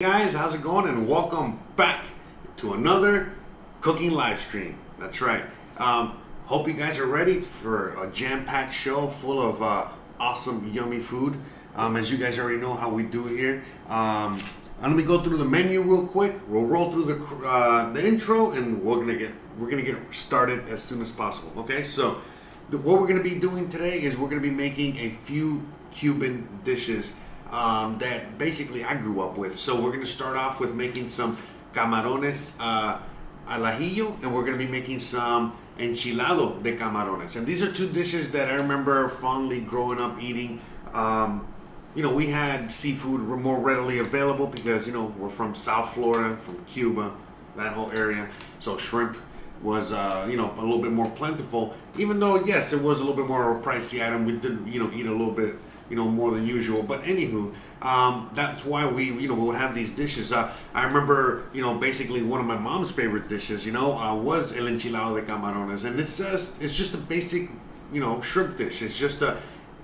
Guys, how's it going? And welcome back to another cooking live stream. That's right. Hope you guys are ready for a jam-packed show full of awesome, yummy food. As you guys already know how we do here. Let me go through the menu real quick. We'll roll through the intro, and we're gonna get started as soon as possible. Okay, so what we're gonna be doing today is we're gonna be making a few Cuban dishes that basically I grew up with. So we're going to start off with making some Camarones al Ajillo, and we're going to be making some Enchilado de Camarones. And these are two dishes that I remember fondly growing up eating. We had seafood more readily available because, we're from South Florida, from Cuba, that whole area. So shrimp was, a little bit more plentiful. Even though, yes, it was a little bit more of a pricey item, we did, eat a little bit more than usual. But anywho, that's why we would have these dishes. I remember, basically one of my mom's favorite dishes, was el Enchilado de Camarones, and it's just a basic, shrimp dish. It's just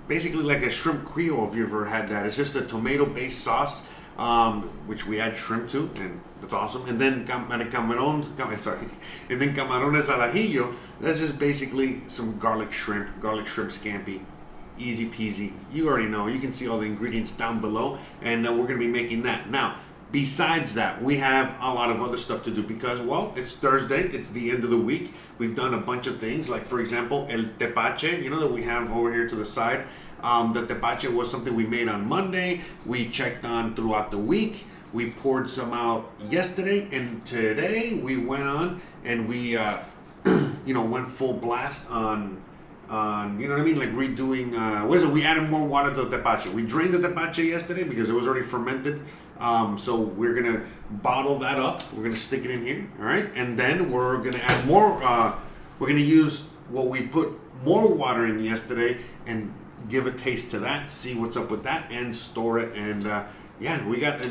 basically like a shrimp Creole, if you ever had that. It's just a tomato-based sauce, which we add shrimp to, and that's awesome. And then camarones al ajillo. That's just basically some garlic shrimp scampi. Easy peasy. You already know. You can see all the ingredients down below, and we're going to be making that. Now, besides that, we have a lot of other stuff to do because, well, it's Thursday. It's the end of the week. We've done a bunch of things, like, for example, el tepache, that we have over here to the side. The tepache was something we made on Monday. We checked on throughout the week. We poured some out yesterday, and today we went on and we, went full blast on like redoing, we added more water to the tepache. We drained the tepache yesterday because it was already fermented. So we're going to bottle that up. We're going to stick it in here, all right? And then we're going to add more, we're going to use what we put more water in yesterday and give a taste to that, see what's up with that, and store it. And we got,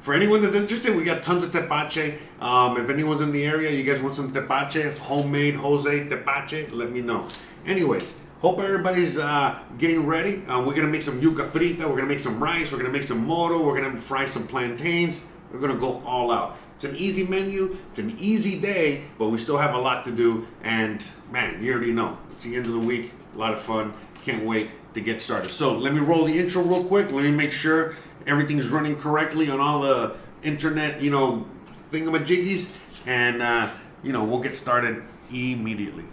for anyone that's interested, we got tons of tepache. If anyone's in the area, you guys want some tepache, homemade Jose tepache, let me know. Anyways, hope everybody's getting ready. We're going to make some Yuca Frita. We're going to make some rice. We're going to make some moro. We're going to fry some plantains. We're going to go all out. It's an easy menu. It's an easy day, but we still have a lot to do. And, man, you already know. It's the end of the week. A lot of fun. Can't wait to get started. So let me roll the intro real quick. Let me make sure everything's running correctly on all the internet, thingamajiggies, and we'll get started immediately.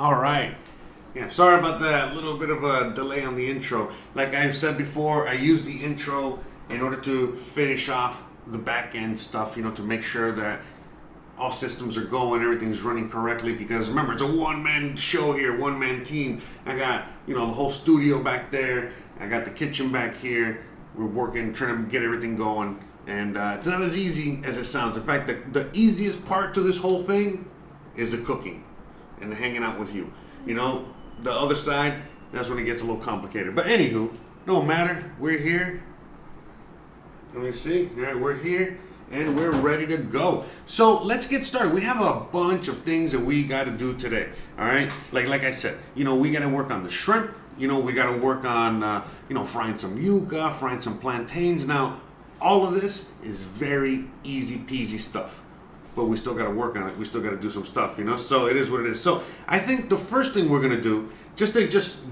All right. Yeah, sorry about that little bit of a delay on the intro. Like I've said before, I use the intro in order to finish off the back end stuff, you know, to make sure that all systems are going, everything's running correctly, because remember, it's a one-man show here, one-man team. I got, you know, the whole studio back there. I got the kitchen back here. We're working, trying to get everything going. And it's not as easy as it sounds. In fact, the easiest part to this whole thing is the cooking and the hanging out with you. You know, the other side, that's when it gets a little complicated. But anywho, no matter, we're here. Let me see. All right, we're here and we're ready to go. So let's get started. We have a bunch of things that we got to do today. All right, like I said, you know, we got to work on the shrimp. You know, we got to work on you know, frying some yuca, frying some plantains. Now, all of this is very easy peasy stuff, but we still got to work on it. We still got to do some stuff, you know. So it is what it is. So I think the first thing we're gonna do, just to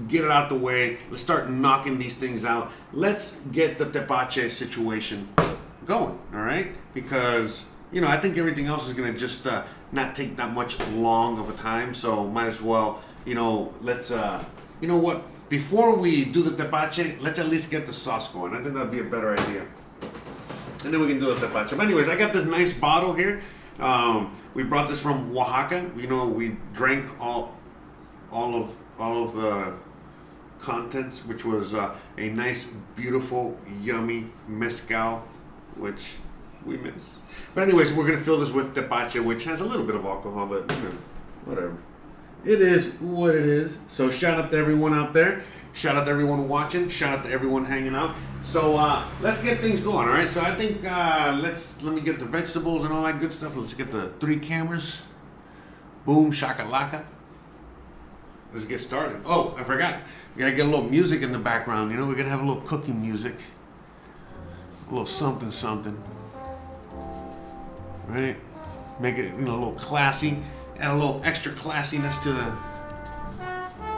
get it out the way, let's start knocking these things out. Let's get the tepache situation going, all right? Because, you know, I think everything else is gonna just not take that much long of a time. So might as well, you know, let's you know what? Before we do the tepache, let's at least get the sauce going. I think that'd be a better idea. And then we can do the tepache. But anyways, I got this nice bottle here. We brought this from Oaxaca. You know, we drank all of the contents, which was a nice, beautiful, yummy mezcal, which we miss. But anyways, we're gonna fill this with tepache, which has a little bit of alcohol, but you know, whatever. It is what it is. So shout out to everyone out there. Shout out to everyone watching. Shout out to everyone hanging out. So let's get things going, all right? So I think let me get the vegetables and all that good stuff. Let's get the 3 cameras. Boom, shakalaka. Let's get started. Oh, I forgot. We gotta get a little music in the background. You know, we're gonna have a little cooking music. A little something, something. Right? Make it, you know, a little classy. Add a little extra classiness to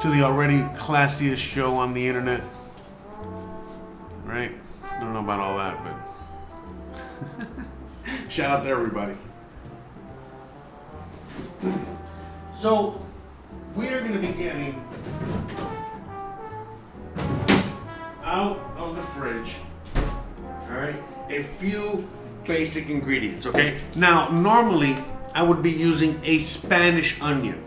the already classiest show on the internet. Right? I don't know about all that, but shout out to everybody. So we are going to be getting out of the fridge, all right, a few basic ingredients, okay? Now, normally I would be using a Spanish onion.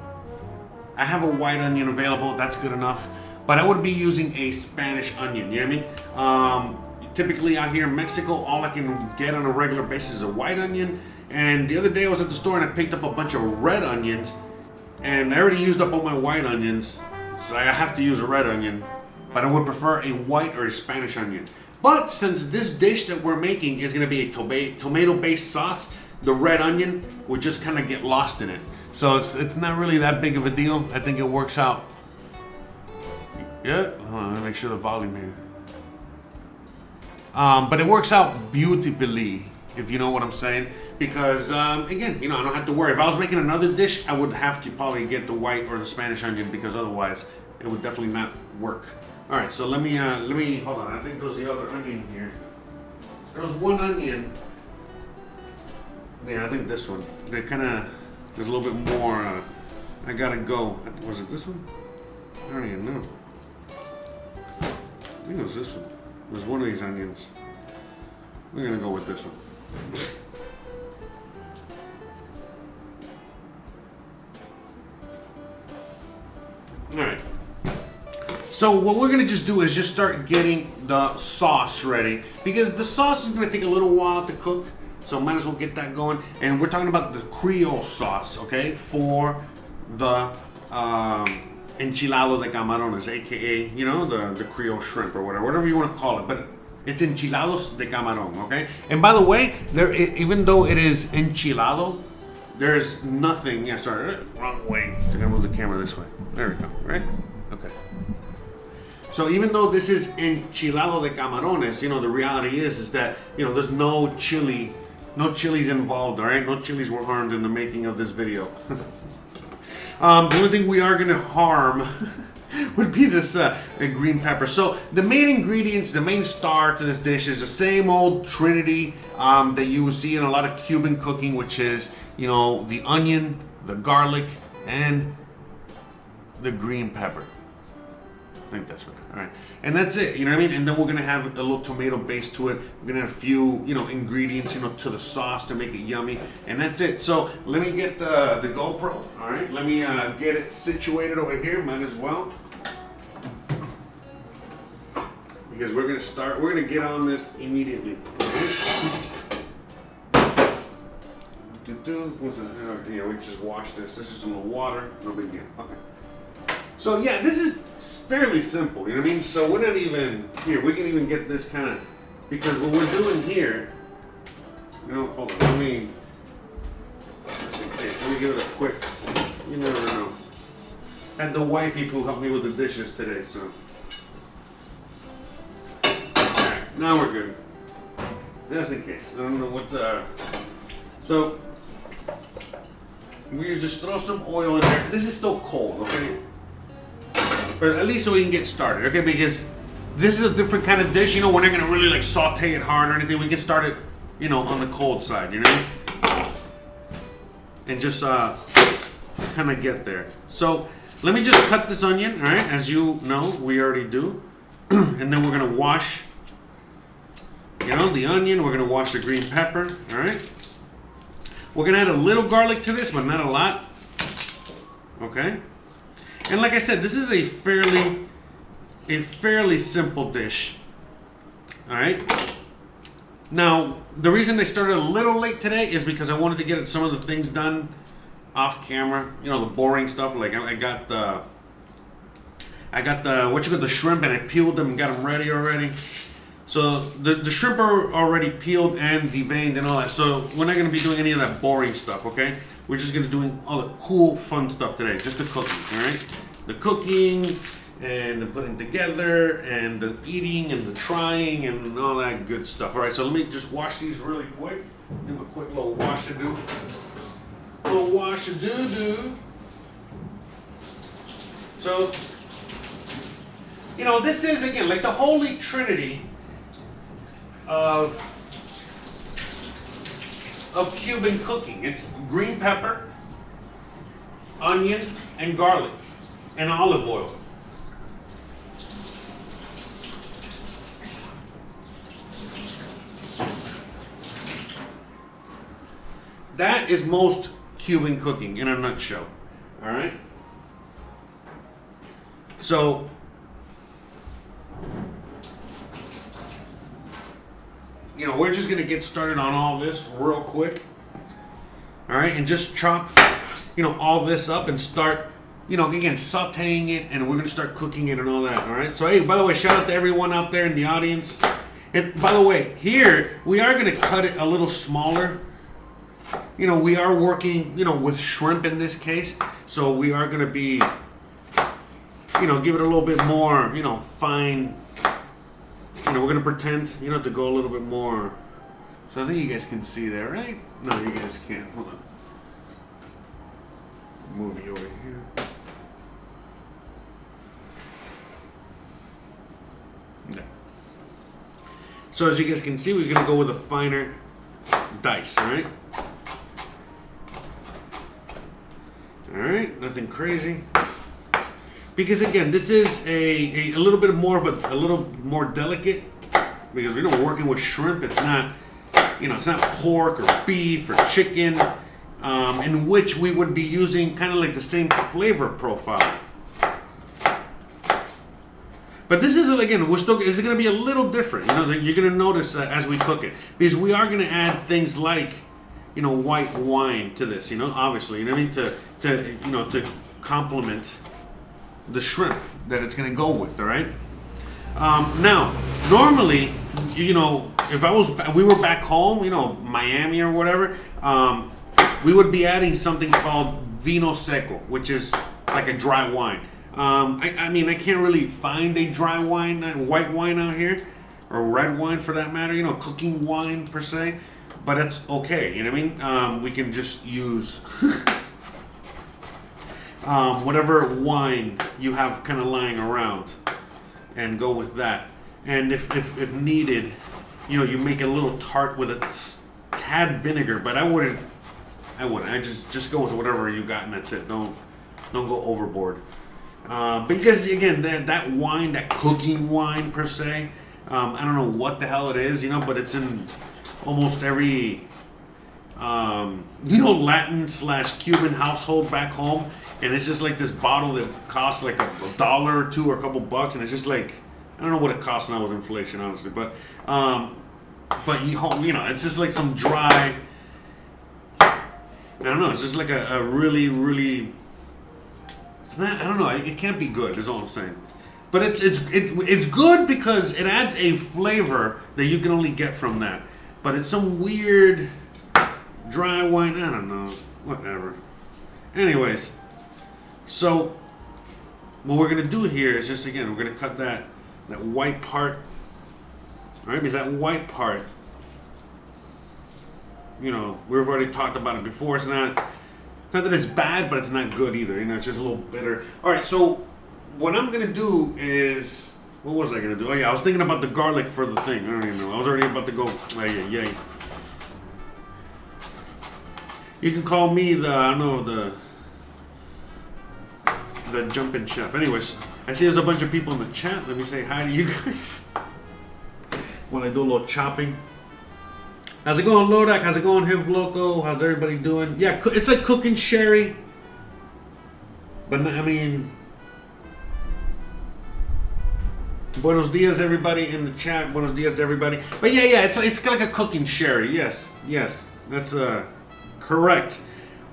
I have a white onion available, that's good enough. But I would be using a Spanish onion, you know what I mean? Typically out here in Mexico, all I can get on a regular basis is a white onion. And the other day I was at the store and I picked up a bunch of red onions. And I already used up all my white onions, so I have to use a red onion. But I would prefer a white or a Spanish onion. But since this dish that we're making is gonna be a tomato-based sauce, the red onion would just kind of get lost in it. So it's not really that big of a deal. I think it works out. Yeah, hold on, let me make sure the volume here. But it works out beautifully, if you know what I'm saying. Because, again, you know, I don't have to worry. If I was making another dish, I would have to probably get the white or the Spanish onion, because otherwise it would definitely not work. All right, so let me hold on. I think there's the other onion here. There's one onion. Yeah, I think this one. They kind of, there's a little bit more. I gotta go. Was it this one? I don't even know. I think it was this one. It was one of these onions. We're gonna go with this one. All right. So what we're gonna just do is just start getting the sauce ready, because the sauce is gonna take a little while to cook. So might as well get that going. And we're talking about the Creole sauce, okay, for the Enchilado de Camarones, a.k.a, you know, the Creole shrimp or whatever you want to call it. But it's Enchilados de Camaron, okay? And by the way, even though it is enchilado, there's nothing, yeah, sorry, wrong way. So I'm gonna move the camera this way. There we go, right? Okay. So even though this is Enchilado de Camarones, you know, the reality is that, you know, there's no chili. No chilies involved, all right? No chilies were harmed in the making of this video. The only thing we are gonna harm would be this green pepper. So the main ingredients, the main star to this dish is the same old trinity that you will see in a lot of Cuban cooking, which is, you know, the onion, the garlic, and the green pepper. I think that's better. All right, and that's it. You know what I mean? And then we're gonna have a little tomato base to it. We're gonna have a few, ingredients, to the sauce to make it yummy, and that's it. So let me get the GoPro. All right, let me get it situated over here. Might as well, because we're gonna get on this immediately. What's that? Yeah, we just wash this. This is some water. No big deal. Okay. So yeah, this is fairly simple, you know what I mean? So we're not even, here, we can even get this kind of, because what we're doing here, hold on, let me give it a quick, you never know. Had the wifey who helped me with the dishes today, so. Alright, now we're good. Just in case, I don't know what's, so, we just throw some oil in there. This is still cold, okay? But at least so we can get started, okay? Because this is a different kind of dish, we're not gonna really like saute it hard or anything. We can start it, on the cold side, and just kind of get there. So let me just cut this onion, all right? As you know, we already do, and then we're gonna wash, the onion. We're gonna wash the green pepper, all right? We're gonna add a little garlic to this, but not a lot, okay? And like I said, this is a fairly simple dish. All right. Now, the reason I started a little late today is because I wanted to get some of the things done off camera. The boring stuff. Like I got the the shrimp, and I peeled them and got them ready already. So the shrimp are already peeled and deveined and all that. So we're not going to be doing any of that boring stuff, okay? We're just going to be doing all the cool, fun stuff today. Just the cooking, all right? The cooking and the putting together and the eating and the trying and all that good stuff. All right, so let me just wash these really quick. Give a quick little wash-a-do. Little wash-a-do-do. So, this is, again, like the holy trinity of Cuban cooking. It's green pepper, onion, and garlic, and olive oil. That is most Cuban cooking in a nutshell. All right? So, we're just going to get started on all this real quick. All right? And just chop, all this up and start, again, sauteing it, and we're going to start cooking it and all that. All right? So, hey, by the way, shout out to everyone out there in the audience. And by the way, here, we are going to cut it a little smaller. We are working, with shrimp in this case. So we are going to be, give it a little bit more, fine. We're going to pretend, to go a little bit more. So I think you guys can see there, right? No, you guys can't. Hold on. Move you over here. Yeah. So as you guys can see, we're going to go with a finer dice, all right? All right, nothing crazy. Because again, this is a little bit more of a little more delicate, because we're working with shrimp. It's not, it's not pork or beef or chicken, in which we would be using kind of like the same flavor profile. But this is, again, this is going to be a little different. You're going to notice as we cook it, because we are going to add things like, white wine to this. Obviously, to complement the shrimp that it's going to go with. All right. Now, normally, if we were back home, Miami or whatever, we would be adding something called vino seco, which is like a dry wine. I can't really find a dry wine, white wine out here, or red wine for that matter, cooking wine per se, but that's okay, we can just use whatever wine you have kind of lying around and go with that. And if needed, you make a little tart with a tad vinegar, but I wouldn't. I just go with whatever you got and that's it. Don't go overboard. Because again, that wine, that cooking wine per se, I don't know what the hell it is, you know, but it's in almost every, Latin/Cuban household back home, and it's just like this bottle that costs like a dollar or two or a couple bucks, and it's just like, I don't know what it costs now with inflation, honestly, but it's just like some dry, I don't know, it's just like a really, really, it's not, I don't know, it can't be good, is all I'm saying. But it's good because it adds a flavor that you can only get from that. But it's some weird dry wine, I don't know, whatever. Anyways, so what we're gonna do here is just, again, we're gonna cut that white part. All right, because that white part, you know, we've already talked about it before. It's not that it's bad, but it's not good either. You know, it's just a little bitter. All right, so what I'm gonna do is, what was I gonna do? Oh yeah, I was thinking about the garlic for the thing. I don't even know. I was already about to go. Yay. You can call me the jumping chef. Anyways, I see there's a bunch of people in the chat. Let me say hi to you guys when I do a little chopping. How's it going, Lodak? How's it going, Hiv Loco? How's everybody doing? Yeah, it's like cooking sherry, but I mean. Buenos dias, everybody in the chat. Buenos dias to everybody. But yeah, it's like a cooking sherry. Yes, that's correct.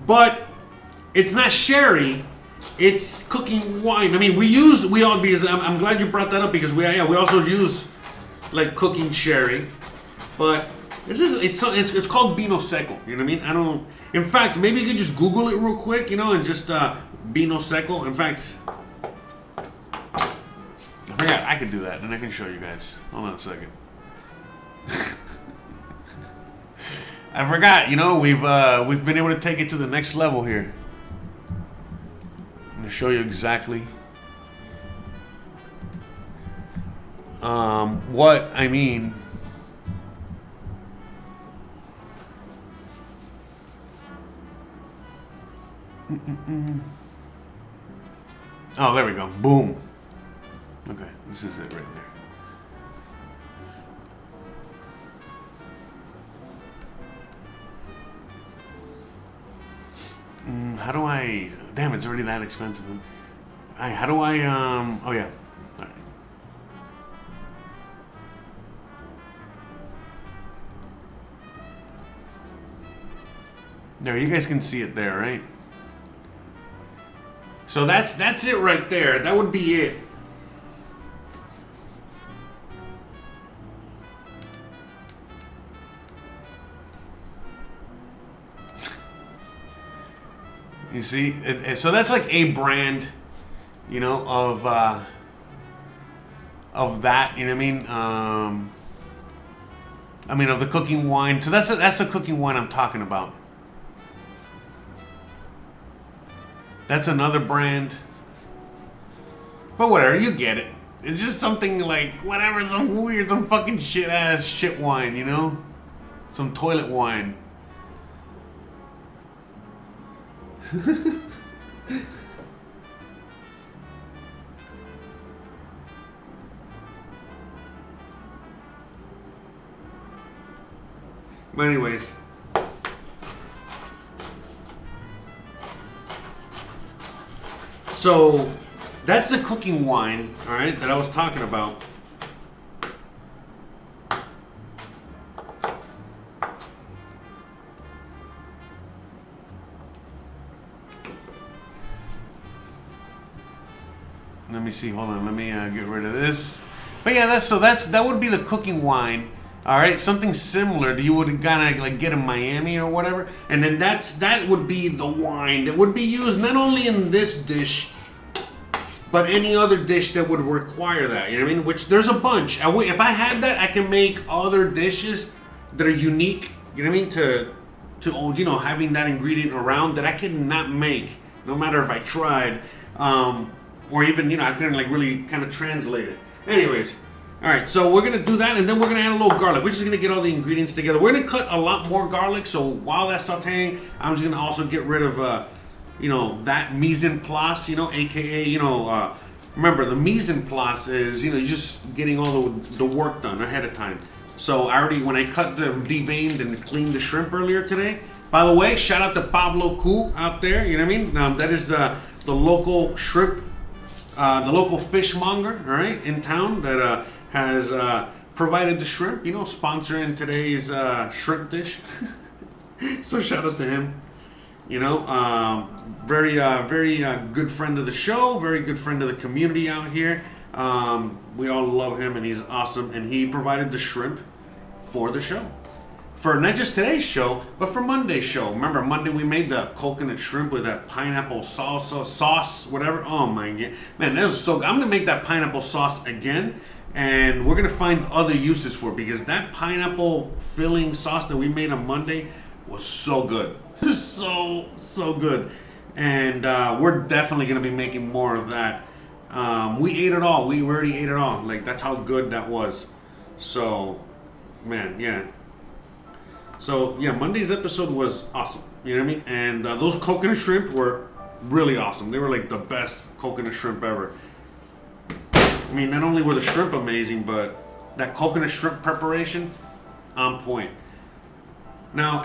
But it's not sherry. It's cooking wine. I mean, because I'm glad you brought that up because we also use like cooking sherry. But it's called Vino Seco. You know what I mean? In fact, maybe you could just Google it real quick, you know, and just Vino Seco. In fact. Yeah, I can do that, and I can show you guys. Hold on a second. I forgot. You know, we've been able to take it to the next level here. I'm gonna show you exactly what I mean. Oh, there we go. Boom. Okay, this is it right there. How do I... Damn, it's already that expensive. How do I... Oh, yeah. All right. There, you guys can see it there, right? So that's it right there. That would be it. You see, so that's like a brand, you know, of that. You know what I mean? Of the cooking wine. So that's the cooking wine I'm talking about. That's another brand. But whatever, you get it. It's just something like whatever, some fucking shit wine, you know, some toilet wine. But anyways, so that's the cooking wine, all right, that I was talking about. Let me see. Hold on. Let me get rid of this. But yeah, that would be the cooking wine. All right, something similar that you would kind of like get in Miami or whatever, and then that would be the wine that would be used not only in this dish, but any other dish that would require that. You know what I mean? Which there's a bunch. If I had that, I can make other dishes that are unique. You know what I mean? To you know, having that ingredient around that I cannot make, no matter if I tried. Or even, you know, I couldn't like really kind of translate it. Anyways, all right, so we're gonna do that, and then we're gonna add a little garlic. We're just gonna get all the ingredients together. We're gonna cut a lot more garlic, so while that's sauteing, I'm just gonna also get rid of, that mise en place, a.k.a. Remember, the mise en place is, you're just getting all the work done ahead of time. So when I cut the deveined and cleaned the shrimp earlier today, by the way, shout out to Pablo out there, you know what I mean? That is the local shrimp, the local fishmonger, all right, in town that has provided the shrimp, sponsoring today's shrimp dish. So shout out to him. Very good friend of the show, very good friend of the community out here. We all love him, and he's awesome. And he provided the shrimp for the show, for not just today's show, but for Monday's show. Remember, Monday we made the coconut shrimp with that pineapple sauce, whatever. Oh my god, man, that was so good. I'm gonna make that pineapple sauce again, and we're gonna find other uses for it, because that pineapple filling sauce that we made on Monday was so good. So good. And we're definitely going to be making more of that. We ate it all. We already ate it all. Like, that's how good that was. So, man, yeah. So, yeah, Monday's episode was awesome. You know what I mean? And those coconut shrimp were really awesome. They were like the best coconut shrimp ever. I mean, not only were the shrimp amazing, but that coconut shrimp preparation, on point. Now,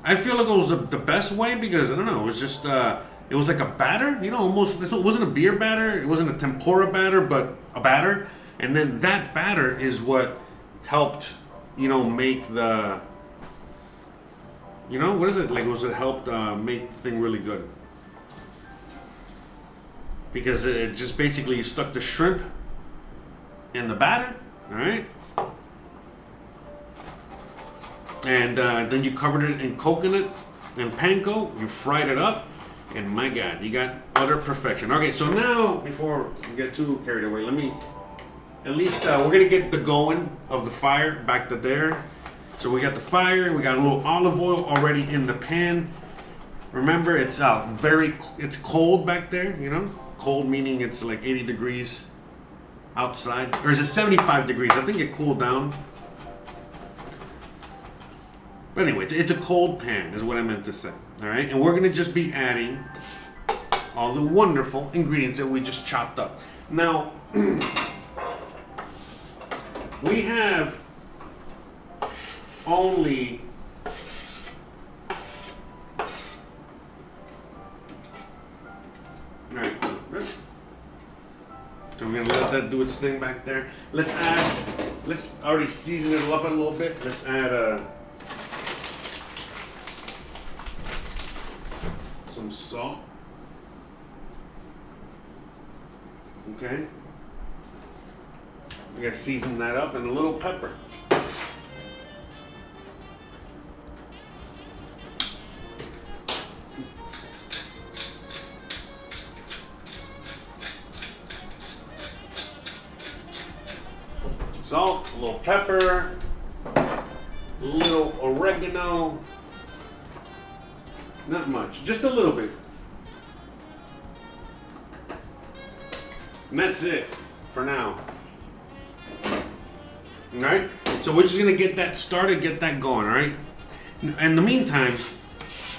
I feel like it was the best way, because I don't know, it was just it was like a batter, almost. It wasn't a beer batter, it wasn't a tempura batter, but a batter, and then that batter is what helped make the what is it like? It helped make the thing really good, because it just basically stuck the shrimp in the batter, all right. And then you covered it in coconut and panko. You fried it up, and my God, you got utter perfection. Okay, so now, before we get too carried away, let me at least we're gonna get the going of the fire back to there. So we got the fire. We got a little olive oil already in the pan. Remember, it's it's cold back there. Cold meaning it's like 80 degrees outside, or is it 75 degrees? I think it cooled down. But anyway, it's a cold pan, is what I meant to say. All right, and we're gonna just be adding all the wonderful ingredients that we just chopped up. Now, we have only all right. So we're gonna let that do its thing back there. Let's already season it up a little bit. Let's add some salt. Okay. We gotta season that up, and a little pepper. Salt, a little pepper, a little oregano. Not much, just a little bit. And that's it for now. Alright? So we're just gonna get that started, get that going, alright? In the meantime,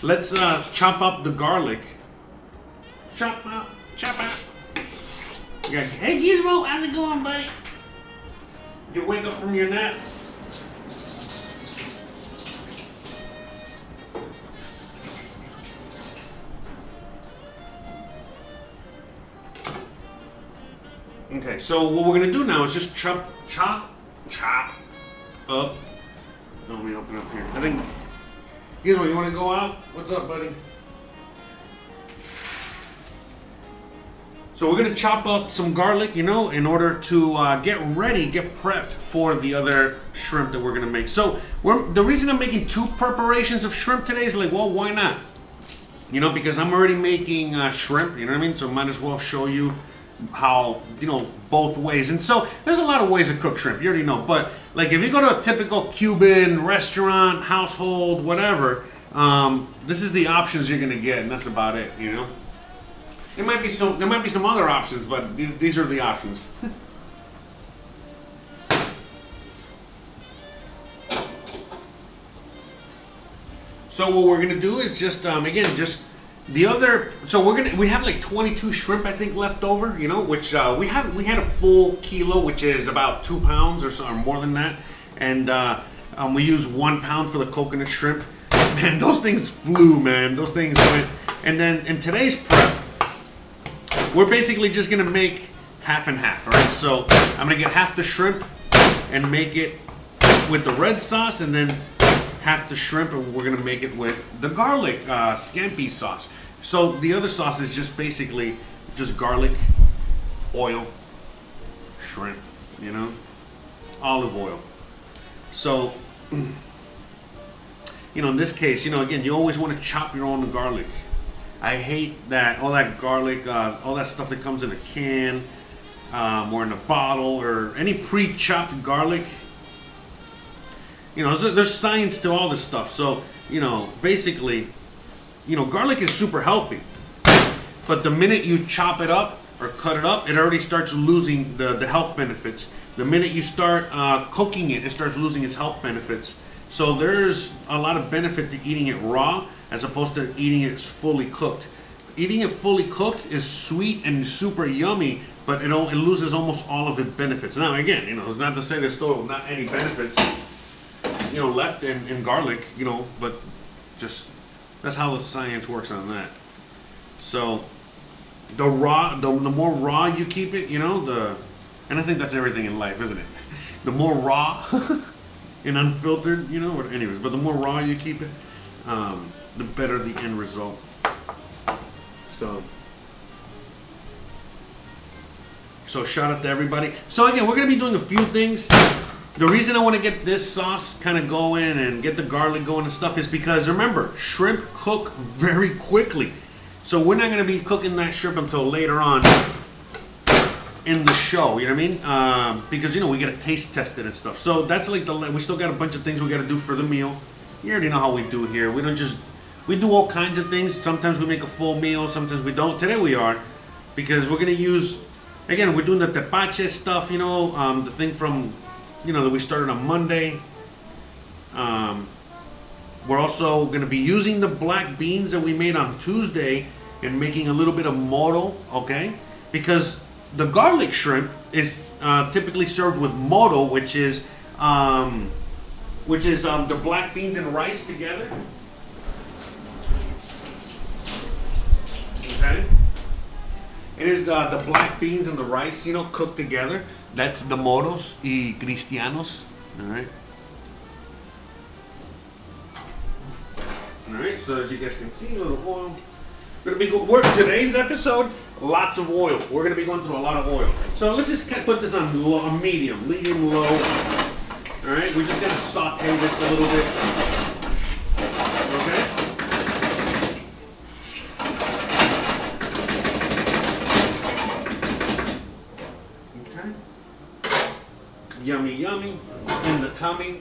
let's chop up the garlic. Chop up. Hey Gizmo, how's it going, buddy? You wake up from your nap? Okay, so what we're gonna do now is just chop up. Let me open up here. I think, Gizmo, you wanna go out? What's up, buddy? So we're gonna chop up some garlic, in order to get prepped for the other shrimp that we're gonna make. So the reason I'm making two preparations of shrimp today is like, well, why not? Because I'm already making shrimp, you know what I mean? So might as well show you how, both ways. And so there's a lot of ways to cook shrimp, you already know. But like if you go to a typical Cuban restaurant, household, whatever, this is the options you're gonna get, and that's about it, There might be some other options, but these are the options. So what we're gonna do is just The other, so we have like 22 shrimp I think left over, you know, which we had a full kilo, which is about 2 pounds or so, or more than that, and we use 1 pound for the coconut shrimp. Man, those things flew, man. Those things went. And then in today's prep, we're basically just gonna make half and half. All right, so I'm gonna get half the shrimp and make it with the red sauce, and then half the shrimp, and we're gonna make it with the garlic scampi sauce. So the other sauce is just basically just garlic, oil, shrimp, you know, olive oil. So, you know, in this case, you know, again, you always want to chop your own garlic. I hate that all that garlic, all that stuff that comes in a can or in a bottle or any pre-chopped garlic. You know, there's science to all this stuff. So, you know, basically, you know, garlic is super healthy. But the minute you chop it up or cut it up, it already starts losing the health benefits. The minute you start cooking it, it starts losing its health benefits. So there's a lot of benefit to eating it raw as opposed to eating it fully cooked. Eating it fully cooked is sweet and super yummy, but it loses almost all of its benefits. Now, again, you know, it's not to say there's still not any benefits, you know, left in garlic, you know, but just that's how the science works on that. So the more raw you keep it, you know, and I think that's everything in life, isn't it? The more raw and unfiltered, you know, anyways, but the more raw you keep it, the better the end result. So shout out to everybody. So again, we're gonna be doing a few things. The reason I want to get this sauce kind of going and get the garlic going and stuff is because, remember, shrimp cook very quickly. So we're not going to be cooking that shrimp until later on in the show, you know what I mean? Because, you know, we got to taste test it and stuff. So that's like we still got a bunch of things we got to do for the meal. You already know how we do here. We do all kinds of things. Sometimes we make a full meal, sometimes we don't. Today we are, because we're going to use, again, we're doing the tepache stuff, you know, the thing from, you know, that we started on Monday. We're also going to be using the black beans that we made on Tuesday and making a little bit of moro, okay? Because the garlic shrimp is typically served with moro, which is the black beans and rice together. Okay? It is the black beans and the rice, you know, cooked together. That's the moros y cristianos. All right. All right. So as you guys can see, a little oil. We're gonna be today's episode. Lots of oil. We're gonna be going through a lot of oil. So let's just put this on medium, low. All right. We're just gonna saute this a little bit. Okay. Yummy, yummy, in the tummy.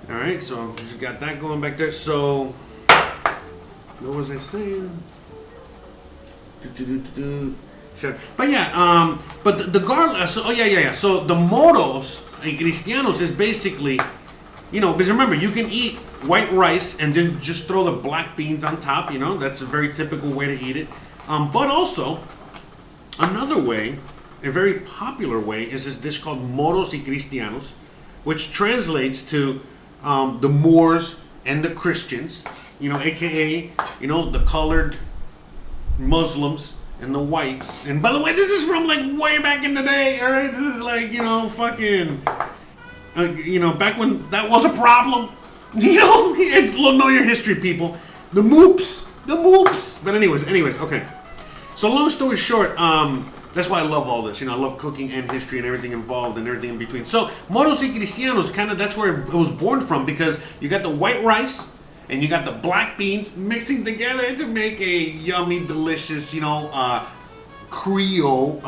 All right, so just got that going back there. So, what was I saying? But yeah, but the garlic. So, So the moros y cristianos is basically, you know, because remember, you can eat white rice and then just throw the black beans on top. You know, that's a very typical way to eat it. But also, another way, a very popular way, is this dish called moros y cristianos, which translates to the Moors and the Christians, you know, a.k.a., you know, the colored Muslims and the whites. And by the way, this is from like way back in the day, all right? This is like, you know, fucking, you know, back when that was a problem. You know your history, people. The moops. But anyways, okay. So long story short, that's why I love all this. You know, I love cooking and history and everything involved and everything in between. So, moros y cristianos, kind of, that's where it was born from, because you got the white rice and you got the black beans mixing together to make a yummy, delicious, you know, Creole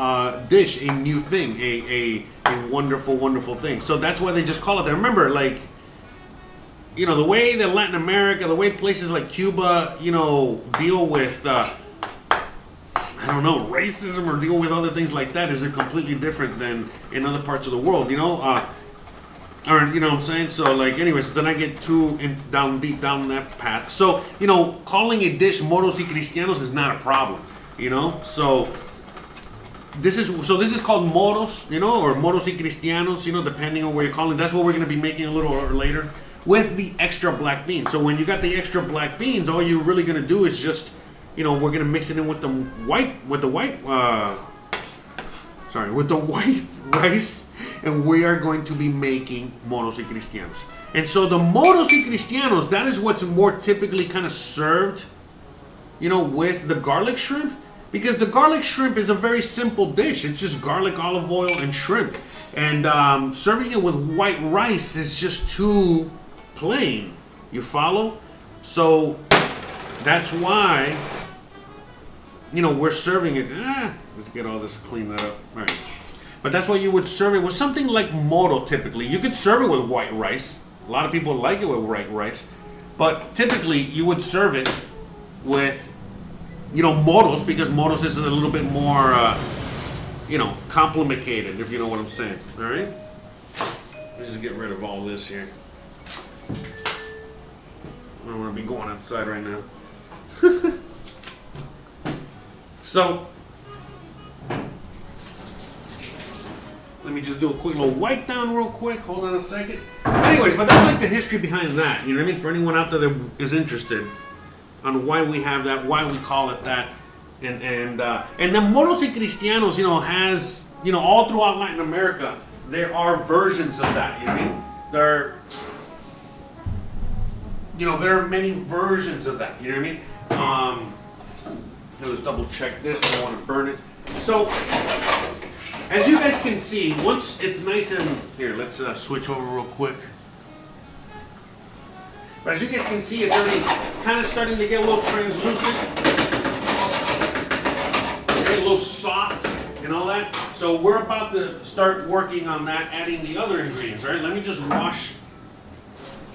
dish, a new thing, a wonderful, wonderful thing. So that's why they just call it that. Remember, like, you know, the way that Latin America, the way places like Cuba, you know, deal with I don't know, racism or deal with other things like that is completely different than in other parts of the world. You know, Or, you know what I'm saying? So, like, anyways, then I get too deep down that path. So, you know, calling a dish moros y cristianos is not a problem, you know? So this is called moros, you know, or moros y cristianos, you know, depending on where you're calling. That's what we're going to be making a little later with the extra black beans. So when you got the extra black beans, all you're really going to do is just, you know, we're going to mix it in with the white rice, and we are going to be making moros y cristianos. And so the moros y cristianos, that is what's more typically kind of served, you know, with the garlic shrimp, because the garlic shrimp is a very simple dish. It's just garlic, olive oil, and shrimp. And serving it with white rice is just too plain. You follow? So that's why, you know, we're serving it. Let's get all this cleaned up. All right. But that's why you would serve it with something like moro typically. You could serve it with white rice. A lot of people like it with white rice. But typically you would serve it with, you know, moros, because moros is a little bit more, you know, complicated, if you know what I'm saying. All right? Let's just get rid of all this here. I don't want to be going outside right now. So, let me just do a quick little wipe down real quick. Hold on a second. Anyways, but that's like the history behind that. You know what I mean? For anyone out there that is interested on why we have that, why we call it that. And the moros y cristianos, you know, has, you know, all throughout Latin America, there are versions of that. You know what I mean? There are many versions of that. You know what I mean? Let's double check this. I don't want to burn it. So, as you guys can see, once it's nice and... Here, let's switch over real quick. But as you guys can see, it's already kind of starting to get a little translucent. Okay, a little soft and all that. So we're about to start working on that, adding the other ingredients. All right, let me just wash,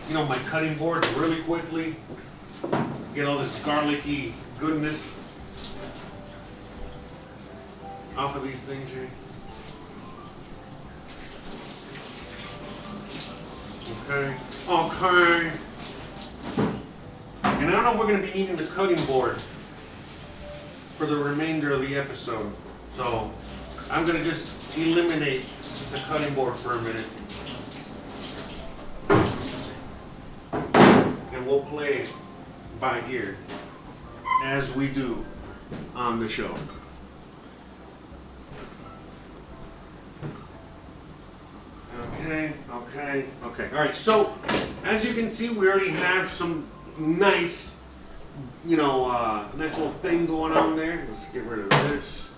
you know, my cutting board really quickly. Get all this garlicky goodness off of these things here. Okay. And I don't know if we're going to be needing the cutting board for the remainder of the episode. So I'm going to just eliminate the cutting board for a minute. And we'll play by ear as we do on the show. Okay. All right, so as you can see, we already have some nice, you know, nice little thing going on there. Let's get rid of this.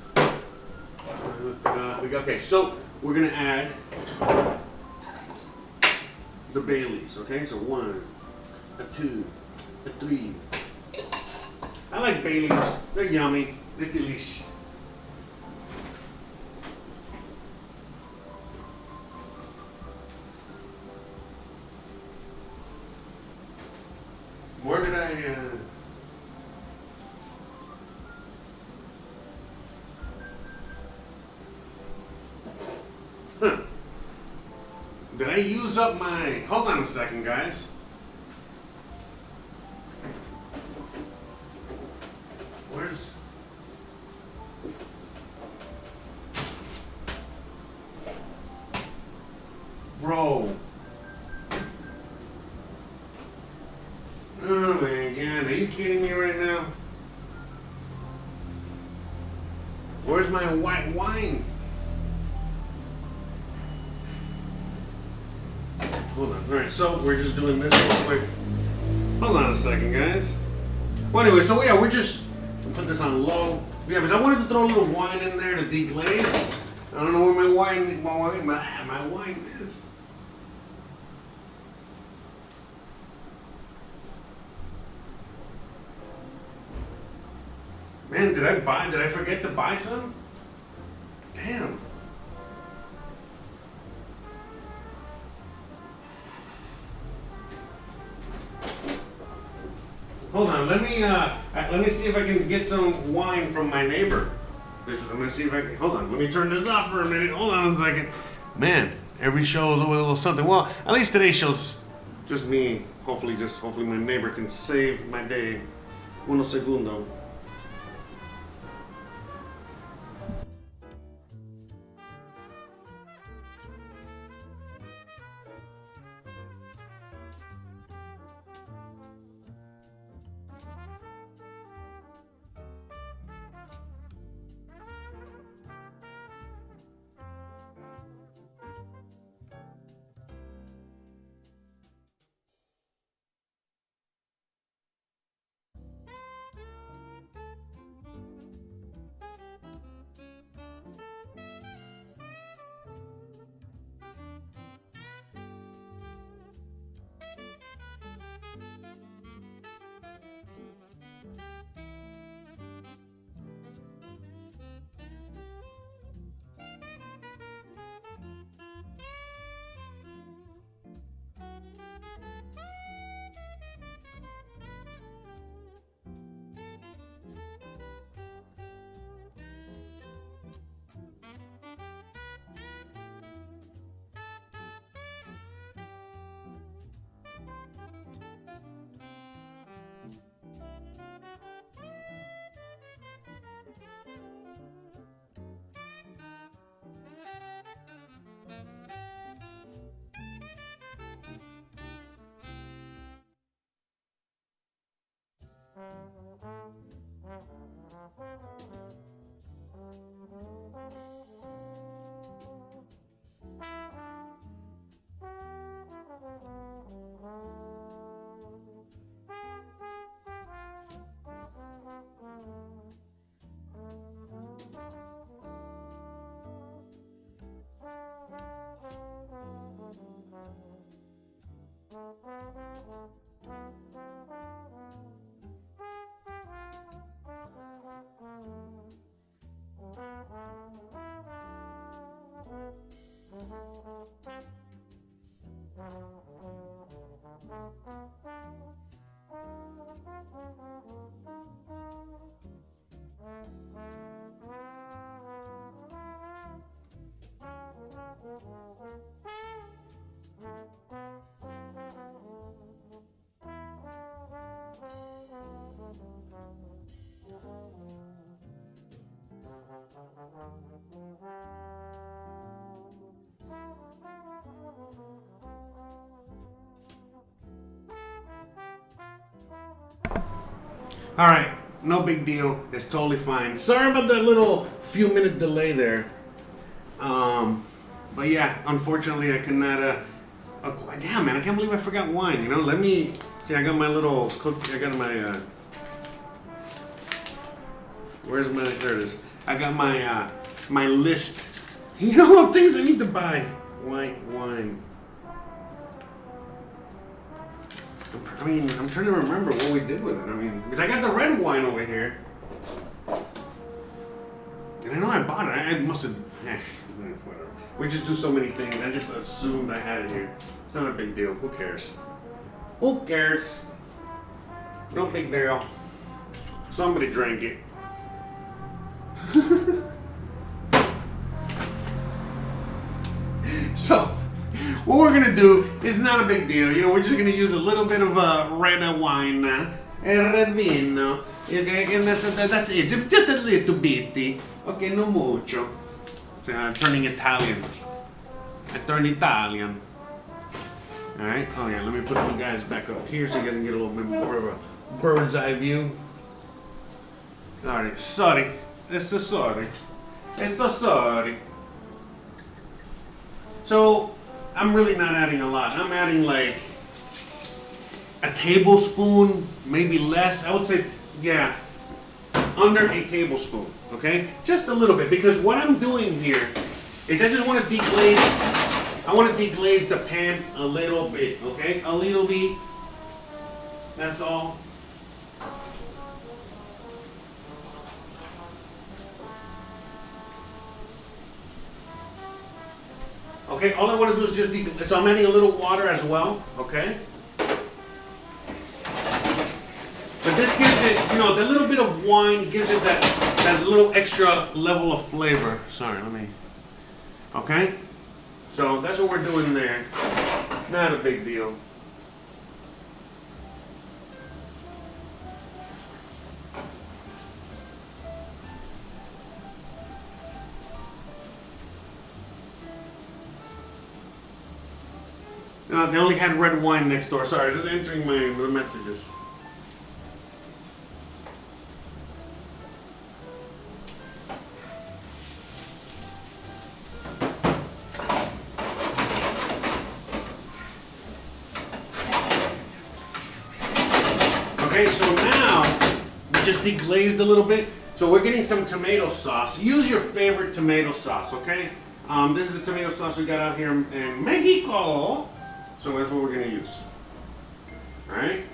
Okay, so we're going to add the bay leaves, okay? So 1, 2, 3. I like bay leaves. They're yummy. They're delicious. Where did I... Did I use up my... Hold on a second, guys. Where's... Bro. Oh my God, are you kidding me right now? Where's my white wine? Hold on. Alright, so we're just doing this real quick. Hold on a second, guys. Well, anyway, so yeah, we're just put this on low. Yeah, because I wanted to throw a little wine in there to deglaze. I don't know where my wine is. Man, did I forget to buy some? Damn. Hold on, let me see if I can get some wine from my neighbor. I'm gonna see if I can, hold on, let me turn this off for a minute. Hold on a second. Man, Every show is always a little something. Well, at least today's show's just me. Hopefully my neighbor can save my day. Uno segundo. All right, no big deal. It's totally fine. Sorry about that little few minute delay there. But yeah, unfortunately, I cannot. Damn, man, I can't believe I forgot wine. You know, let me see. I got my little cook. I got my. Where's my? There it is. I got my my list. You know, of things I need to buy. White wine. I mean, I'm trying to remember what we did with it. I mean, because I got the red wine over here. And I know I bought it. I must have... whatever. We just do so many things. I just assumed I had it here. It's not a big deal. Who cares? Who cares? No big deal. Somebody drank it. So... what we're gonna do is not a big deal. You know, we're just gonna use a little bit of red wine, red vino. Okay, and that's it. Just a little bit. Okay, no mucho. So I'm turning Italian. I turned Italian. All right. Oh yeah. Let me put you guys back up here so you guys can get a little bit more of a bird's eye view. Sorry. It's so sorry. So. I'm really not adding a lot. I'm adding like a tablespoon, maybe less. I would say, yeah, under a tablespoon, okay? Just a little bit, because what I'm doing here is I just want to deglaze, I want to deglaze the pan a little bit, okay? A little bit, that's all. Okay, all I want to do is just deglaze. So I'm adding a little water as well, okay? But this gives it, you know, the little bit of wine gives it that little extra level of flavor. Sorry, let me, okay? So that's what we're doing there. Not a big deal. They only had red wine next door. Sorry, just entering the messages. Okay, so now we just deglazed a little bit. So we're getting some tomato sauce. Use your favorite tomato sauce, okay? This is the tomato sauce we got out here in Mexico. So that's what we're going to use. Alright?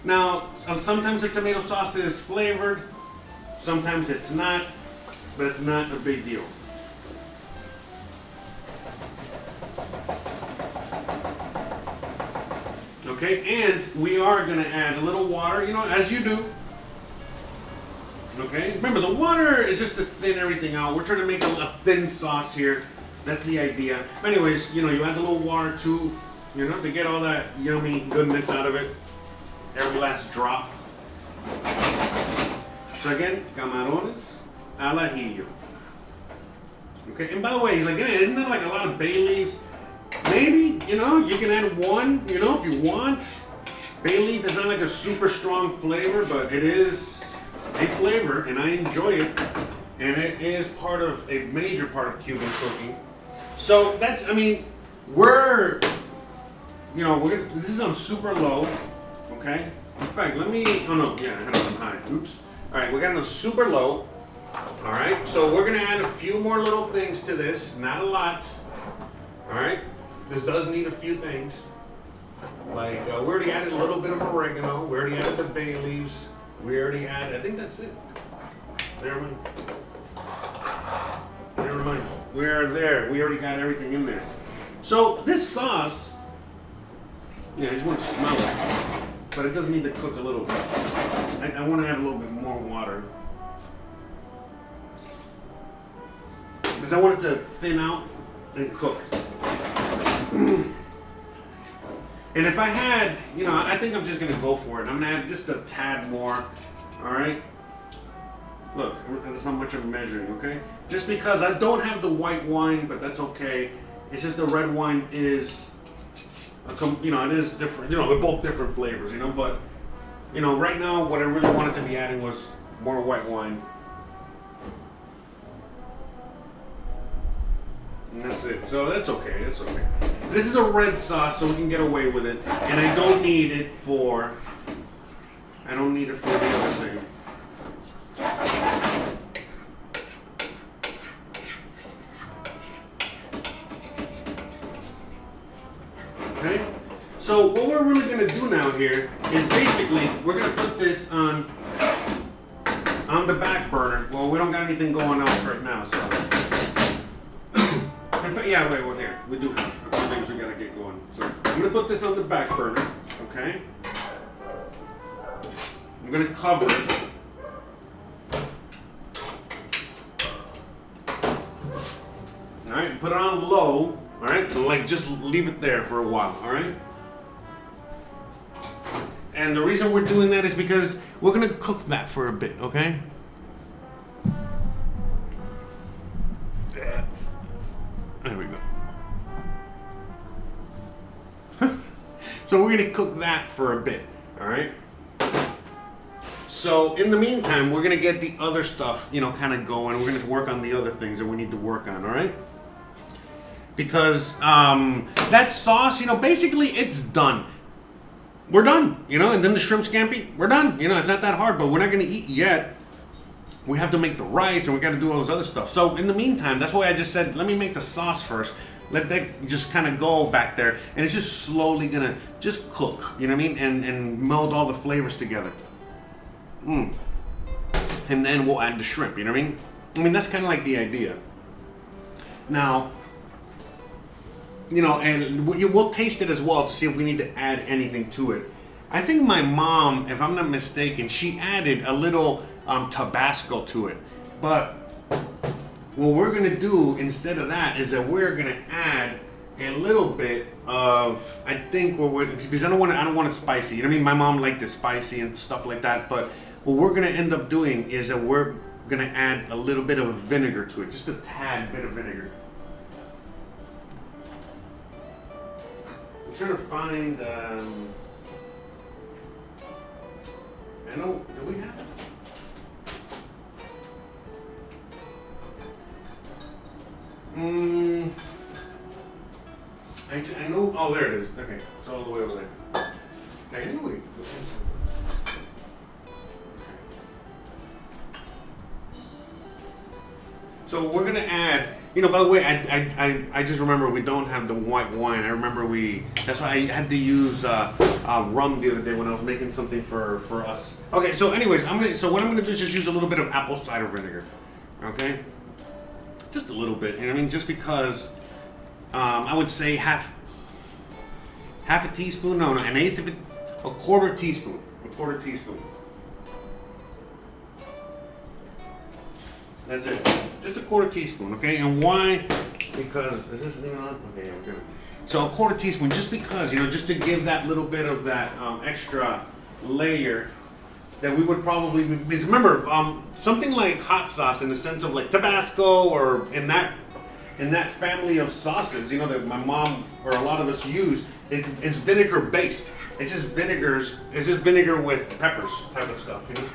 Now, sometimes the tomato sauce is flavored, sometimes it's not, but it's not a big deal. Okay, and we are going to add a little water, you know, as you do. Okay, remember the water is just to thin everything out. We're trying to make a thin sauce here. That's the idea. Anyways, you know, you add a little water too. You know, to get all that yummy goodness out of it. Every last drop. So again, Camarones al Ajillo. Okay, and by the way, like, isn't that like a lot of bay leaves? Maybe, you know, you can add one, you know, if you want. Bay leaf is not like a super strong flavor, but it is a flavor, and I enjoy it. And it is a major part of Cuban cooking. So that's, I mean, this is on super low, okay? In fact, I had it on high, oops. All right, we got it on super low, all right? So we're gonna add a few more little things to this, not a lot, all right? This does need a few things. Like, we already added a little bit of oregano, we already added the bay leaves, we already added, I think that's it. Never mind. We're there, we already got everything in there. So this sauce, I just want to smell it, but it does need to cook a little bit. I want to add a little bit more water. Because I want it to thin out and cook. And if I had, I think I'm just going to go for it. I'm going to add just a tad more, all right? Look, that's how much I'm measuring, okay? Just because I don't have the white wine, but that's okay. It's just the red wine is... it is different, they're both different flavors, but, right now what I really wanted to be adding was more white wine. And that's it. So that's okay, that's okay. This is a red sauce, so we can get away with it. And I don't need it for the other thing. Okay? So what we're really going to do now here is basically we're going to put this on the back burner. Well, we don't got anything going else right now, so. We're here. We do have a few things we got to get going. So I'm going to put this on the back burner, okay? I'm going to cover it. All right, put it on low. All right, like just leave it there for a while. All right. And the reason we're doing that is because we're gonna cook that for a bit. Okay. There we go. So we're gonna cook that for a bit. All right. So in the meantime, we're gonna get the other stuff, kind of going. We're gonna work on the other things that we need to work on. All right. Because that sauce, basically it's done. We're done, and then the shrimp scampi, we're done. It's not that hard, but we're not going to eat yet. We have to make the rice, and we got to do all this other stuff. So in the meantime, that's why I just said, let me make the sauce first. Let that just kind of go back there, and it's just slowly going to just cook, you know what I mean? And meld all the flavors together. And then we'll add the shrimp, you know what I mean? I mean, that's kind of like the idea. Now, and we'll taste it as well to see if we need to add anything to it. I think my mom, if I'm not mistaken, she added a little Tabasco to it. But what we're going to do instead of that is that we're going to add a little bit of, I think what we're, because I don't want it spicy. You know what I mean? My mom liked it spicy and stuff like that. But what we're gonna end up doing is that we're gonna add a little bit of vinegar to it, just a tad bit of vinegar. I'm trying to find. I know. Do we have it? I know. Oh, there it is. Okay, it's all the way over there. Okay, anyway. So we're gonna add. You know, by the way, I just remember we don't have the white wine. I remember that's why I had to use rum the other day when I was making something for us. Okay, so anyways, so what I'm gonna do is just use a little bit of apple cider vinegar. Okay, just a little bit. You know what I mean? Just because I would say half a teaspoon. No, an eighth of it, a quarter teaspoon. That's it. Just a quarter teaspoon, okay? And why? Because, is this thing on? Okay, we're good. So a quarter teaspoon, just because, you know, just to give that little bit of that extra layer that we would probably, because remember, something like hot sauce in the sense of like Tabasco or in that family of sauces, you know, that my mom or a lot of us use, it's vinegar based. It's just vinegar with peppers type of stuff, you know?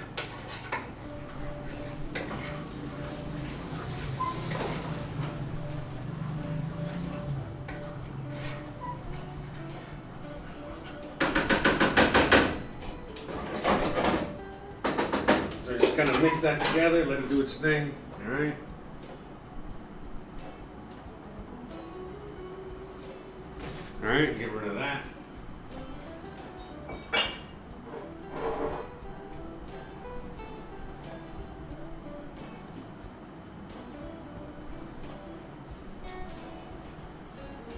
Kind of mix that together, let it do its thing. All right. All right, get rid of that.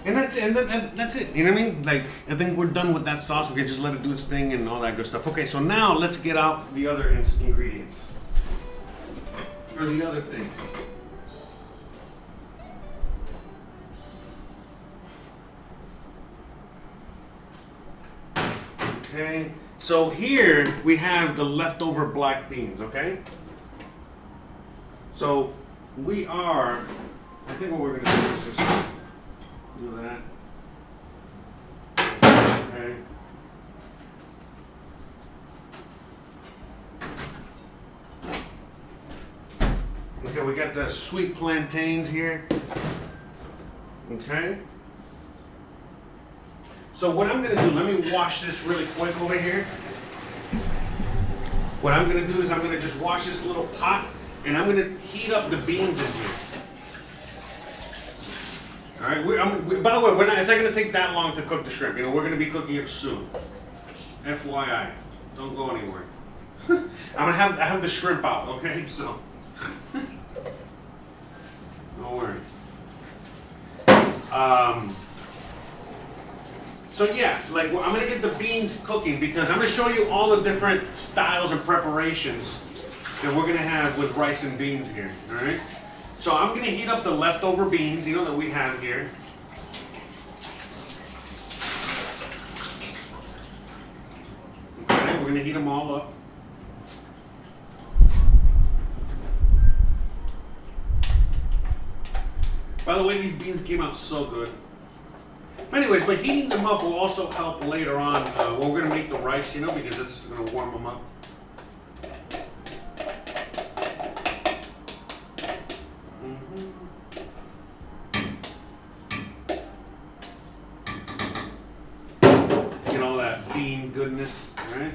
And that's it. And that's it. You know what I mean? Like, I think we're done with that sauce. We can just let it do its thing and all that good stuff. Okay, so now let's get out the other ingredients. Or the other things. Okay, so here we have the leftover black beans, okay? So I think what we're gonna do is just do that. Okay. Okay, we got the sweet plantains here. Okay. So what I'm gonna do, let me wash this really quick over here. What I'm gonna do is I'm gonna just wash this little pot and I'm gonna heat up the beans in here. All right, by the way, it's not gonna take that long to cook the shrimp. You know, we're gonna be cooking it soon. FYI, don't go anywhere. I have the shrimp out, okay, so. Don't worry. So yeah, like I'm gonna get the beans cooking because I'm gonna show you all the different styles and preparations that we're gonna have with rice and beans here. All right. So I'm gonna heat up the leftover beans, you know, that we have here. Okay, we're gonna heat them all up. By the way, these beans came out so good. Anyways, but heating them up will also help later on when we're gonna make the rice, you know, because this is gonna warm them up. Get all that bean goodness, right?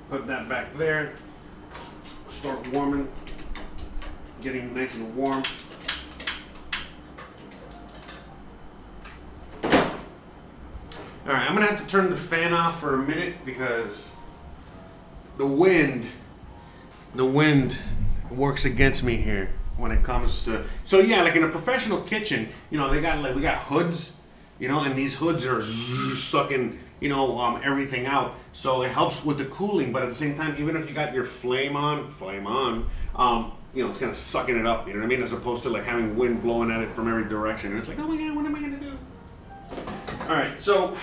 Put that back there. Start warming, getting nice and warm. All right, I'm gonna have to turn the fan off for a minute because the wind works against me here when it comes to. So yeah, like in a professional kitchen, you know, we got hoods, you know, and these hoods are sucking everything out. So it helps with the cooling, but at the same time, even if you got your flame on, it's kind of sucking it up, you know what I mean? As opposed to like having wind blowing at it from every direction. And it's like, oh my God, what am I gonna do? All right, so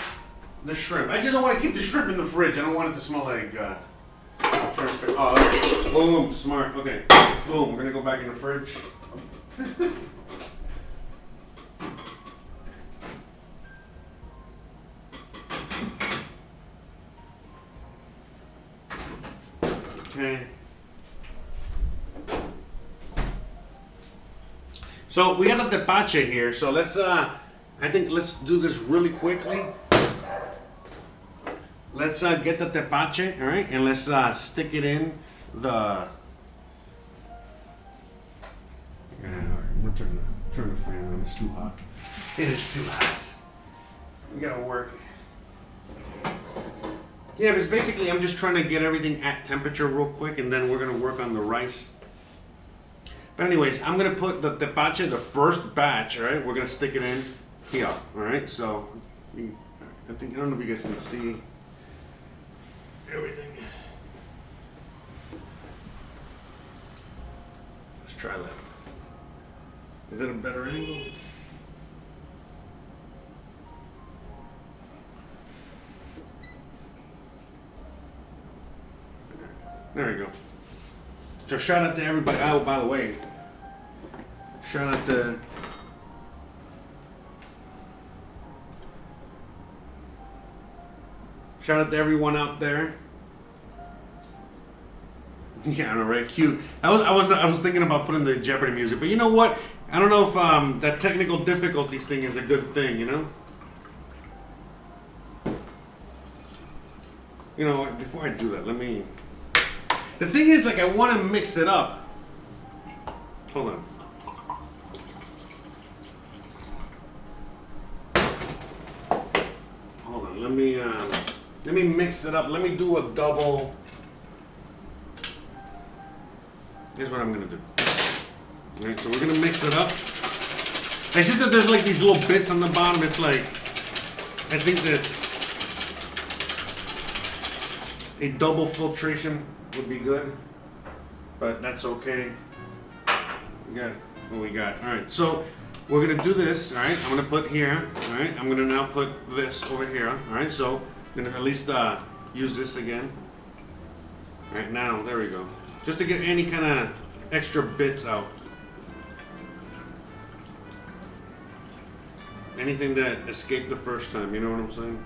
the shrimp. I just don't want to keep the shrimp in the fridge. I don't want it to smell like shrimp. Oh, okay. Boom, smart. Okay, boom. We're gonna go back in the fridge. Okay. So we got the tepache here. So let's do this really quickly. Let's get the tepache, all right, and let's stick it in the. I'm gonna turn the fan on. It's too hot. It is too hot. We gotta work. Yeah, because basically I'm just trying to get everything at temperature real quick, and then we're gonna work on the rice. But anyways, I'm gonna put the tepache, the first batch, all right? We're gonna stick it in here, all right? So, I don't know if you guys can see everything. Let's try that. Is it a better angle? Okay, there we go. So shout out to everybody. Oh, by the way, shout out to everyone out there. Yeah, I know, right? Cute. I was thinking about putting the Jeopardy music, but you know what? I don't know if that technical difficulties thing is a good thing. You know. You know what? Before I do that, let me. The thing is, like, I want to mix it up. Hold on. Hold on. Let me mix it up. Let me do a double. Here's what I'm gonna do. All right, so we're gonna mix it up. It's just that there's like these little bits on the bottom. It's like, I think that a double filtration would be good, but that's okay. We got what we got. All right, so we're gonna do this. All right, I'm gonna put here. All right, I'm gonna now put this over here. All right, so I'm gonna at least use this again. All right, now there we go. Just to get any kind of extra bits out. Anything that escaped the first time. You know what I'm saying?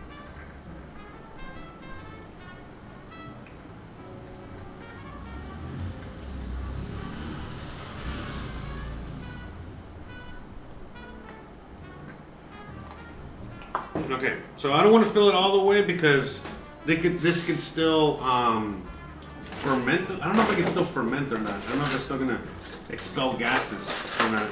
Okay, so I don't want to fill it all the way because this could still ferment. I don't know if it can still ferment or not. I don't know if it's still gonna expel gases or not.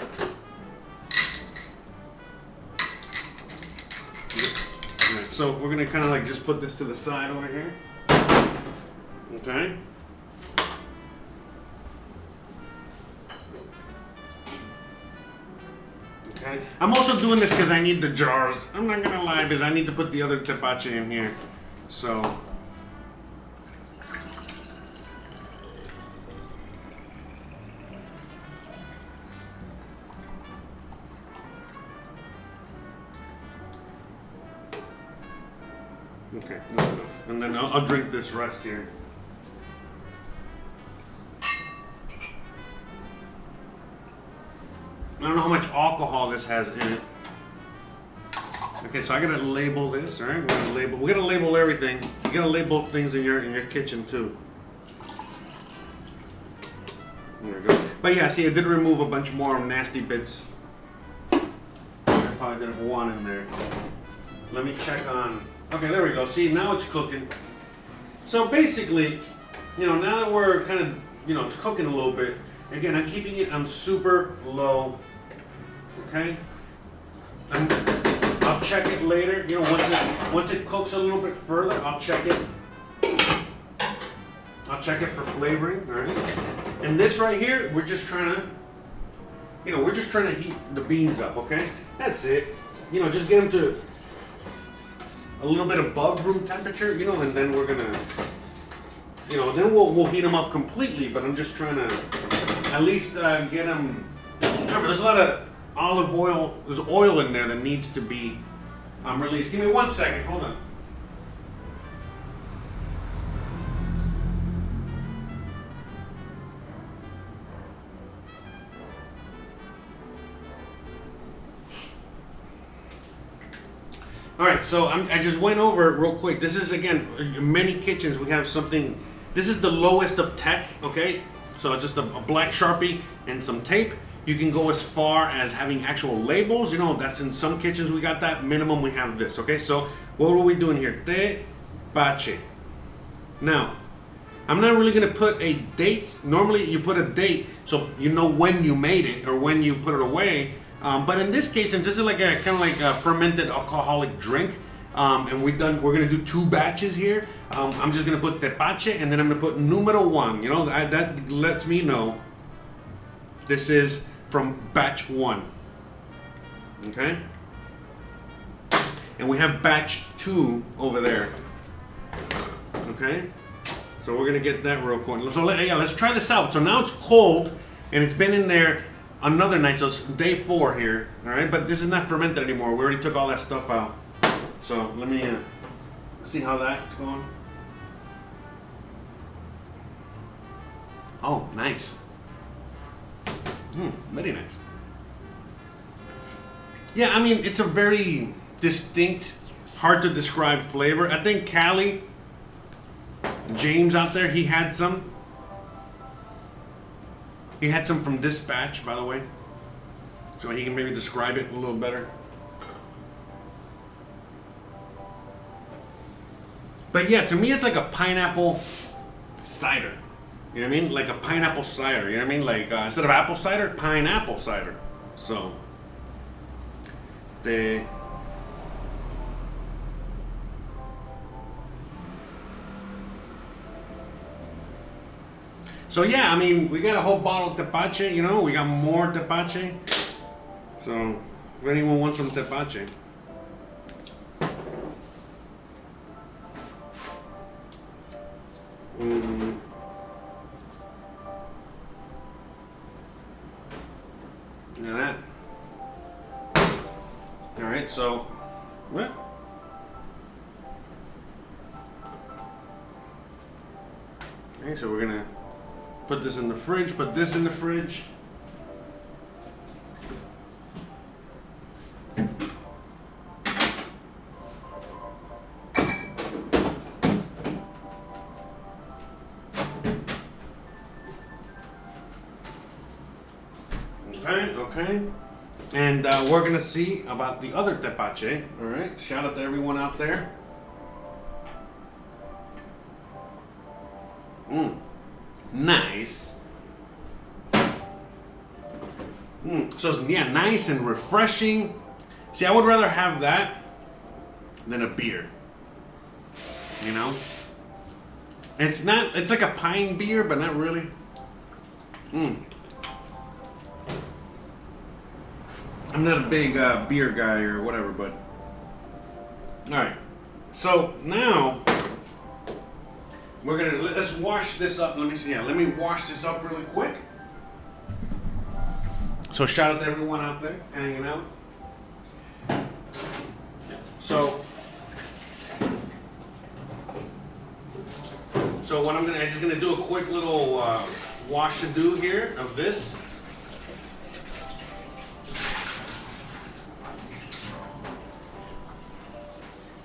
Okay, so we're gonna kind of like just put this to the side over here. Okay. Okay. I'm also doing this because I need the jars. I'm not gonna lie, because I need to put the other tepache in here. So. Okay, that's enough. And then I'll drink this rest here. I don't know how much alcohol this has in it. Okay, so I gotta label this, all right? We're gonna label everything. You gotta label things in your kitchen too. There we go. But yeah, see, I did remove a bunch more nasty bits. I probably didn't want in there. Let me check on. Okay, there we go. See, now it's cooking. So basically, now that we're kind of, it's cooking a little bit. Again, I'm keeping it on super low. Okay, I'll check it later. Once it cooks a little bit further, I'll check it. I'll check it for flavoring. All right. And this right here, we're just trying to, heat the beans up. Okay, that's it. Just get them to a little bit above room temperature, you know, and then we're gonna, you know, then we'll heat them up completely. But I'm just trying to at least get them. Remember, there's a lot of olive oil. There's oil in there that needs to be released. Give me 1 second. Hold on. All right, so I just went over it real quick. This is, again, many kitchens, we have something. This is the lowest of tech, okay? So it's just a black Sharpie and some tape. You can go as far as having actual labels. You know, that's in some kitchens we got that. Minimum, we have this, okay? So what are we doing here? Tepache. Now, I'm not really gonna put a date. Normally you put a date so you know when you made it or when you put it away. But in this case, since this is like a kind of like a fermented alcoholic drink, and we're gonna do 2 batches here. I'm just gonna put tepache, and then I'm gonna put numero 1. You know, that lets me know this is from batch 1. Okay. And we have batch 2 over there. Okay. So we're gonna get that real quick. So let's try this out. So now it's cold, and it's been in there another night, so it's day 4 here, all right? But this is not fermented anymore. We already took all that stuff out. So let me see how that's going. Oh, nice. Very nice. Yeah, I mean, it's a very distinct, hard to describe flavor. I think Cali, James out there, he had some. He had some from this batch, by the way, so he can maybe describe it a little better. But yeah, to me, it's like a pineapple cider. You know what I mean? Like a pineapple cider. You know what I mean? Like instead of apple cider, pineapple cider. So So yeah, I mean, we got a whole bottle of tepache, you know, we got more tepache. So if anyone wants some tepache. Look at that. All right, so what? Okay, so we're gonna put this in the fridge, put this in the fridge. Okay. And we're gonna see about the other tepache. All right, shout out to everyone out there. Nice. So it's, yeah, nice and refreshing. See, I would rather have that than a beer. You know? It's not, it's like a pine beer, but not really. I'm not a big beer guy or whatever, but. Alright. So now we're gonna, let's wash this up. Let me see. Yeah, let me wash this up really quick. So shout out to everyone out there hanging out. So what I'm just gonna do a quick little wash to do here of this.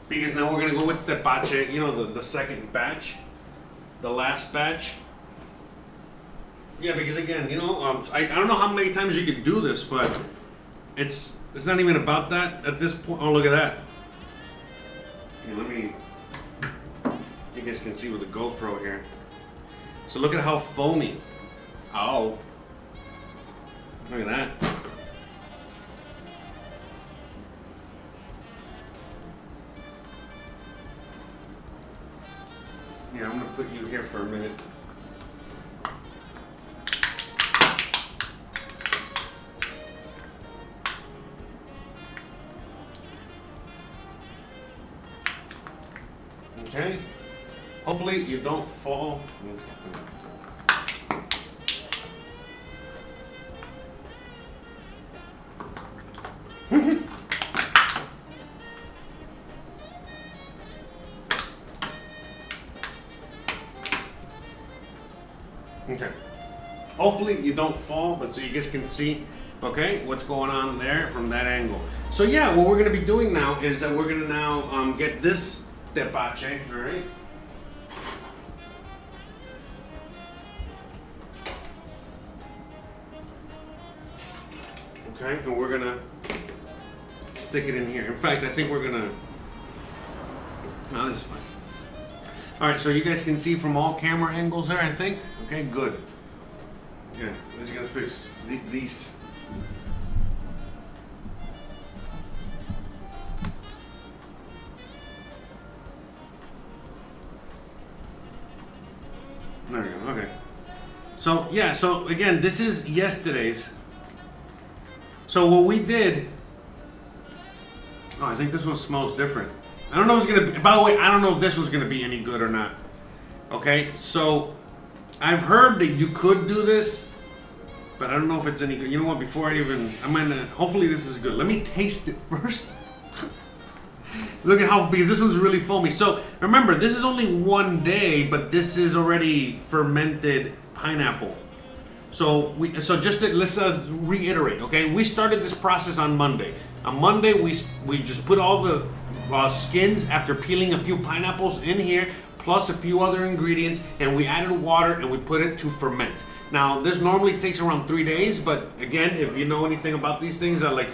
Because now we're gonna go with tepache, you know, the second batch, the last batch. Yeah, because again, you know, I don't know how many times you could do this, but it's not even about that at this point. Oh, look at that. Okay, let me. You guys can see with the GoPro here. So look at how foamy. Oh, look at that. Yeah, I'm gonna put you here for a minute. Okay. Hopefully you don't fall. Okay. Hopefully you don't fall, but so you guys can see, okay, what's going on there from that angle. So yeah, what we're gonna be doing now is that we're gonna now get this tepache, all right? Okay, and we're gonna stick it in here. In fact, I think we're gonna, no, this is fine. All right, so you guys can see from all camera angles there, I think. Okay, good. Yeah, this is gonna fix these. There we go, okay. So, yeah, so again, this is yesterday's. So what we did, oh, I think this one smells different. I don't know if it's gonna be, by the way, I don't know if this one's gonna be any good or not. Okay, so I've heard that you could do this, but I don't know if it's any good. You know what, before I even, I'm gonna, hopefully this is good. Let me taste it first. Look at how, because this one's really foamy. So remember, this is only 1 day, but this is already fermented pineapple. So just to, let's reiterate, okay? We started this process on Monday. On Monday, we just put all the skins after peeling a few pineapples in here, plus a few other ingredients, and we added water and we put it to ferment. Now, this normally takes around 3 days, but again, if you know anything about these things, like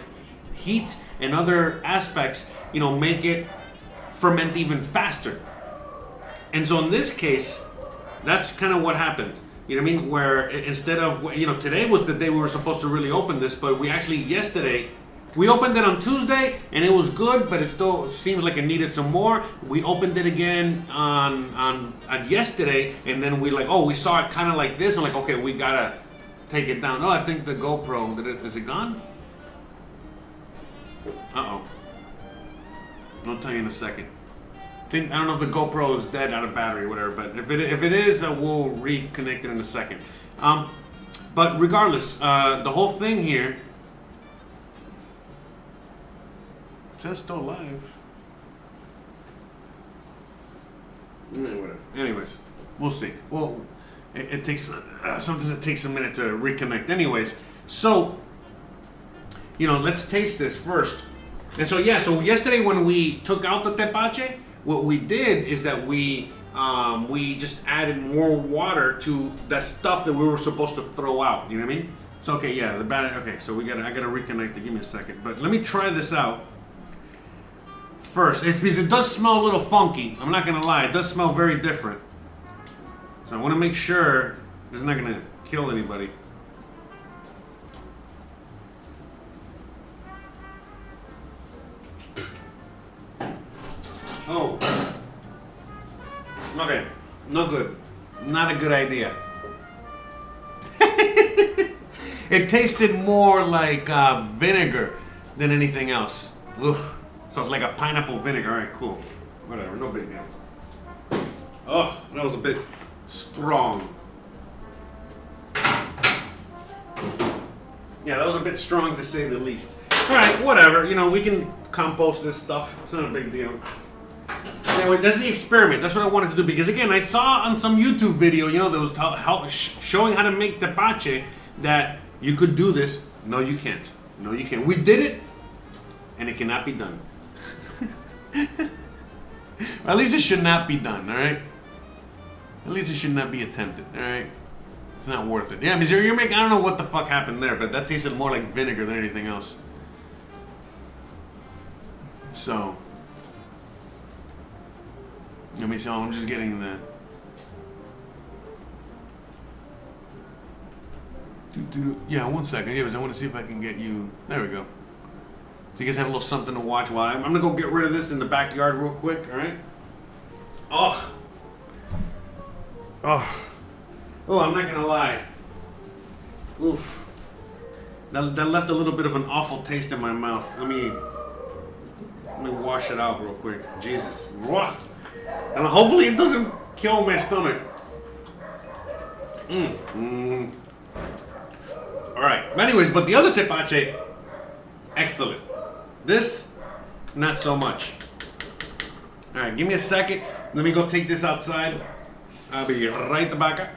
heat and other aspects, you know, make it ferment even faster. And so in this case, that's kind of what happened. You know what I mean? Where instead of, you know, today was the day we were supposed to really open this, but we actually, yesterday, we opened it on Tuesday and it was good, but it still seems like it needed some more. We opened it again on yesterday, and then we we saw it kind of like this, and like, okay, we gotta take it down. Oh, I think the GoPro, is it gone? Uh-oh. I'll tell you in a second. I don't know if the GoPro is dead out of battery or whatever, but if it is, we'll reconnect it in a second. But regardless, the whole thing here, it's still live. Whatever. Anyways, we'll see. Well, it takes sometimes it takes a minute to reconnect. Anyways, so you know, let's taste this first. And so yeah, so yesterday when we took out the tepache, what we did is that we just added more water to that stuff that we were supposed to throw out. You know what I mean? So okay, yeah, the batter. Okay, so I gotta reconnect it. Give me a second. But let me try this out first. It's because it does smell a little funky. I'm not gonna lie, it does smell very different. So I want to make sure it's not gonna kill anybody. Oh. Okay. No good. Not a good idea. It tasted more like vinegar than anything else. Oof. So it's like a pineapple vinegar. All right, cool. Whatever. No big deal. Oh, that was a bit strong. Yeah, that was a bit strong to say the least. All right, whatever. You know, we can compost this stuff. It's not a big deal. Anyway, that's the experiment. That's what I wanted to do, because again, I saw on some YouTube video, you know, that was showing how to make tepache, that you could do this. No, you can't. No, you can't. We did it, and it cannot be done. At least it should not be done. All right. At least it should not be attempted. All right. It's not worth it. Yeah, because you're making. I don't know what the fuck happened there, but that tasted more like vinegar than anything else. So. Let me see. I'm just getting the. Yeah, 1 second. Yeah, because I want to see if I can get you. There we go. So you guys have a little something to watch while I'm gonna go get rid of this in the backyard real quick. All right. Oh. Oh. Oh, I'm not gonna lie. Oof. That left a little bit of an awful taste in my mouth. Let me wash it out real quick. Jesus. And hopefully it doesn't kill my stomach. Alright, anyways, but the other tepache, excellent. This, not so much. Alright, give me a second. Let me go take this outside. I'll be right back.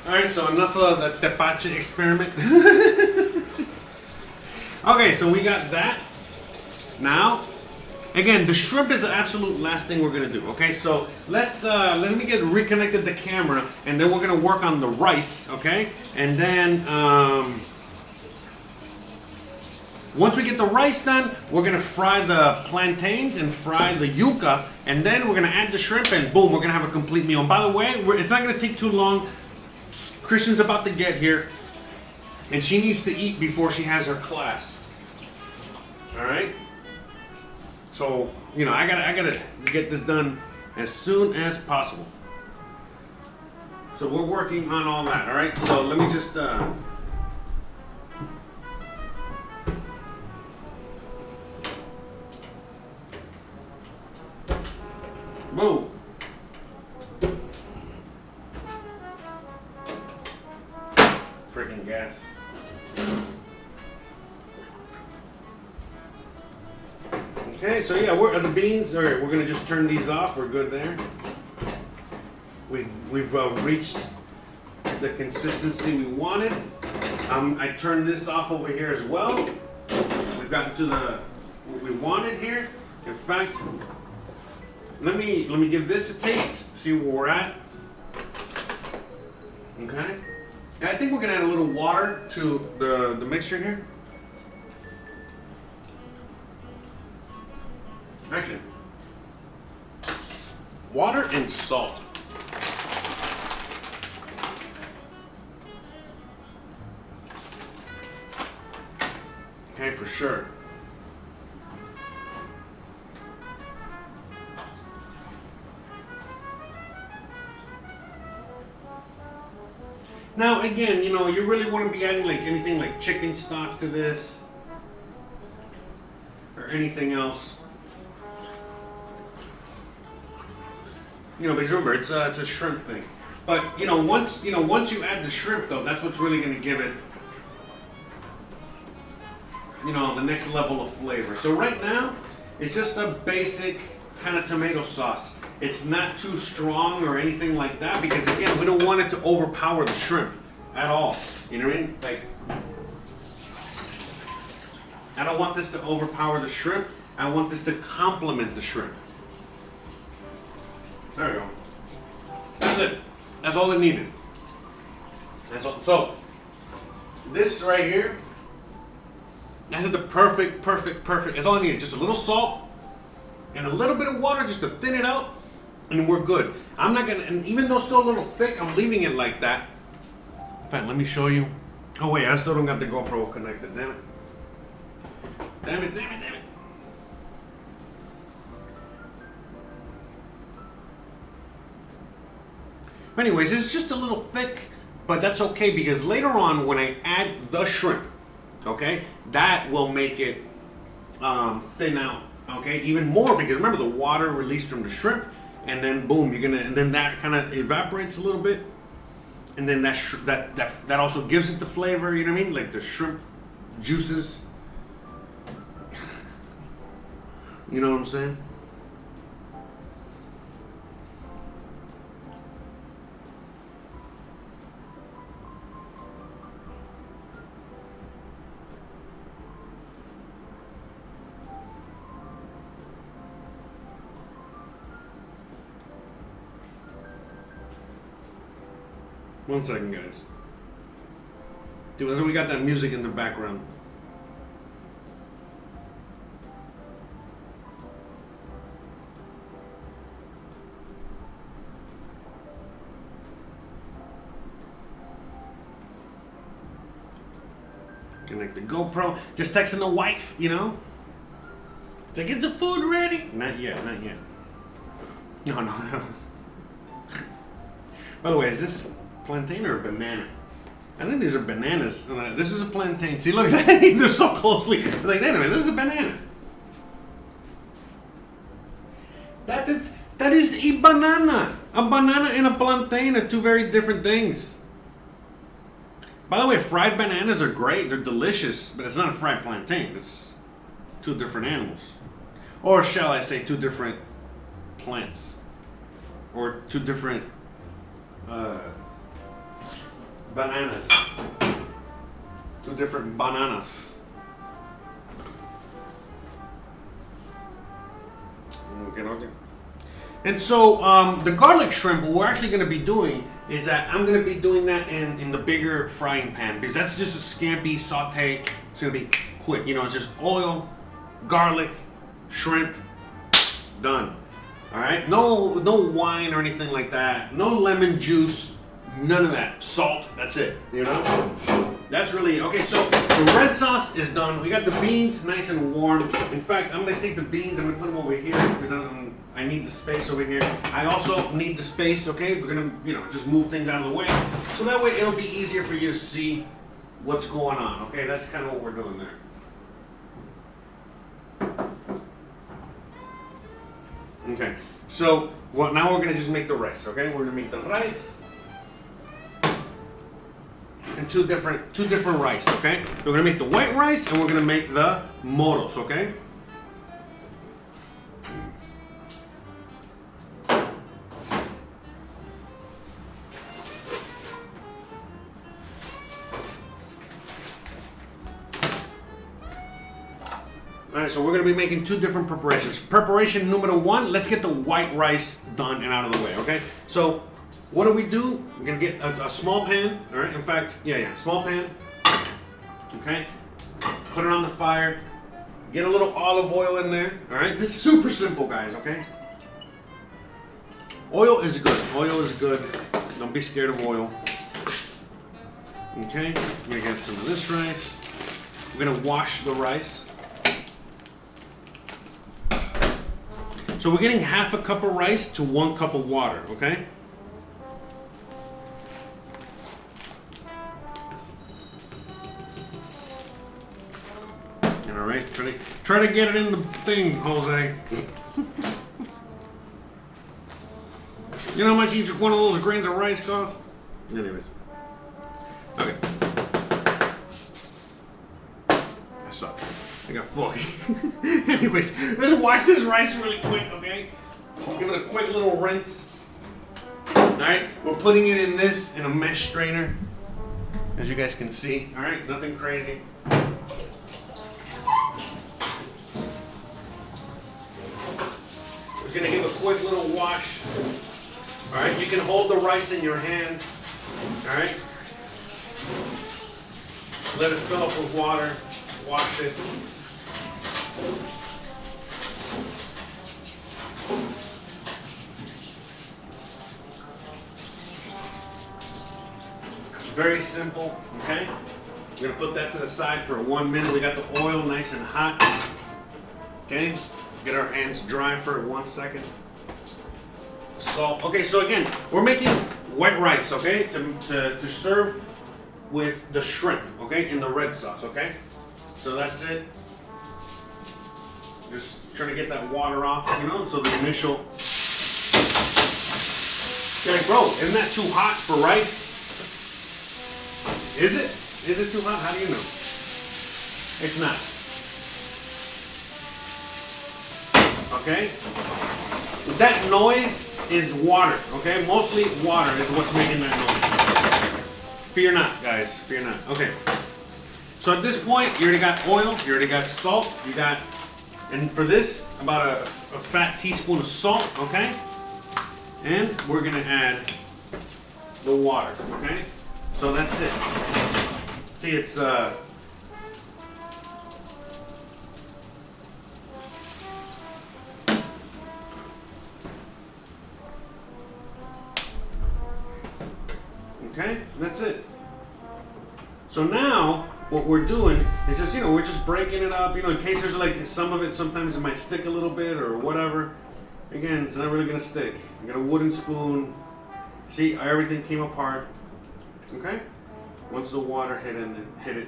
Alright, so enough of the tepache experiment. Okay, so we got that. Now, again, the shrimp is the absolute last thing we're gonna do. Okay, so let me get reconnected the camera, and then we're gonna work on the rice. Okay, and then once we get the rice done, we're gonna fry the plantains and fry the yuca, and then we're gonna add the shrimp, and boom, we're gonna have a complete meal. And by the way, it's not gonna take too long. Christian's about to get here, and she needs to eat before she has her class. All right. So you know, I gotta get this done as soon as possible. So we're working on all that. All right. So let me just. Boom. Freaking gas. Okay, so yeah, the beans. All right, we're gonna just turn these off. We're good there. We've reached the consistency we wanted. I turned this off over here as well. We've gotten to what we wanted here. In fact, let me give this a taste. See where we're at. Okay. I think we're gonna add a little water to the mixture here. Actually, water and salt. Okay, for sure. Now, again, you know, you really want to be adding like anything like chicken stock to this or anything else. You know, because remember, it's a shrimp thing. But once you add the shrimp, though, that's what's really going to give it, the next level of flavor. So right now, it's just a basic kind of tomato sauce. It's not too strong or anything like that because, again, we don't want it to overpower the shrimp at all. You know what I mean? Like, I don't want this to overpower the shrimp. I want this to complement the shrimp. There we go. That's it. That's all it needed. That's all. So, this right here, that's the perfect. That's all I needed. Just a little salt and a little bit of water just to thin it out, and we're good. I'm not gonna, and even though it's still a little thick, I'm leaving it like that. In fact, let me show you. Oh wait, I still don't got the GoPro connected. Damn it. Damn it. Anyways, it's just a little thick, but that's okay because later on when I add the shrimp, okay, that will make it thin out, okay, even more because remember the water released from the shrimp, and then boom, and then that kind of evaporates a little bit, and then that also gives it the flavor, you know what I mean, like the shrimp juices. You know what I'm saying? One second, guys. Dude, that's why we got that music in the background. Connect the GoPro. Just texting the wife, you know? It's like, is the food ready? Not yet, not yet. No, no, no. By the way, is this plantain or a banana? I think these are bananas. This is a plantain. See, look at that. They're so closely. They're like, wait a minute, this is a banana. That is a banana. A banana and a plantain are two very different things. By the way, fried bananas are great. They're delicious, but it's not a fried plantain. It's two different animals. Or shall I say two different plants. Or two different bananas. Two different bananas. Okay. And so the garlic shrimp, what we're actually going to be doing is that I'm going to be doing that in the bigger frying pan because that's just a scampi saute. It's going to be quick. You know, it's just oil, garlic, shrimp, done. All right, no wine or anything like that. No lemon juice, none of that. Salt, that's it. You know, that's really okay. So the red sauce is done. We got the beans nice and warm. In fact, I'm gonna take the beans. I'm gonna put them over here because I need the space over here. I also need the space. Okay, we're gonna just move things out of the way, so that way it'll be easier for you to see what's going on. Okay, that's kind of what we're doing there. Okay, so now we're gonna just make the rice. Okay, we're gonna make the rice and two different rice. Okay, we're gonna make the white rice and we're gonna make the moros. Okay. Alright, so we're going to be making two different preparations. Preparation numero one, let's get the white rice done and out of the way, okay? So, what do? We're going to get a small pan, alright? In fact, small pan, okay? Put it on the fire. Get a little olive oil in there, alright? This is super simple, guys, okay? Oil is good. Oil is good. Don't be scared of oil. Okay, I'm going to get some of this rice. We're going to wash the rice. So we're getting half a cup of rice to 1 cup of water, okay? All right, try to get it in the thing, Jose. You know how much each one of those grains of rice costs? Anyways. Okay. I suck. I got foggy. Anyways, let's wash this rice really quick, okay? Give it a quick little rinse. Alright, we're putting it in a mesh strainer. As you guys can see. Alright, nothing crazy. We're gonna give a quick little wash. Alright, you can hold the rice in your hand. Alright? Let it fill up with water. Wash it. Very simple, okay? We're gonna put that to the side for 1 minute. We got the oil nice and hot. Okay? Get our hands dry for 1 second. Salt. Okay, so again, we're making white rice, okay? To serve with the shrimp, okay? In the red sauce, okay? So that's it. Just trying to get that water off, so the initial. Okay, bro, isn't that too hot for rice? Is it? Is it too hot? How do you know? It's not. Okay? That noise is water, okay? Mostly water is what's making that noise. Fear not, guys. Fear not. Okay. So at this point, you already got oil, you already got salt, and for this, about a fat teaspoon of salt, okay? And we're gonna add the water, okay? So that's it. See, it's okay, that's it. So now what we're doing is just, we're just breaking it up, in case there's like some of it, sometimes it might stick a little bit or whatever. Again, it's not really gonna stick. I got a wooden spoon. See, everything came apart. Okay? Once the water hit it.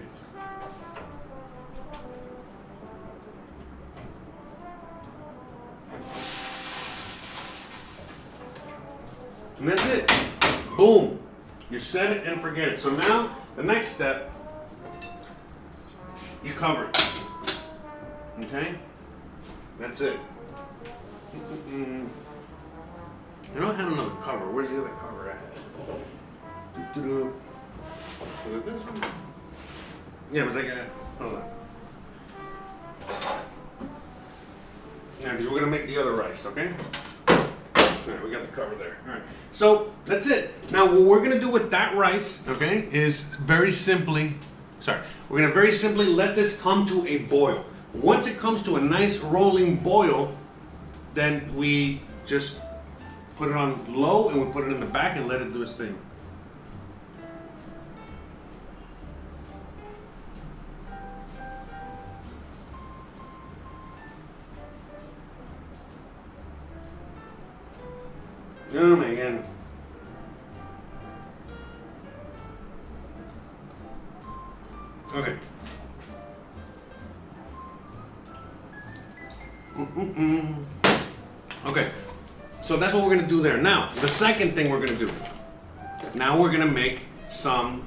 And that's it. Boom. You set it and forget it. So now, the next step, you cover it. Okay? That's it. I don't have another cover. Where's the other cover at? Was it this one? Yeah, it was like a... Hold on. Yeah, because we're going to make the other rice, okay? Alright, we got the cover there. Alright, so that's it. Now, what we're going to do with that rice, okay, is very simply... we're going to very simply let this come to a boil. Once it comes to a nice rolling boil, then we just put it on low and we put it in the back and let it do its thing. Oh my God. Okay. Okay. So that's what we're gonna do there. Now, the second thing we're gonna do. Now we're gonna make some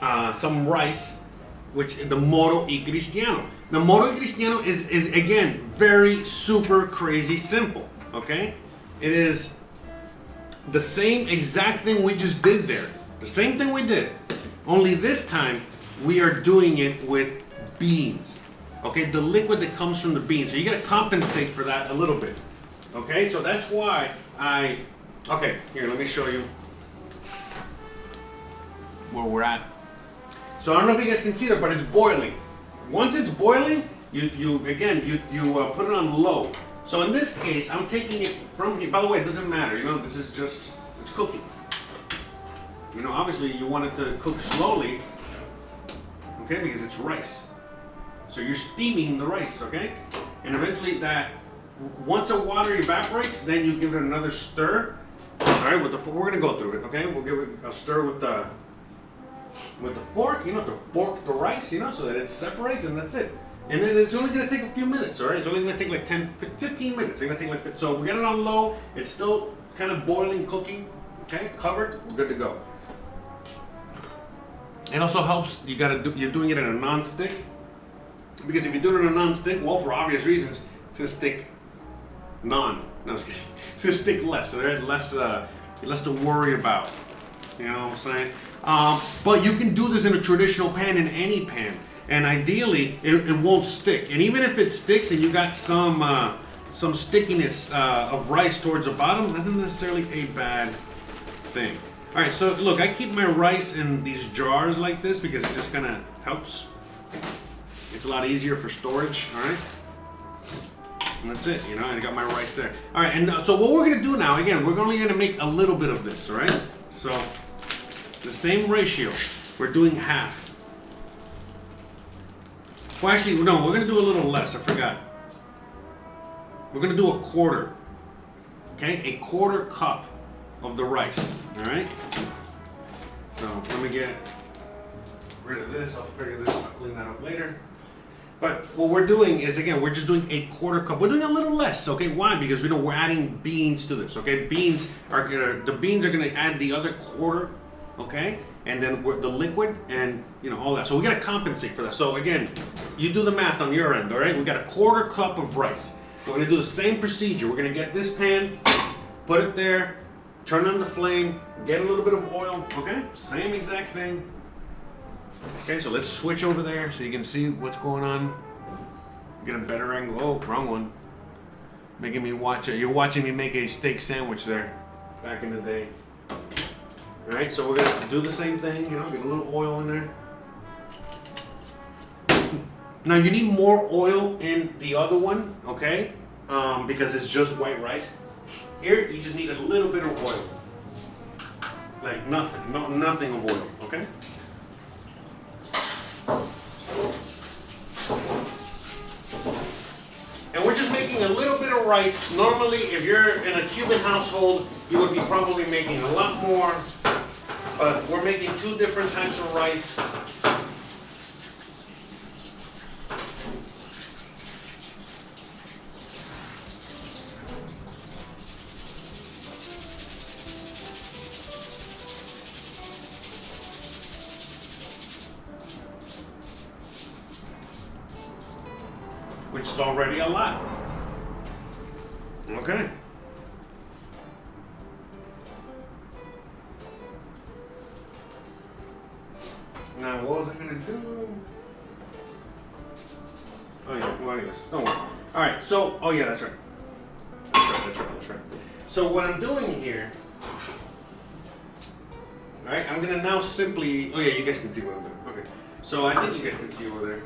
rice, which is the moro y cristiano. The moro y cristiano is again very super crazy simple. Okay, it is the same exact thing we just did there. The same thing we did, only this time we are doing it with beans. Okay, the liquid that comes from the beans. So you gotta compensate for that a little bit. Okay, so that's why okay, here, let me show you where we're at. So I don't know if you guys can see that, but it's boiling. Once it's boiling, you put it on low. So in this case, I'm taking it from here. By the way, it doesn't matter, this is just, it's cooking. Obviously you want it to cook slowly, okay, because it's rice. So you're steaming the rice, okay? And eventually once the water evaporates, then you give it another stir. All right, we're gonna go through it, okay? We'll give it a stir with the fork, to fork the rice, so that it separates, and that's it. And then it's only gonna take a few minutes, all right? It's only gonna take like 15 minutes. It's gonna take like, so we got it on low. It's still kind of boiling, cooking, okay? Covered, we're good to go. It also helps, you're doing it in a non-stick. Because if you do it in a non-stick, well, for obvious reasons, it's gonna stick No, I'm just kidding. It's gonna stick less, so there's less to worry about. You know what I'm saying? But you can do this in a traditional pan, in any pan, and ideally it won't stick. And even if it sticks and you got some stickiness of rice towards the bottom, that's not necessarily a bad thing. All right, so look, I keep my rice in these jars like this because it just kind of helps. It's a lot easier for storage. All right. And that's it, I got my rice there. All right, and so what we're gonna do now, again, we're only gonna make a little bit of this, all right? So, the same ratio, we're doing half. Well, actually, no, we're gonna do a little less, I forgot. We're gonna do a quarter, okay? A quarter cup of the rice, all right? So, let me get rid of this, I'll clean that up later. But what we're doing is, again, we're just doing a quarter cup. We're doing a little less, okay? Why? Because we're adding beans to this, okay? The beans are gonna add the other quarter, okay? And then the liquid and all that. So we gotta compensate for that. So again, you do the math on your end, all right? We got a quarter cup of rice. We're gonna do the same procedure. We're gonna get this pan, put it there, turn on the flame, get a little bit of oil, okay? Same exact thing. Okay, so let's switch over there so you can see what's going on. Get a better angle. Oh, wrong one. Making me watch it. You're watching me make a steak sandwich there. Back in the day. All right, so we're gonna do the same thing. You know, get a little oil in there. Now you need more oil in the other one, okay? Because it's just white rice. Here, you just need a little bit of oil. Like nothing, nothing of oil, okay? And we're just making a little bit of rice. Normally, if you're in a Cuban household, you would be probably making a lot more. But we're making 2 different types of rice. Which is already a lot. Okay. Now, what was I gonna do? Oh yeah, well anyways, don't worry. All right, so, oh yeah, that's right. That's right. So what I'm doing here, all right, I'm gonna now simply, oh yeah, you guys can see what I'm doing. Okay, so I think you guys can see over there.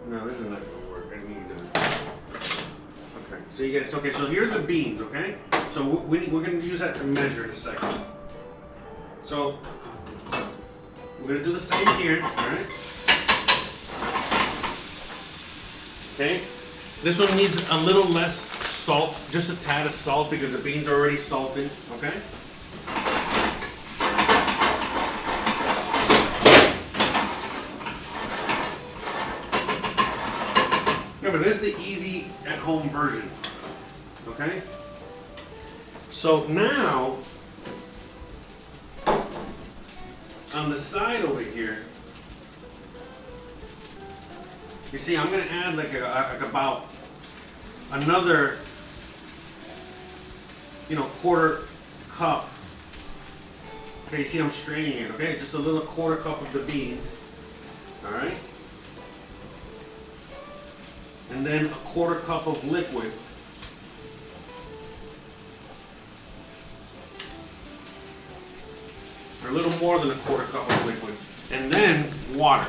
No, this is not gonna work. I need to. Okay, so you guys. Okay, so here are the beans. Okay, so we're gonna use that to measure in a second. So we're gonna do the same here. All right. Okay. This one needs a little less salt, just a tad of salt because the beans are already salted. Okay. Remember, this is the easy at-home version, okay? So now, on the side over here, you see, I'm gonna add like about another, quarter cup. Okay, you see I'm straining it, okay? Just a little quarter cup of the beans, all right? And then a quarter cup of liquid. Or a little more than a quarter cup of liquid. And then water.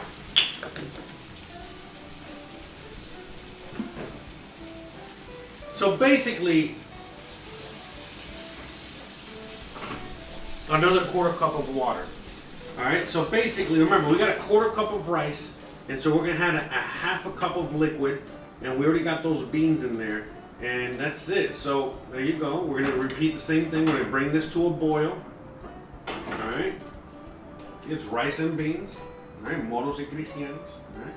So basically, another quarter cup of water. Alright, so basically, remember, we got a quarter cup of rice, and so we're going to add a half a cup of liquid. And we already got those beans in there, and that's it. So there you go. We're gonna repeat the same thing. We're gonna bring this to a boil. All right. It's rice and beans. All right. Moros y cristianos. All right.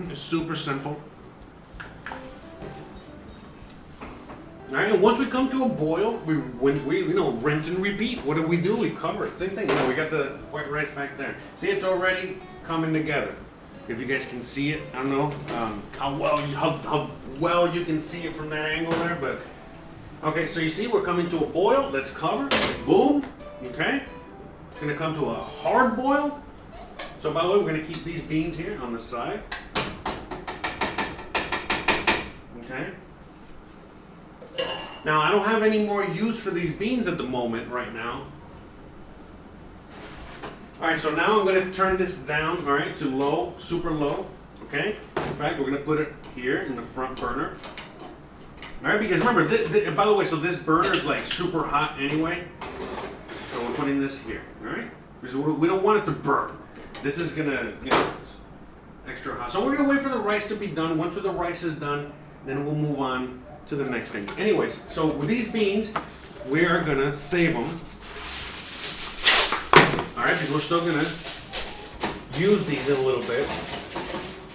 It's super simple. All right, and once we come to a boil, we rinse and repeat. What do? We cover it. Same thing. We got the white rice back there. See, it's already coming together. If you guys can see it, I don't know how well you can see it from that angle there, but okay. So you see, we're coming to a boil. Let's cover. Boom. Okay. It's gonna come to a hard boil. So by the way, we're gonna keep these beans here on the side. Okay. Now, I don't have any more use for these beans at the moment right now. All right, so now I'm going to turn this down, all right, to low, super low, okay? In fact, we're going to put it here in the front burner. All right, because remember, by the way, so this burner is like super hot anyway. So we're putting this here, all right? Because we don't want it to burn. This is going to, it's extra hot. So we're going to wait for the rice to be done. Once the rice is done, then we'll move on to the next thing. Anyways, so with these beans, we are gonna save them. All right, because we're still gonna use these in a little bit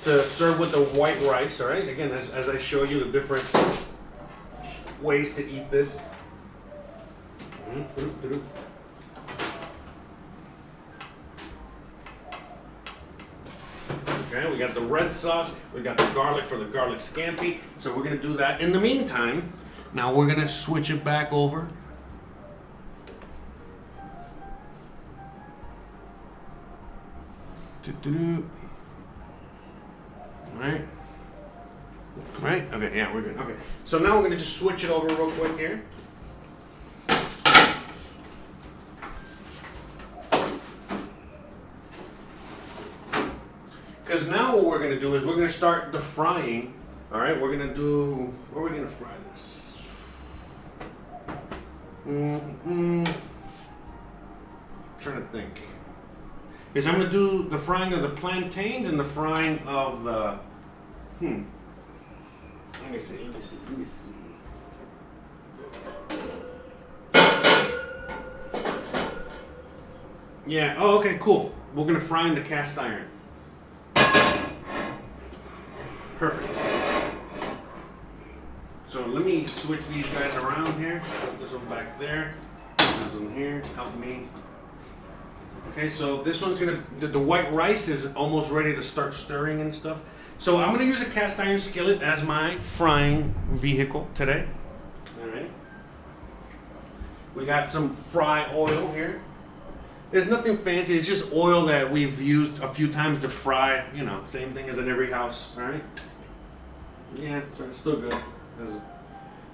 to serve with the white rice. All right, again, as I show you the different ways to eat this. Okay, we got the red sauce, we got the garlic for the garlic scampi, so we're gonna do that. In the meantime, now we're gonna switch it back over. Right? Right? Okay, yeah, we're good. Okay. So now we're gonna just switch it over real quick here. Because now what we're gonna do is we're gonna start the frying. All right, we're gonna do. Where are we gonna fry this? Trying to think. Is I'm gonna do the frying of the plantains and the frying of the. Let me see. Yeah. Oh, okay. Cool. We're gonna fry in the cast iron. Perfect. So let me switch these guys around here. Put this one back there. This one here. Help me. Okay, so this one's gonna, the white rice is almost ready to start stirring and stuff. So I'm gonna use a cast iron skillet as my frying vehicle today. All right. We got some fry oil here. There's nothing fancy. It's just oil that we've used a few times to fry. You know, same thing as in every house. All right. Yeah, so it's still good.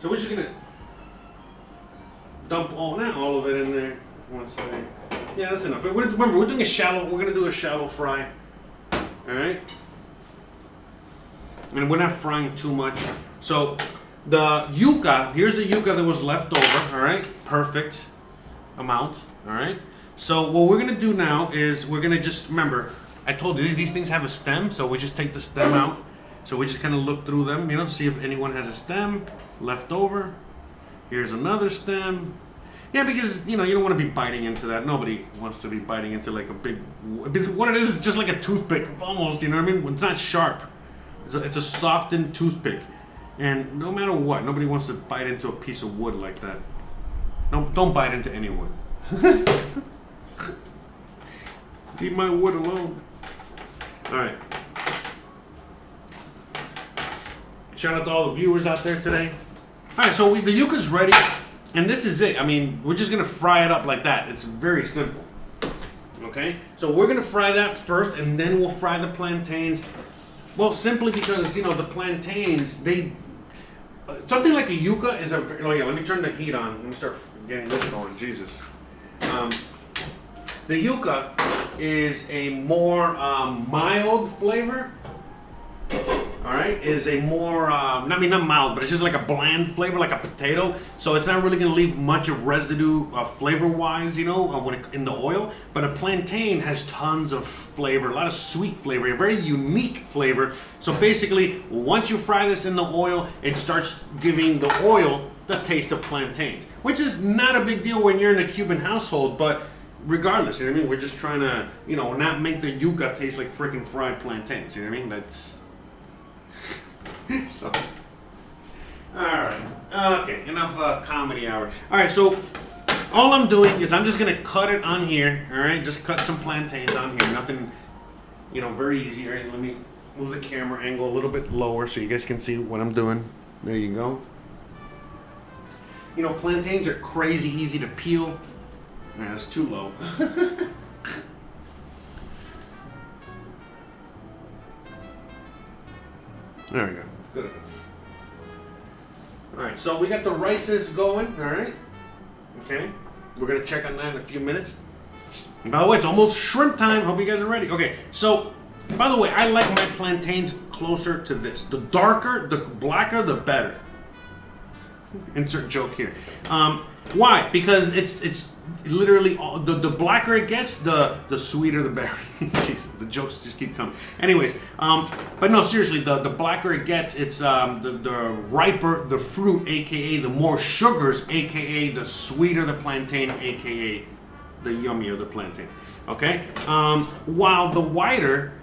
So we're just gonna dump not all of it in there. One second. Yeah, that's enough. Remember, we're doing a shallow. We're gonna do a shallow fry. All right. And we're not frying too much. So the yuca. Here's the yuca that was left over. All right. Perfect amount. All right. So what we're gonna do now is we're gonna just remember. I told you these things have a stem, so we just take the stem out. So we just kind of look through them, you know, to see if anyone has a stem left over. Here's another stem. Yeah, because, you know, you don't want to be biting into that. Nobody wants to be biting into like a big, because what it is just like a toothpick, almost, you know what I mean? It's not sharp. It's a softened toothpick. And no matter what, nobody wants to bite into a piece of wood like that. No, don't bite into any wood. Leave my wood alone. All right. Shout out to all the viewers out there today. All right, so the yuca's ready, and this is it. I mean, we're just gonna fry it up like that. It's very simple. Okay, so we're gonna fry that first, and then we'll fry the plantains. Well, simply because, you know, the plantains, they something like a yuca is a. Oh yeah, let me turn the heat on. Let me start getting this going. Jesus. The yuca is a more mild flavor. All right, is a more, not mild, but it's just like a bland flavor, like a potato. So it's not really going to leave much of residue flavor-wise, you know, in the oil. But a plantain has tons of flavor, a lot of sweet flavor, a very unique flavor. So basically, once you fry this in the oil, it starts giving the oil the taste of plantains, which is not a big deal when you're in a Cuban household, but regardless, you know what I mean? We're just trying to, you know, not make the yuca taste like freaking fried plantains, you know what I mean? That's... So, all right, okay, enough comedy hour. All right, so all I'm doing is I'm just gonna cut it on here. All right, just cut some plantains on here. Nothing, you know, very easy. All right, let me move the camera angle a little bit lower so you guys can see what I'm doing. There you go. You know, plantains are crazy easy to peel. That's too low. There we go. Good enough. All right, so we got the rices going. All right. Okay. We're gonna check on that in a few minutes. And by the way, it's almost shrimp time. Hope you guys are ready. Okay. So, by the way, I like my plantains closer to this. The darker, the blacker, the better. Insert joke here. Why? Because it's literally all, the blacker it gets, the sweeter the better. Jeez, the jokes just keep coming. Anyways, but no, seriously, the blacker it gets, it's the riper the fruit, a.k.a. the more sugars, a.k.a. the sweeter the plantain, a.k.a. the yummier the plantain. Okay. While the whiter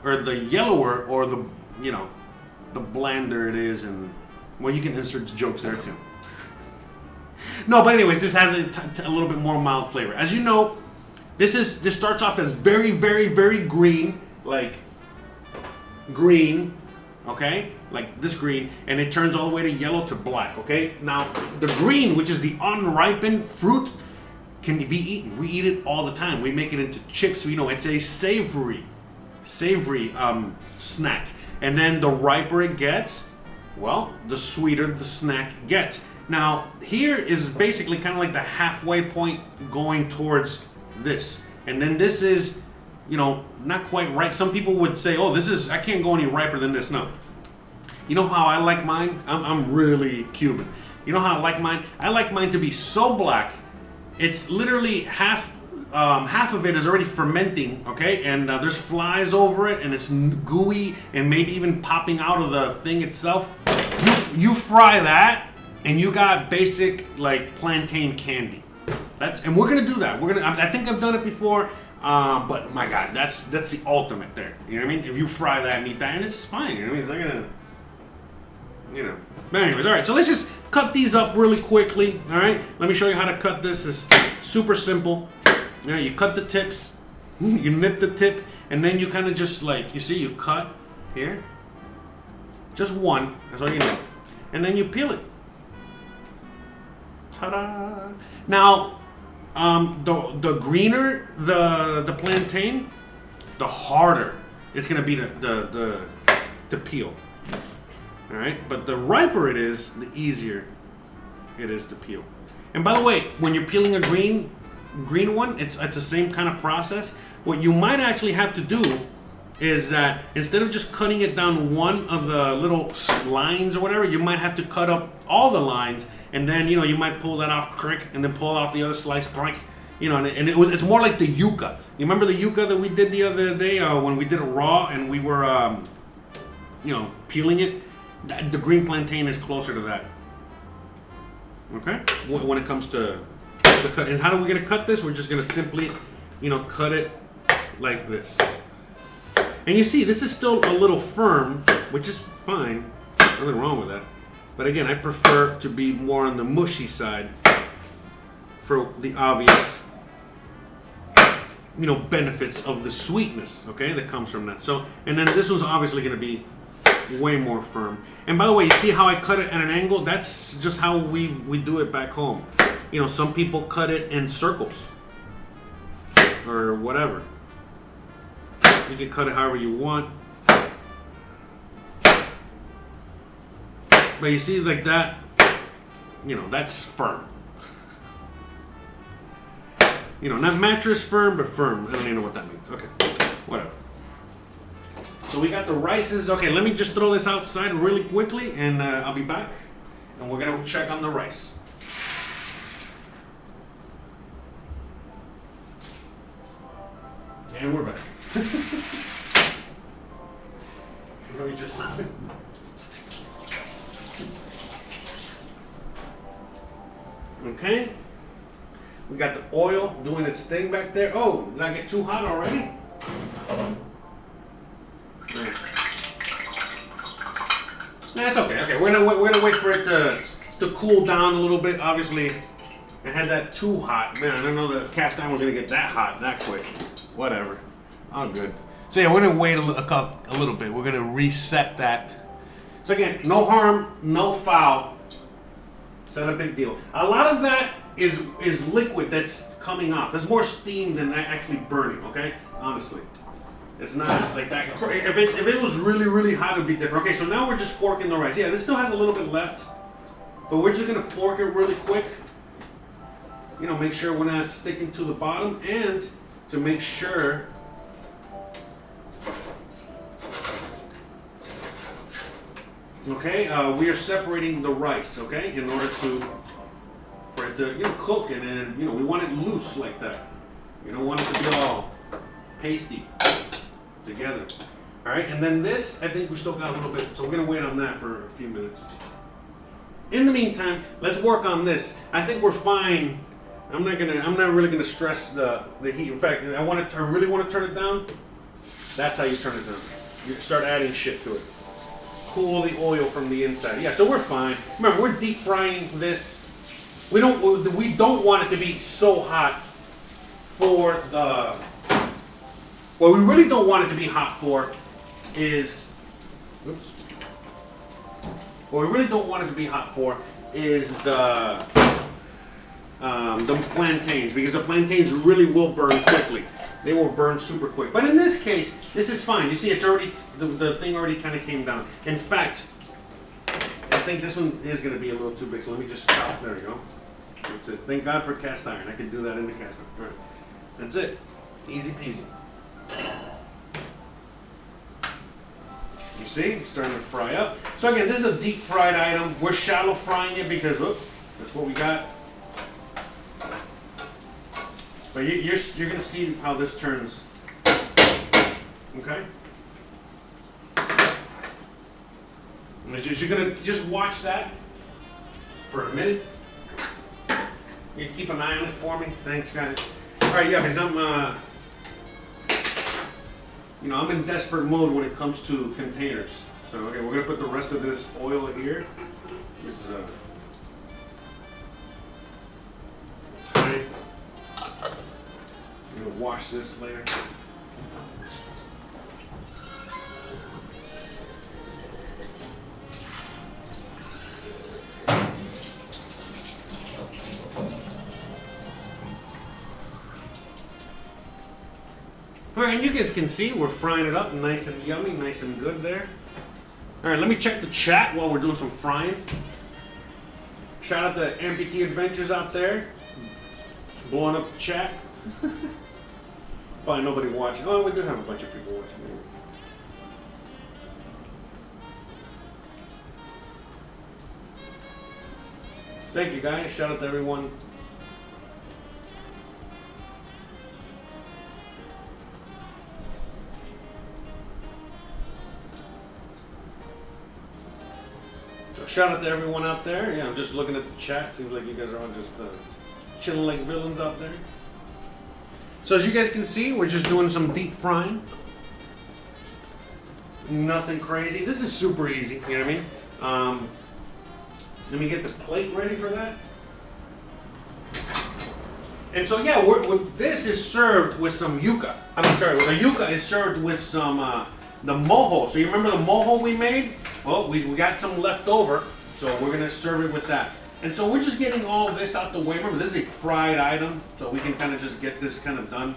or the yellower or the, you know, the blander it is, and well, you can insert jokes there too. No, but anyways, this has a little bit more mild flavor. As you know, this starts off as very, very, very green, like green, okay, like this green, and it turns all the way to yellow to black. Okay, now the green, which is the unripened fruit, can be eaten. We eat it all the time. We make it into chips. So, you know, it's a savory snack. And then the riper it gets, well, the sweeter the snack gets. Now, here is basically kind of like the halfway point going towards this. And then this is, you know, not quite ripe. Some people would say, oh, this is, I can't go any riper than this. No. You know how I like mine? I'm really Cuban. You know how I like mine? I like mine to be so black, it's literally half of it is already fermenting, okay? And there's flies over it, and it's gooey, and maybe even popping out of the thing itself. You fry that, and you got basic like plantain candy. And we're gonna do that. I think I've done it before, but my God, that's the ultimate there. You know what I mean? If you fry that and eat that, and it's fine. You know what I mean? It's not gonna, you know. But anyways, all right. So let's just cut these up really quickly. All right. Let me show you how to cut this. It's super simple. Yeah, you cut the tips, you nip the tip, and then you kind of just like, you see, you cut here, just one, that's all you need, and then you peel it. Ta-da! Now, the greener the plantain, the harder it's gonna be to peel. All right, but the riper it is, the easier it is to peel. And by the way, when you're peeling a green one, it's the same kind of process. What you might actually have to do is that instead of just cutting it down one of the little lines or whatever, you might have to cut up all the lines, and then, you know, you might pull that off, crick, and then pull off the other slice, crick, you know, and it's more like the yuca. You remember the yuca that we did the other day when we did it raw and we were, you know, peeling it? The green plantain is closer to that. Okay? When it comes to the cut. And how are we going to cut this? We're just going to simply, you know, cut it like this. And you see, this is still a little firm, which is fine. Nothing wrong with that. But again, I prefer to be more on the mushy side for the obvious, you know, benefits of the sweetness, okay, that comes from that. So, and then this one's obviously going to be way more firm. And by the way, you see how I cut it at an angle? That's just how we do it back home. You know, some people cut it in circles or whatever. You can cut it however you want. But you see, like that, you know, that's firm. You know, not mattress firm, but firm. I don't even know what that means. Okay, whatever. So we got the rices. Okay, let me just throw this outside really quickly, and I'll be back. And we're gonna check on the rice. And we're back. Let me just. Okay. We got the oil doing its thing back there. Oh, did I get too hot already? Nah, it's okay. Okay, we're gonna wait for it to cool down a little bit. Obviously, I had that too hot. Man, I don't know the cast iron was gonna get that hot that quick. Whatever, all good. So yeah, we're gonna wait a little bit. We're gonna reset that. So again, no harm, no foul. It's not a big deal. A lot of that is liquid that's coming off. There's more steam than actually burning. Okay, honestly. It's not like that. If it was really, really hot, it would be different. Okay, so now we're just forking the rice. Yeah, this still has a little bit left, but we're just gonna fork it really quick. You know, make sure we're not sticking to the bottom, and to make sure we are separating the rice. Okay, in order for it to cook, and then we want it loose like that. You don't want it to be all pasty together. All right, and then this, I think we still got a little bit, so we're gonna wait on that for a few minutes. In the meantime, let's work on this. I think we're fine. I'm not really gonna stress the heat. In fact, I really want to turn it down. That's how you turn it down. You start adding shit to it. Cool the oil from the inside. Yeah, so we're fine. Remember, we're deep frying this. We don't want it to be so hot for the. What we really don't want it to be hot for is. Oops. What we really don't want it to be hot for is the plantains, because the plantains really will burn quickly. they will burn super quick. But in this case, this is fine. You see, it's already, the thing already kind of came down. In fact, I think this one is going to be a little too big, so let me just stop. There you go. That's it. Thank God for cast iron. I could do that in the cast iron. All right. That's it. Easy peasy. You see, it's starting to fry up. So again, this is a deep fried item. We're shallow frying it because, oops, that's what we got. But you're going to see how this turns. Okay? And you're going to just watch that for a minute. You keep an eye on it for me. Thanks, guys. All right, yeah, because I'm in desperate mode when it comes to containers. So, okay, we're going to put the rest of this oil here. This is okay. I'm going to wash this later. All right, and you guys can see we're frying it up nice and yummy, nice and good there. All right, let me check the chat while we're doing some frying. Shout out to Amputee Adventures out there, blowing up the chat. Probably nobody watching. Oh, we do have a bunch of people watching. Thank you, guys. Shout out to everyone. Shout out to everyone out there. Yeah, I'm just looking at the chat. Seems like you guys are all just chilling like villains out there. So as you guys can see, we're just doing some deep frying. Nothing crazy. This is super easy. You know what I mean? Let me get the plate ready for that. And so yeah, this is served with some yuca. The yuca is served with some the mojo. So you remember the mojo we made? Well, we got some left over, so we're gonna serve it with that. And so we're just getting all this out the way. Remember, this is a fried item, so we can kind of just get this kind of done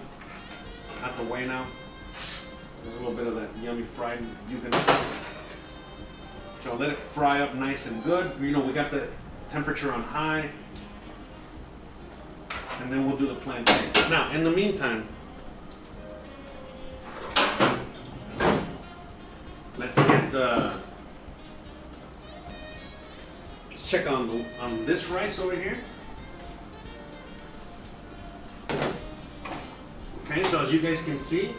out the way now. There's a little bit of that yummy fried yuca. So let it fry up nice and good. You know, we got the temperature on high. And then we'll do the plantain. Now, in the meantime, let's get the... Let's check on this rice over here. Okay, so as you guys can see,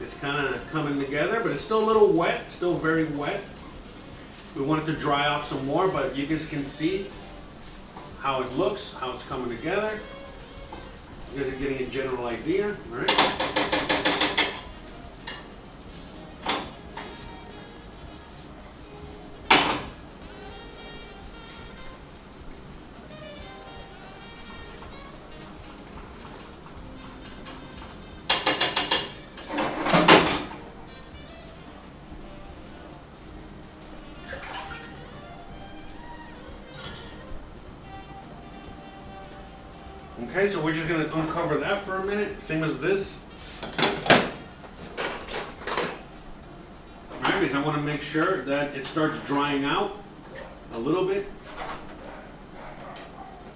it's kind of coming together, but it's still a little wet, still very wet. We want it to dry off some more, but you guys can see how it looks, how it's coming together. You guys are getting a general idea, all right? Okay, so we're just going to uncover that for a minute, same as this. Alright, because I want to make sure that it starts drying out a little bit.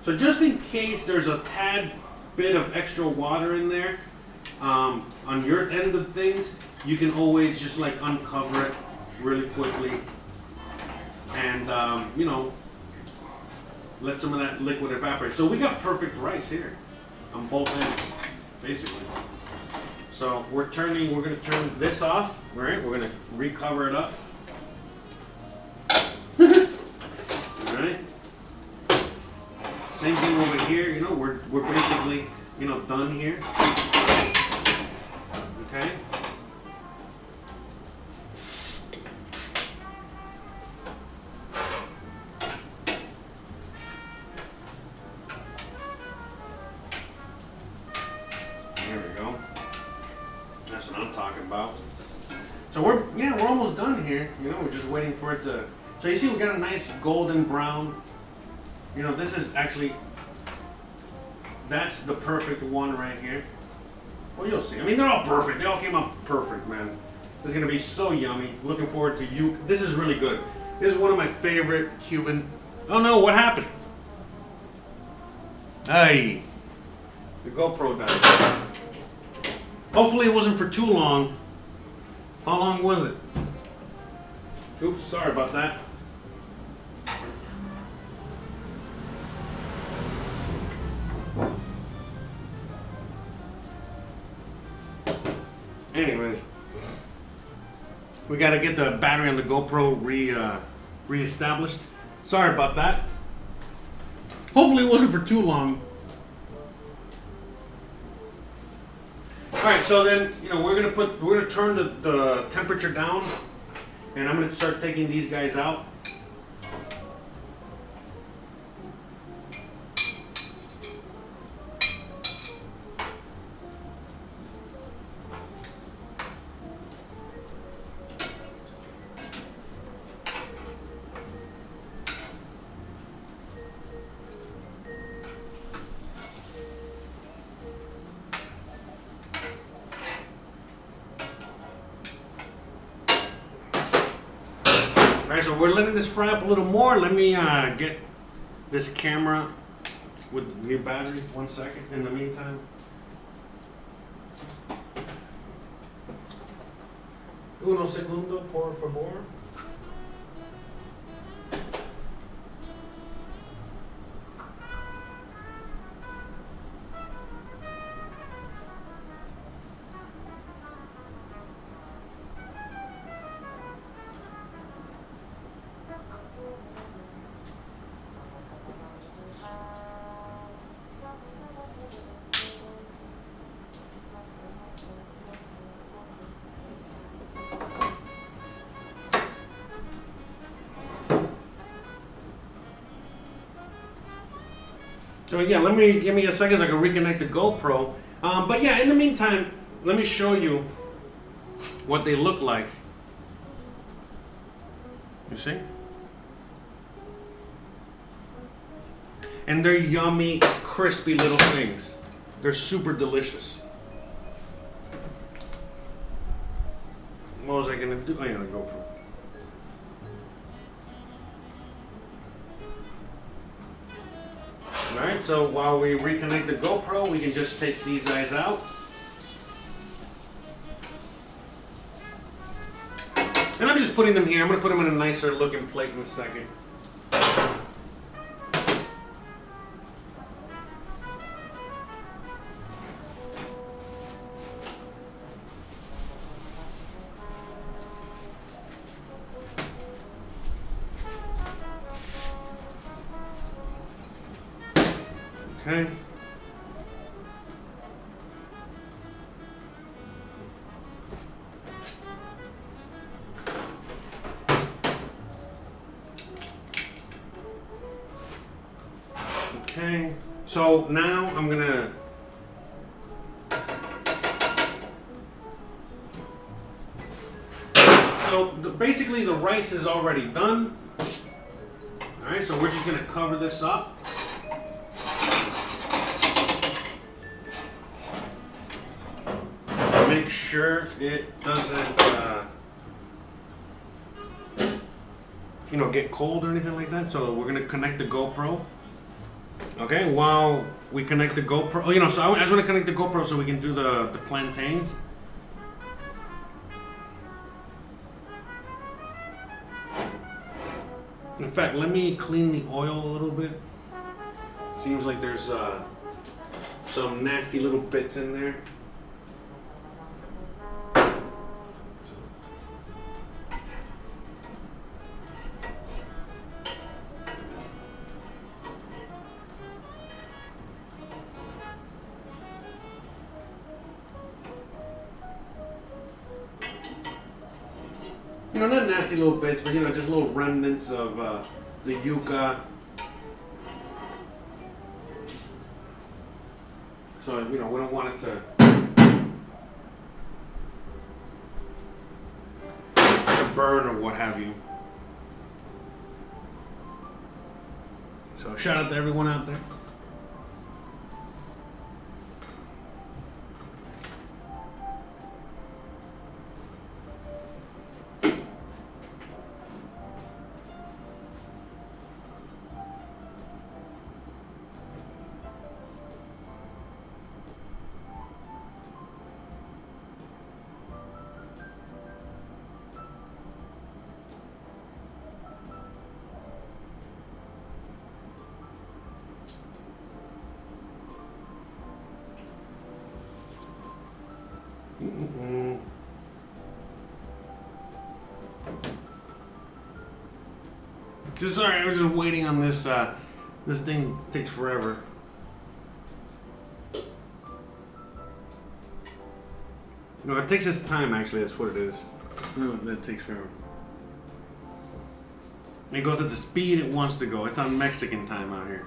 So just in case there's a tad bit of extra water in there, on your end of things, you can always just like uncover it really quickly and, you know, let some of that liquid evaporate. So we got perfect rice here on both ends, basically. So we're going to turn this off, right? We're going to recover it up. All right. Same thing over here, you know, we're basically, you know, done here. Okay. So we're almost done here. You know, we're just waiting for it to. So you see, we got a nice golden brown. You know, this is actually, that's the perfect one right here. Well, you'll see. I mean, they're all perfect. They all came out perfect, man. This is gonna be so yummy. Looking forward to you. This is really good. This is one of my favorite Cuban. Oh no, what happened? Hey, the GoPro died. Hopefully it wasn't for too long. How long was it? Oops, sorry about that. Anyways, we got to get the battery on the GoPro re-established. Sorry about that. Hopefully it wasn't for too long. All right, so then we're gonna turn the temperature down, and I'm gonna start taking these guys out. Alright, so we're letting this fry up a little more. Let me get this camera with the new battery. 1 second in the meantime. Uno segundo, por favor. So yeah, give me a second so I can reconnect the GoPro. But yeah, in the meantime, let me show you what they look like. You see? And they're yummy, crispy little things. They're super delicious. What was I gonna do? Oh yeah, the GoPro. Alright, so while we reconnect the GoPro, we can just take these guys out. And I'm just putting them here. I'm going to put them in a nicer looking plate in a second. Okay. Okay. So now I'm gonna basically the rice is already done. All right, so we're just gonna cover this up. Make sure it doesn't, get cold or anything like that. So we're gonna connect the GoPro. Okay, while we connect the GoPro, so I just want to connect the GoPro so we can do the plantains. In fact, let me clean the oil a little bit. Seems like there's some nasty little bits in there. Not nasty little bits, but just little remnants of the yuca. So we don't want it to burn or what have you. So shout out to everyone out there. Just sorry, I was just waiting on this. This thing takes forever. No, it takes its time. Actually, that's what it is. No, that takes forever. It goes at the speed it wants to go. It's on Mexican time out here.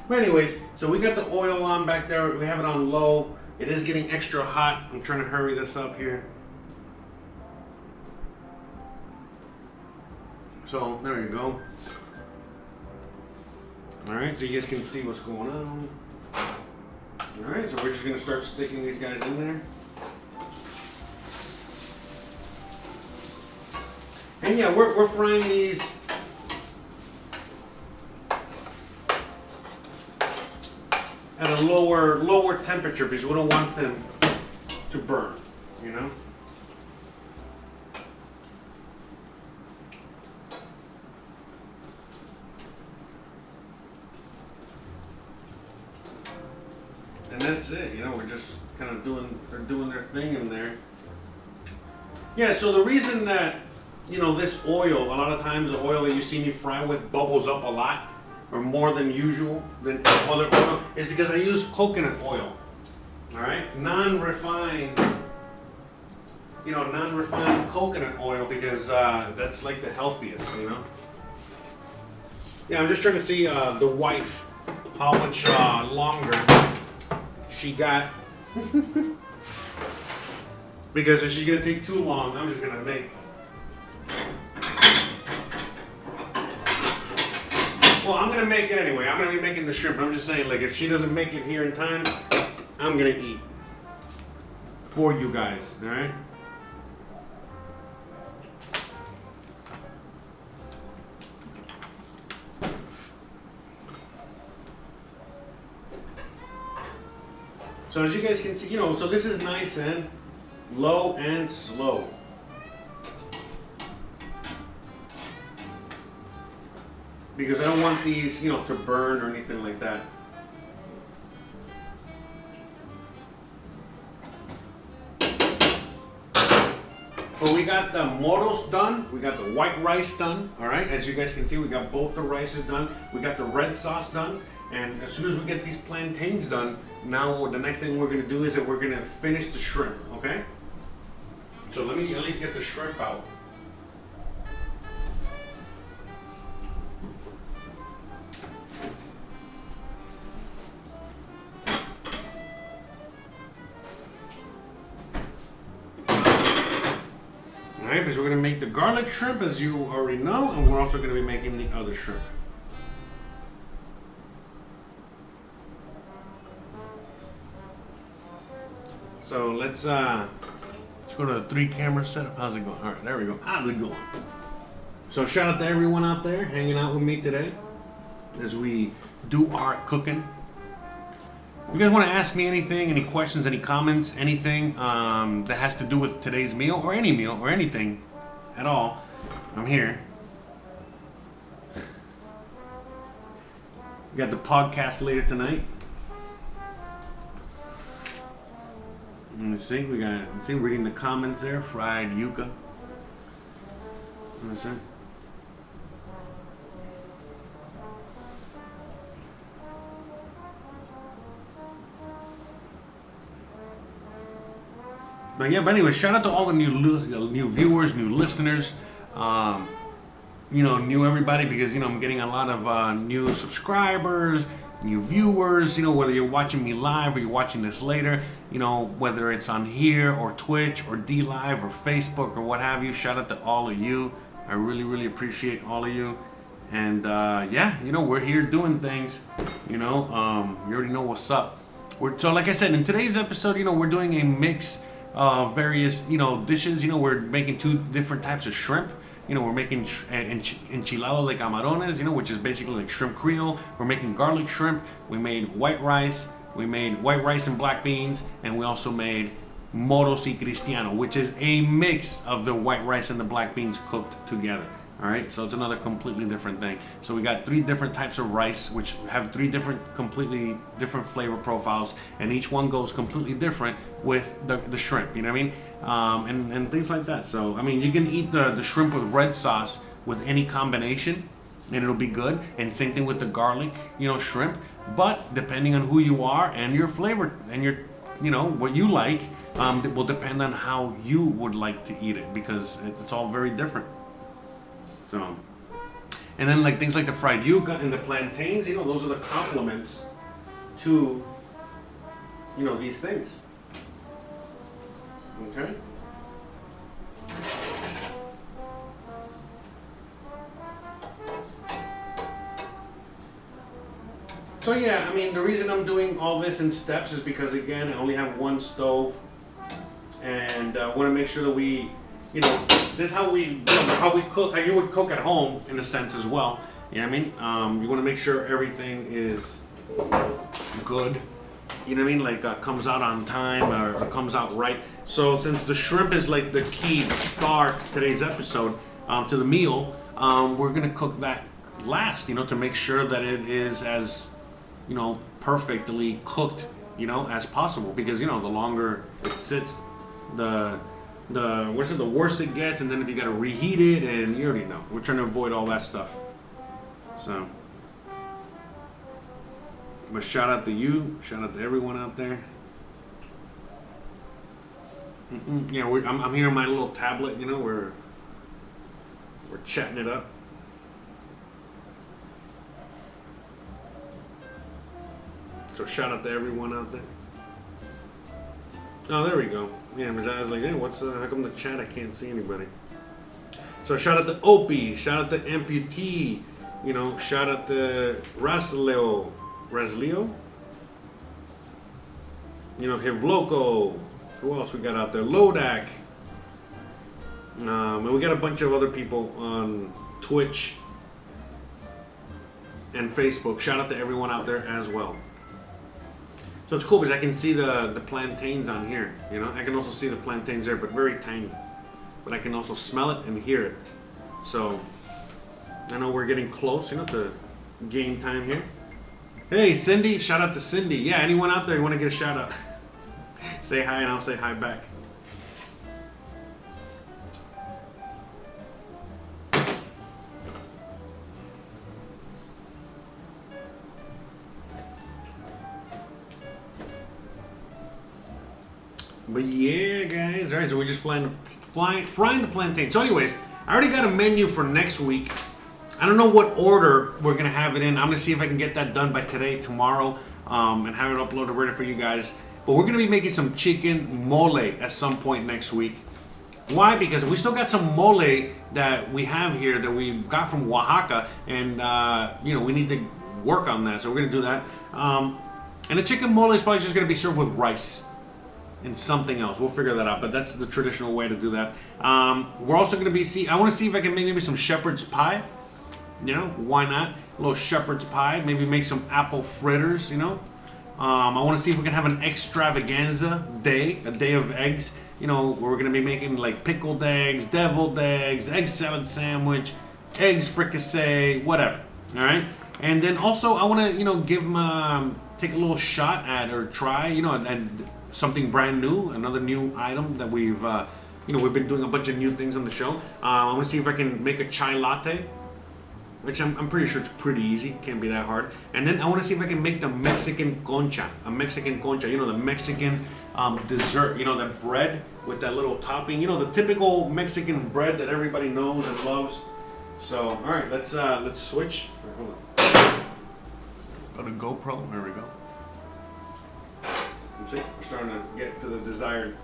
But anyways, so we got the oil on back there. We have it on low. It is getting extra hot. I'm trying to hurry this up here. So there you go. All right, so you guys can see what's going on. All right, so we're just gonna start sticking these guys in there. And yeah, we're frying these at a lower temperature because we don't want them to burn, you know? And that's it, you know, we're just kind of they're doing their thing in there. Yeah, so the reason that, you know, this oil, a lot of times the oil that you see me fry with bubbles up a lot, or more than usual than other oil, is because I use coconut oil. All right, non-refined coconut oil because that's like the healthiest, you know. Yeah, I'm just trying to see the wife how much longer she got because if she's gonna take too long, I'm just gonna make. Well, I'm gonna make it anyway. I'm gonna be making the shrimp. I'm just saying, like, if she doesn't make it here in time, I'm gonna eat for you guys. All right. So as you guys can see, you know, so this is nice and low and slow. Because I don't want these, you know, to burn or anything like that. But we got the moros done. We got the white rice done. All right, as you guys can see, we got both the rices done. We got the red sauce done. And as soon as we get these plantains done, now the next thing we're gonna do is that we're gonna finish the shrimp. Okay. So let me at least get the shrimp out. Alright, because we're going to make the garlic shrimp, as you already know, and we're also going to be making the other shrimp. So let's go to the 3-camera setup. How's it going? Alright, there we go. How's it going? So shout out to everyone out there hanging out with me today as we do our cooking. You guys want to ask me anything, any questions, any comments, anything that has to do with today's meal or anything at all, I'm here. We got the podcast later tonight. Let me see, reading the comments there. Fried yuca. Let me see. But anyway, shout out to all the new viewers, new listeners, new everybody, because, I'm getting a lot of new subscribers, new viewers, whether you're watching me live or you're watching this later, whether it's on here or Twitch or D Live or Facebook or what have you. Shout out to all of you. I really, really appreciate all of you. And we're here doing things, you already know what's up. So like I said, in today's episode, we're doing a mix various, dishes. We're making 2 different types of shrimp. we're making Enchilado de Camarones, which is basically like shrimp Creole. We're making garlic shrimp. We made white rice. We made white rice and black beans. And we also made moros y cristiano, which is a mix of the white rice and the black beans cooked together. All right, so it's another completely different thing. So we got 3 different types of rice, which have 3 completely different flavor profiles, and each one goes completely different with the shrimp. You know what I mean? And things like that. So I mean, you can eat the shrimp with red sauce with any combination, and it'll be good. And same thing with the garlic, shrimp. But depending on who you are and your flavor and your, what you like, it will depend on how you would like to eat it, because it's all very different. So, and then like things like the fried yuca and the plantains, those are the complements to, these things. Okay. So yeah, I mean, the reason I'm doing all this in steps is because, again, I only have one stove, and I want to make sure that we, this is how we cook, how you would cook at home in a sense as well. You know what I mean? You want to make sure everything is good. You know what I mean? Like comes out on time or comes out right. So since the shrimp is like the key, the star to today's episode, to the meal, we're gonna cook that last. To make sure that it is as, perfectly cooked, as possible. Because the longer it sits, the worse it gets, and then if you gotta reheat it, and you already know. We're trying to avoid all that stuff. So, but shout out to you, shout out to everyone out there. Yeah, I'm here on my little tablet. We're chatting it up. So shout out to everyone out there. Oh, there we go. Yeah, because I was like, hey, how come the chat, I can't see anybody? So shout out to Opie, shout out to Amputee, shout out to Rasleo, Hivloco, who else we got out there? Lodak, and we got a bunch of other people on Twitch and Facebook. Shout out to everyone out there as well. So it's cool because I can see the plantains on here, I can also see the plantains there, but very tiny. But I can also smell it and hear it. So I know we're getting close, to game time here. Hey, Cindy, shout out to Cindy. Yeah, anyone out there you want to get a shout out? Say hi and I'll say hi back. But yeah, guys, all right, so we're just frying the plantain. So anyways, I already got a menu for next week. I don't know what order we're going to have it in. I'm going to see if I can get that done by today, tomorrow, and have it uploaded ready for you guys. But we're going to be making some chicken mole at some point next week. Why? Because we still got some mole that we have here that we got from Oaxaca, and, we need to work on that. So we're going to do that. And the chicken mole is probably just going to be served with rice and something else. We'll figure that out, but that's the traditional way to do that. We're also going to be I want to see if I can make maybe some shepherd's pie. Why not? A little shepherd's pie. Maybe make some apple fritters. I want to see if we can have an extravaganza day, a day of eggs. Where we're going to be making like pickled eggs, deviled eggs, egg salad sandwich, eggs fricassee, whatever. All right. And then also I want to give them take a little shot at or try and something brand new, another new item that we've been doing a bunch of new things on the show. I want to see if I can make a chai latte, which I'm pretty sure it's pretty easy, can't be that hard. And then I want to see if I can make the Mexican concha, the Mexican dessert, that bread with that little topping, the typical Mexican bread that everybody knows and loves. So, all right, let's switch. Hold on. Go to GoPro. There we go. See, we're starting to get to the desired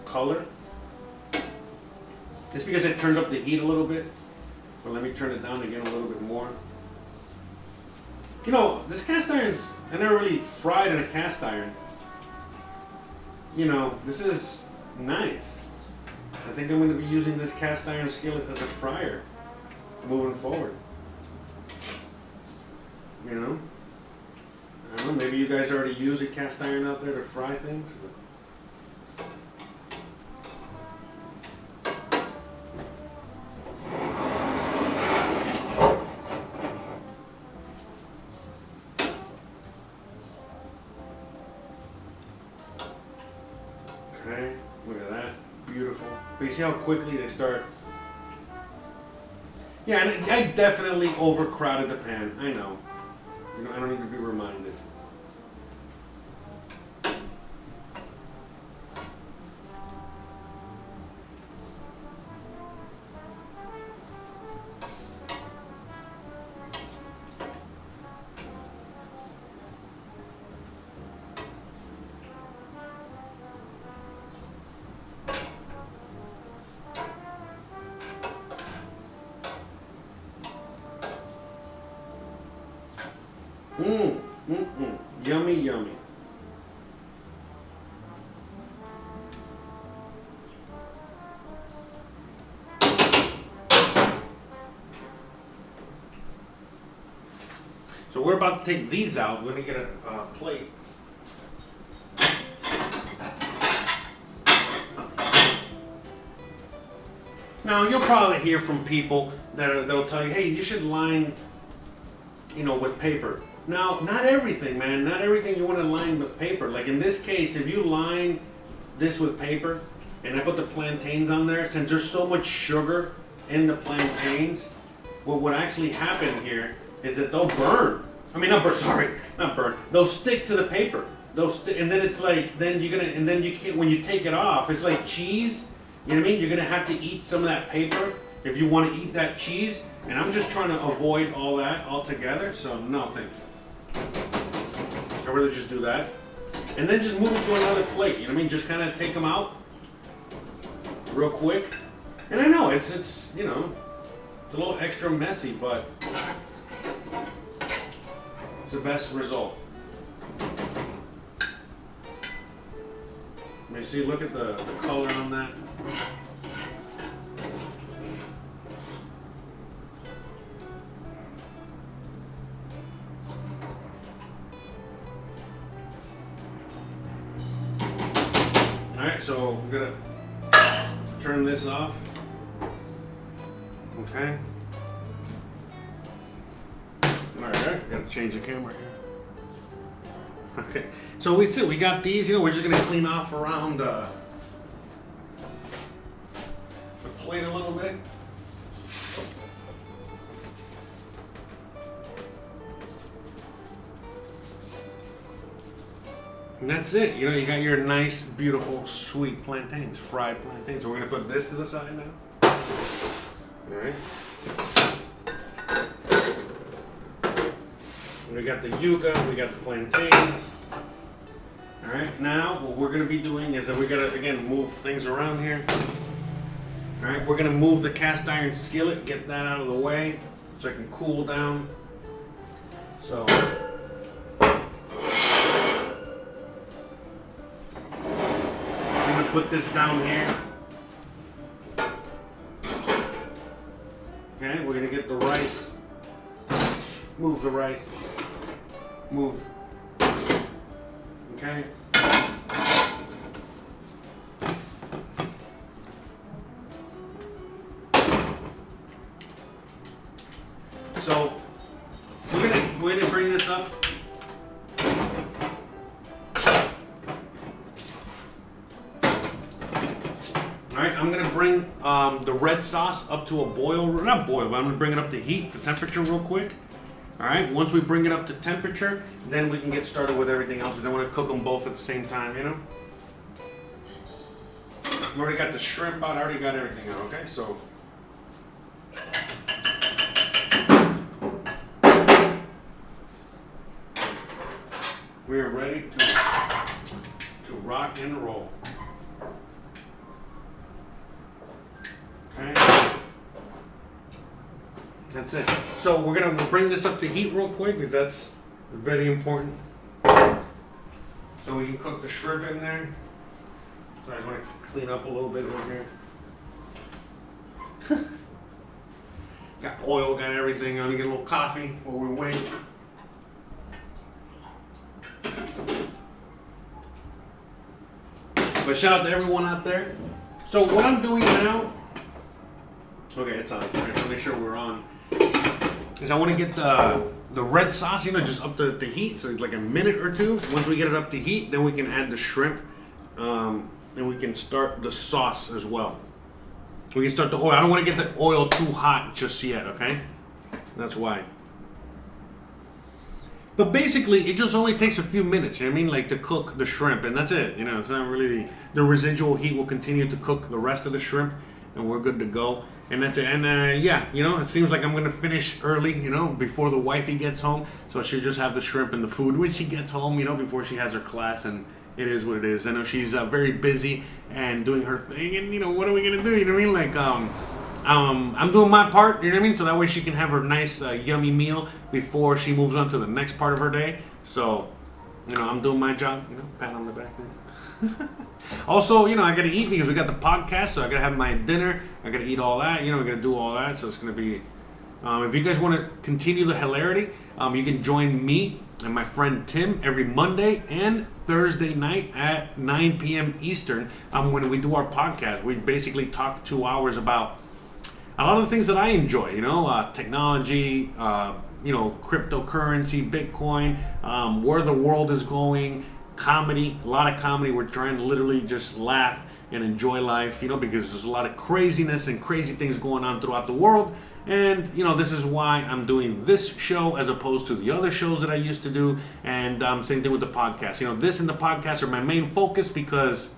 color. Just because I turned up the heat a little bit, but let me turn it down again a little bit more. This cast iron's, I never really fried in a cast iron. This is nice. I think I'm going to be using this cast iron skillet as a fryer moving forward. You know? I don't know, maybe you guys already use a cast iron out there to fry things. Okay, look at that. Beautiful. But you see how quickly they start? Yeah, and I definitely overcrowded the pan. I know. You know, I don't need to be reminded. Yummy, yummy. So we're about to take these out. We're going to get a plate. Now, you'll probably hear from people that'll tell you, hey, you should line, you know, with paper. Now, not everything, man. Not everything you want to line with paper. Like in this case, if you line this with paper, and I put the plantains on there, since there's so much sugar in the plantains, what would actually happen here is that they'll burn. I mean, not burn. Sorry, not burn. They'll stick to the paper. And then it's like, then you're gonna, and then you can't. When you take it off, it's like cheese. You know what I mean? You're gonna have to eat some of that paper if you want to eat that cheese. And I'm just trying to avoid all that altogether. So no, thank you. I'd rather just do that. And then just move it to another plate. You know what I mean? Just kind of take them out real quick. And I know it's you know, it's a little extra messy, but it's the best result. Let me see, look at the color on that. Alright, so I'm gonna turn this off. Okay. Alright, gotta change the camera here. Okay, so we got these, you know, we're just gonna clean off around the plate a little bit. And that's it. You know, you got your nice, beautiful, sweet plantains, fried plantains. So we're gonna put this to the side now. All right. We got the yuca, we got the plantains. All right, now what we're gonna be doing is that we gotta, again, move things around here. All right, we're gonna move the cast iron skillet, get that out of the way so it can cool down. So, I'm gonna put this down here. Okay, we're gonna get the rice, move the rice. Move. Okay. So we're gonna bring this up. All right, I'm gonna bring the red sauce up to a boil, not boil, but I'm gonna bring it up to heat, the temperature real quick. All right, once we bring it up to temperature, then we can get started with everything else because I want to cook them both at the same time, you know? We already got the shrimp out, I already got everything out, okay? So, we are ready to rock and roll. Okay? That's it. So we'll bring this up to heat real quick because that's very important. So we can cook the shrimp in there. So I just want to clean up a little bit over here. Got oil, got everything. Let me get a little coffee while we wait. But shout out to everyone out there. So what I'm doing now, okay, it's on. Right, to make sure we're on. Is I want to get the red sauce, just up the heat. So it's like a minute or two. Once we get it up to heat, then we can add the shrimp, and we can start the sauce as well. We can start the oil. I don't want to get the oil too hot just yet. Okay, that's why. But basically, it just only takes a few minutes, like to cook the shrimp, and that's it. It's not really, the residual heat will continue to cook the rest of the shrimp, and we're good to go. And that's it. And it seems like I'm going to finish early, before the wifey gets home. So she'll just have the shrimp and the food when she gets home, before she has her class, and it is what it is. I know she's very busy and doing her thing, and, what are we going to do? You know what I mean? Like, I'm doing my part, so that way she can have her nice yummy meal before she moves on to the next part of her day. So, I'm doing my job, pat on the back. Also, I gotta eat because we got the podcast, so I gotta have my dinner, I gotta eat all that, I gotta do all that, so it's gonna be, if you guys want to continue the hilarity, you can join me and my friend Tim every Monday and Thursday night at 9 p.m. Eastern, when we do our podcast. We basically talk 2 hours about a lot of the things that I enjoy, technology, cryptocurrency, Bitcoin, where the world is going, comedy, a lot of comedy. We're trying to literally just laugh and enjoy life, because there's a lot of craziness and crazy things going on throughout the world. And, this is why I'm doing this show as opposed to the other shows that I used to do. And same thing with the podcast. This and the podcast are my main focus, because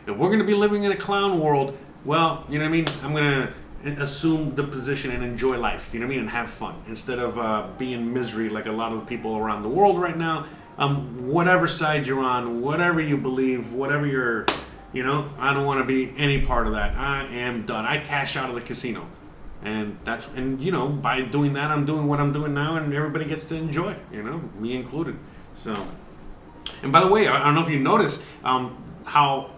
if we're going to be living in a clown world, well, I'm going to assume the position and enjoy life, and have fun instead of being misery like a lot of the people around the world right now. Whatever side you're on, whatever you believe, whatever you're, I don't want to be any part of that. I am done. I cash out of the casino, and by doing that, I'm doing what I'm doing now, and everybody gets to enjoy, me included. So, and by the way, I don't know if you noticed how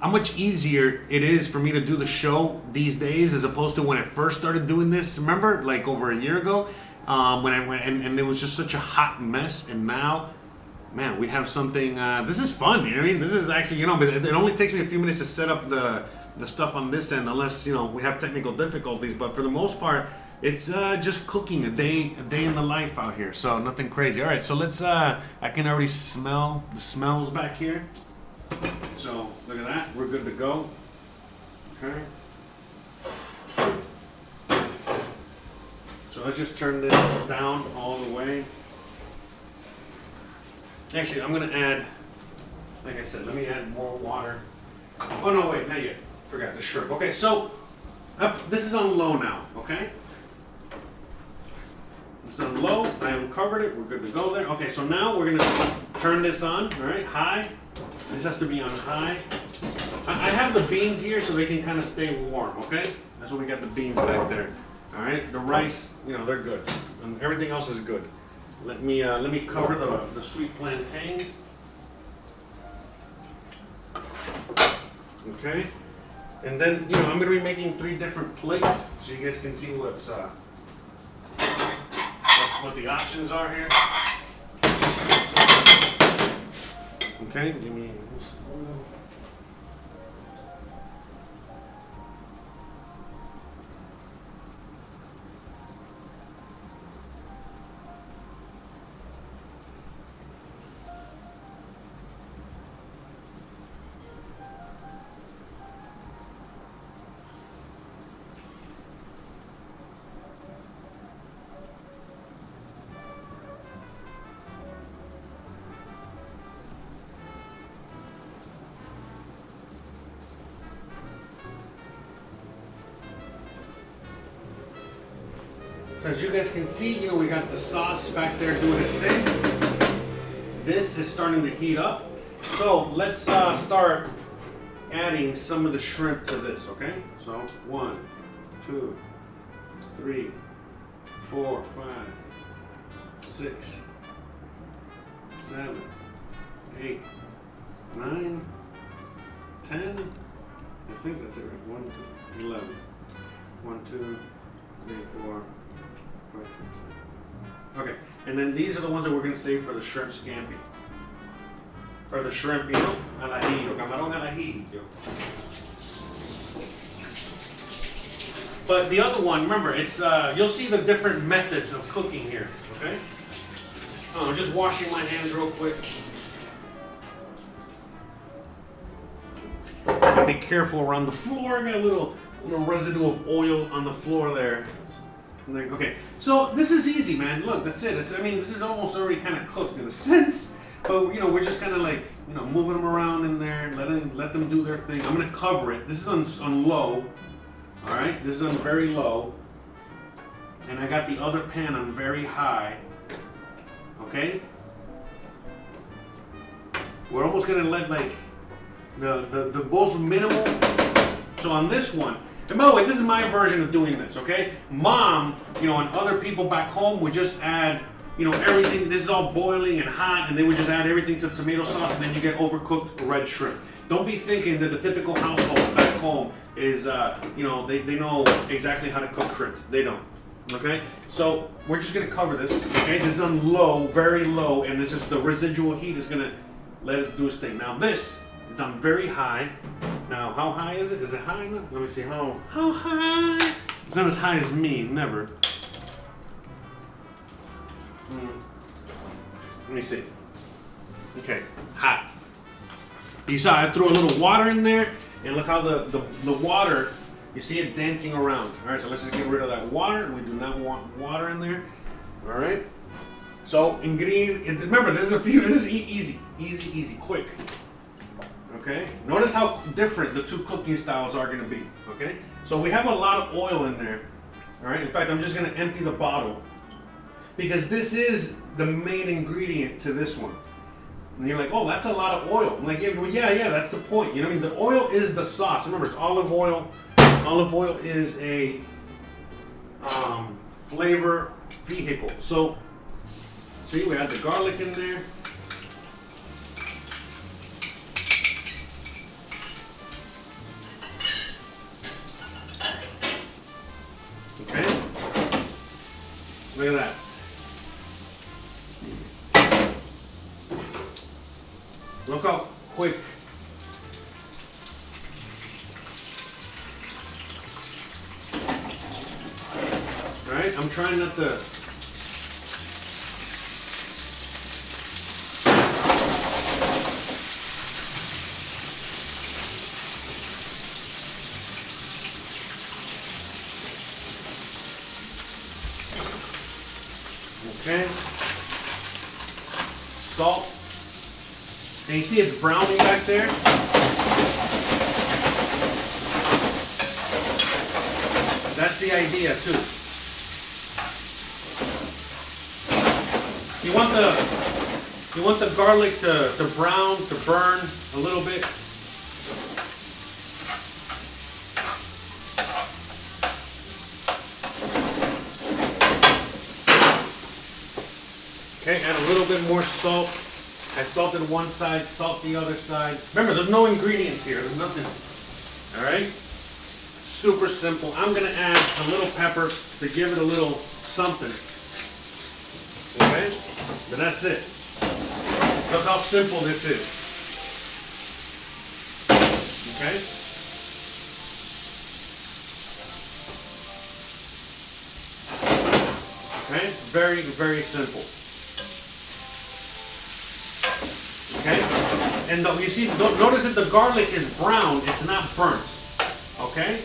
much easier it is for me to do the show these days as opposed to when I first started doing this. Remember, like over a year ago, when I went and it was just such a hot mess. And now, man, we have something. This is fun. This is actually, but it only takes me a few minutes to set up the stuff on this end, unless we have technical difficulties. But for the most part, it's just cooking a day in the life out here. So nothing crazy. All right, so let's. I can already smell the smells back here. So look at that, we're good to go. Okay. So let's just turn this down all the way. Actually, I'm gonna add, like I said, let me add more water. Oh no, wait, not yet. Forgot the shrimp. Okay, so this is on low now, okay? It's on low, I uncovered it, we're good to go there. Okay, so now we're gonna turn this on, all right, high. This has to be on high. I have the beans here so they can kind of stay warm, okay? That's why we got the beans back there. All right, the rice, they're good. And everything else is good. Let me cover the sweet plantains. Okay, and then I'm gonna be making 3 different plates so you guys can see what the options are here. Okay, give me this oil. So as you guys can see, we got the sauce back there doing its thing. This is starting to heat up. So let's start adding some of the shrimp to this, okay? So 1, 2, 3, 4, 5, 6, 7, 8, 9, 10. I think that's it, right? 1, 2, 11. 1, 2, 3, Okay, and then these are the ones that we're gonna save for the shrimp scampi. Or the shrimp, you know, al ajillo, Camaron al Ajillo. But the other one, remember, it's you'll see the different methods of cooking here, okay? Oh, I'm just washing my hands real quick. Be careful around the floor. I got a little residue of oil on the floor there. Okay, so this is easy, man. Look, that's it. I mean, this is almost already kind of cooked in a sense, but you know, we're just kind of like, you know, moving them around in there, let them do their thing. I'm gonna cover it. This is on low. All right, this is on very low, and I got the other pan on very high. Okay, we're almost gonna let like the most minimal. So on this one, and by the way, this is my version of doing this. Okay, Mom, you know, and other people back home would just add, you know, everything. This is all boiling and hot, and they would just add everything to tomato sauce, and then you get overcooked red shrimp. Don't be thinking that the typical household back home is, you know, they know exactly how to cook shrimp. They don't. Okay? So we're just going to cover this. Okay? This is on low, very low, and it's just the residual heat is going to let it do its thing. Now this, it's on very high. Now, how high is it? Is it high enough? Let me see. How high? It's not as high as me. Never. Let me see. Okay. Hot. You saw I threw a little water in there, and look how the water, you see it dancing around. All right, so let's just get rid of that water. We do not want water in there. All right. So ingredient. Remember, this is easy, quick. Okay. Notice how different the two cooking styles are going to be. Okay. So we have a lot of oil in there. All right. In fact, I'm just going to empty the bottle because this is the main ingredient to this one. And you're like, oh, that's a lot of oil. I'm like, yeah, well, yeah, that's the point. You know what I mean? The oil is the sauce. Remember, it's olive oil. Olive oil is a flavor vehicle. So, see, we had the garlic in there. Okay. Look at that. Look how quick. All right, I'm trying not to. Okay. Salt. And you see it's browning back there? That's the idea too. You want the garlic to brown, to burn a little bit. Okay, add a little bit more salt. I salted one side, salt the other side. Remember, there's no ingredients here. There's nothing. All right? Super simple. I'm going to add a little pepper to give it a little something. Okay? But that's it. Look how simple this is. Okay? Okay? Very, very simple. Okay, and you see, notice that the garlic is brown; it's not burnt. Okay.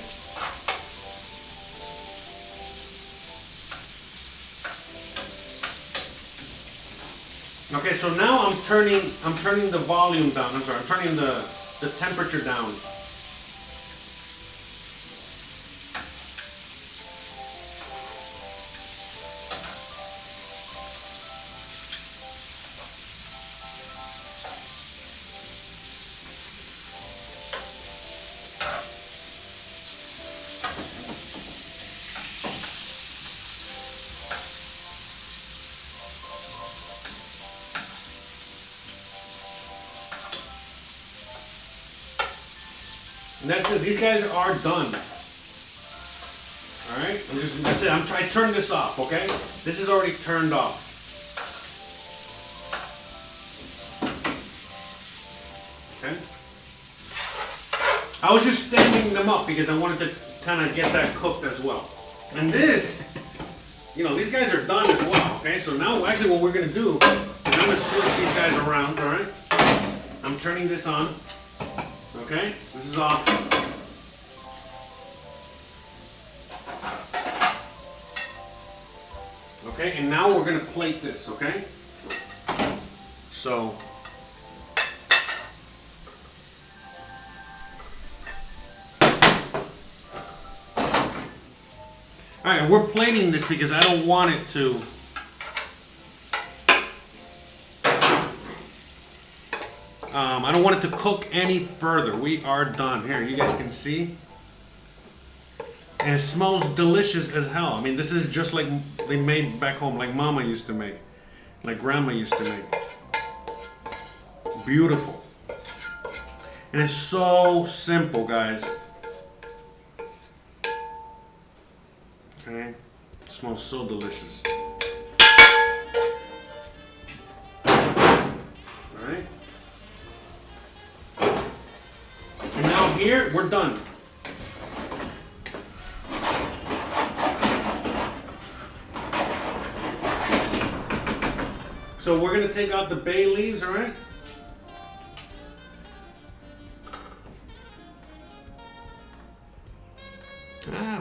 Okay, so now I'm turning the volume down. I'm sorry, I'm turning the temperature down. And that's it. These guys are done. All right. That's it. I turned this off, okay? This is already turned off. Okay. I was just standing them up because I wanted to kind of get that cooked as well. And this, you know, these guys are done as well, okay? So now actually what we're gonna do is I'm gonna switch these guys around, all right? I'm turning this on, okay? This is off. Okay, and now we're gonna plate this, okay? So, all right, we're plating this because I don't want it to. I don't want it to cook any further. We are done. Here, you guys can see. And it smells delicious as hell. I mean, this is just like they made back home, like Mama used to make, like Grandma used to make. Beautiful. And it's so simple, guys. Okay, it smells so delicious. All right. And now here, we're done. So we're gonna take out the bay leaves, all right?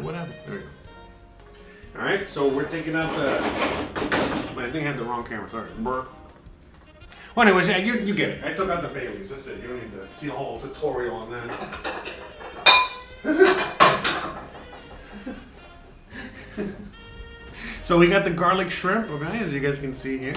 Whatever. There we go. All right, so we're taking out the. I think I had the wrong camera. Sorry. Well, anyways, yeah, you get it. I took out the bay leaves. That's it. You don't need to see a whole tutorial on that. So we got the garlic shrimp, okay, as you guys can see here.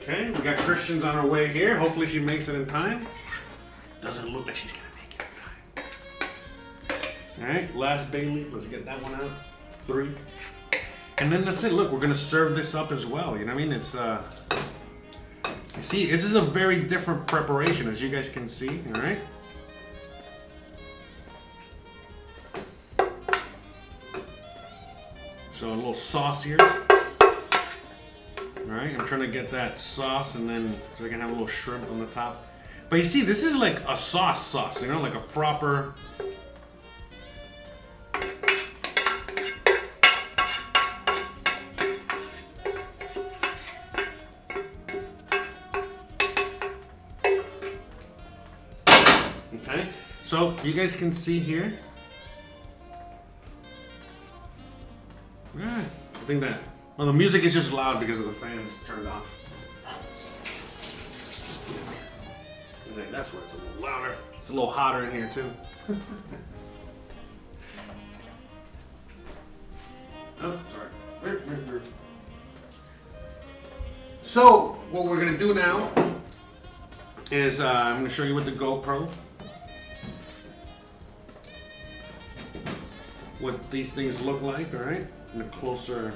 Okay, we got Christian's on her way here. Hopefully she makes it in time. Doesn't look like she's gonna make it in time. Alright, last bay leaf. Let's get that one out. 3. And then that's it. Look, we're gonna serve this up as well. You know what I mean? It's you see, this is a very different preparation, as you guys can see, alright? So a little sauce here. Alright, I'm trying to get that sauce and then so I can have a little shrimp on the top. But you see, this is like a sauce, you know, like a proper. Okay, so you guys can see here. Yeah, I think that. Well, the music is just loud because of the fans turned off. I think that's where it's a little louder. It's a little hotter in here too. Oh, sorry. So, what we're gonna do now is I'm gonna show you with the GoPro what these things look like, all right? In a closer.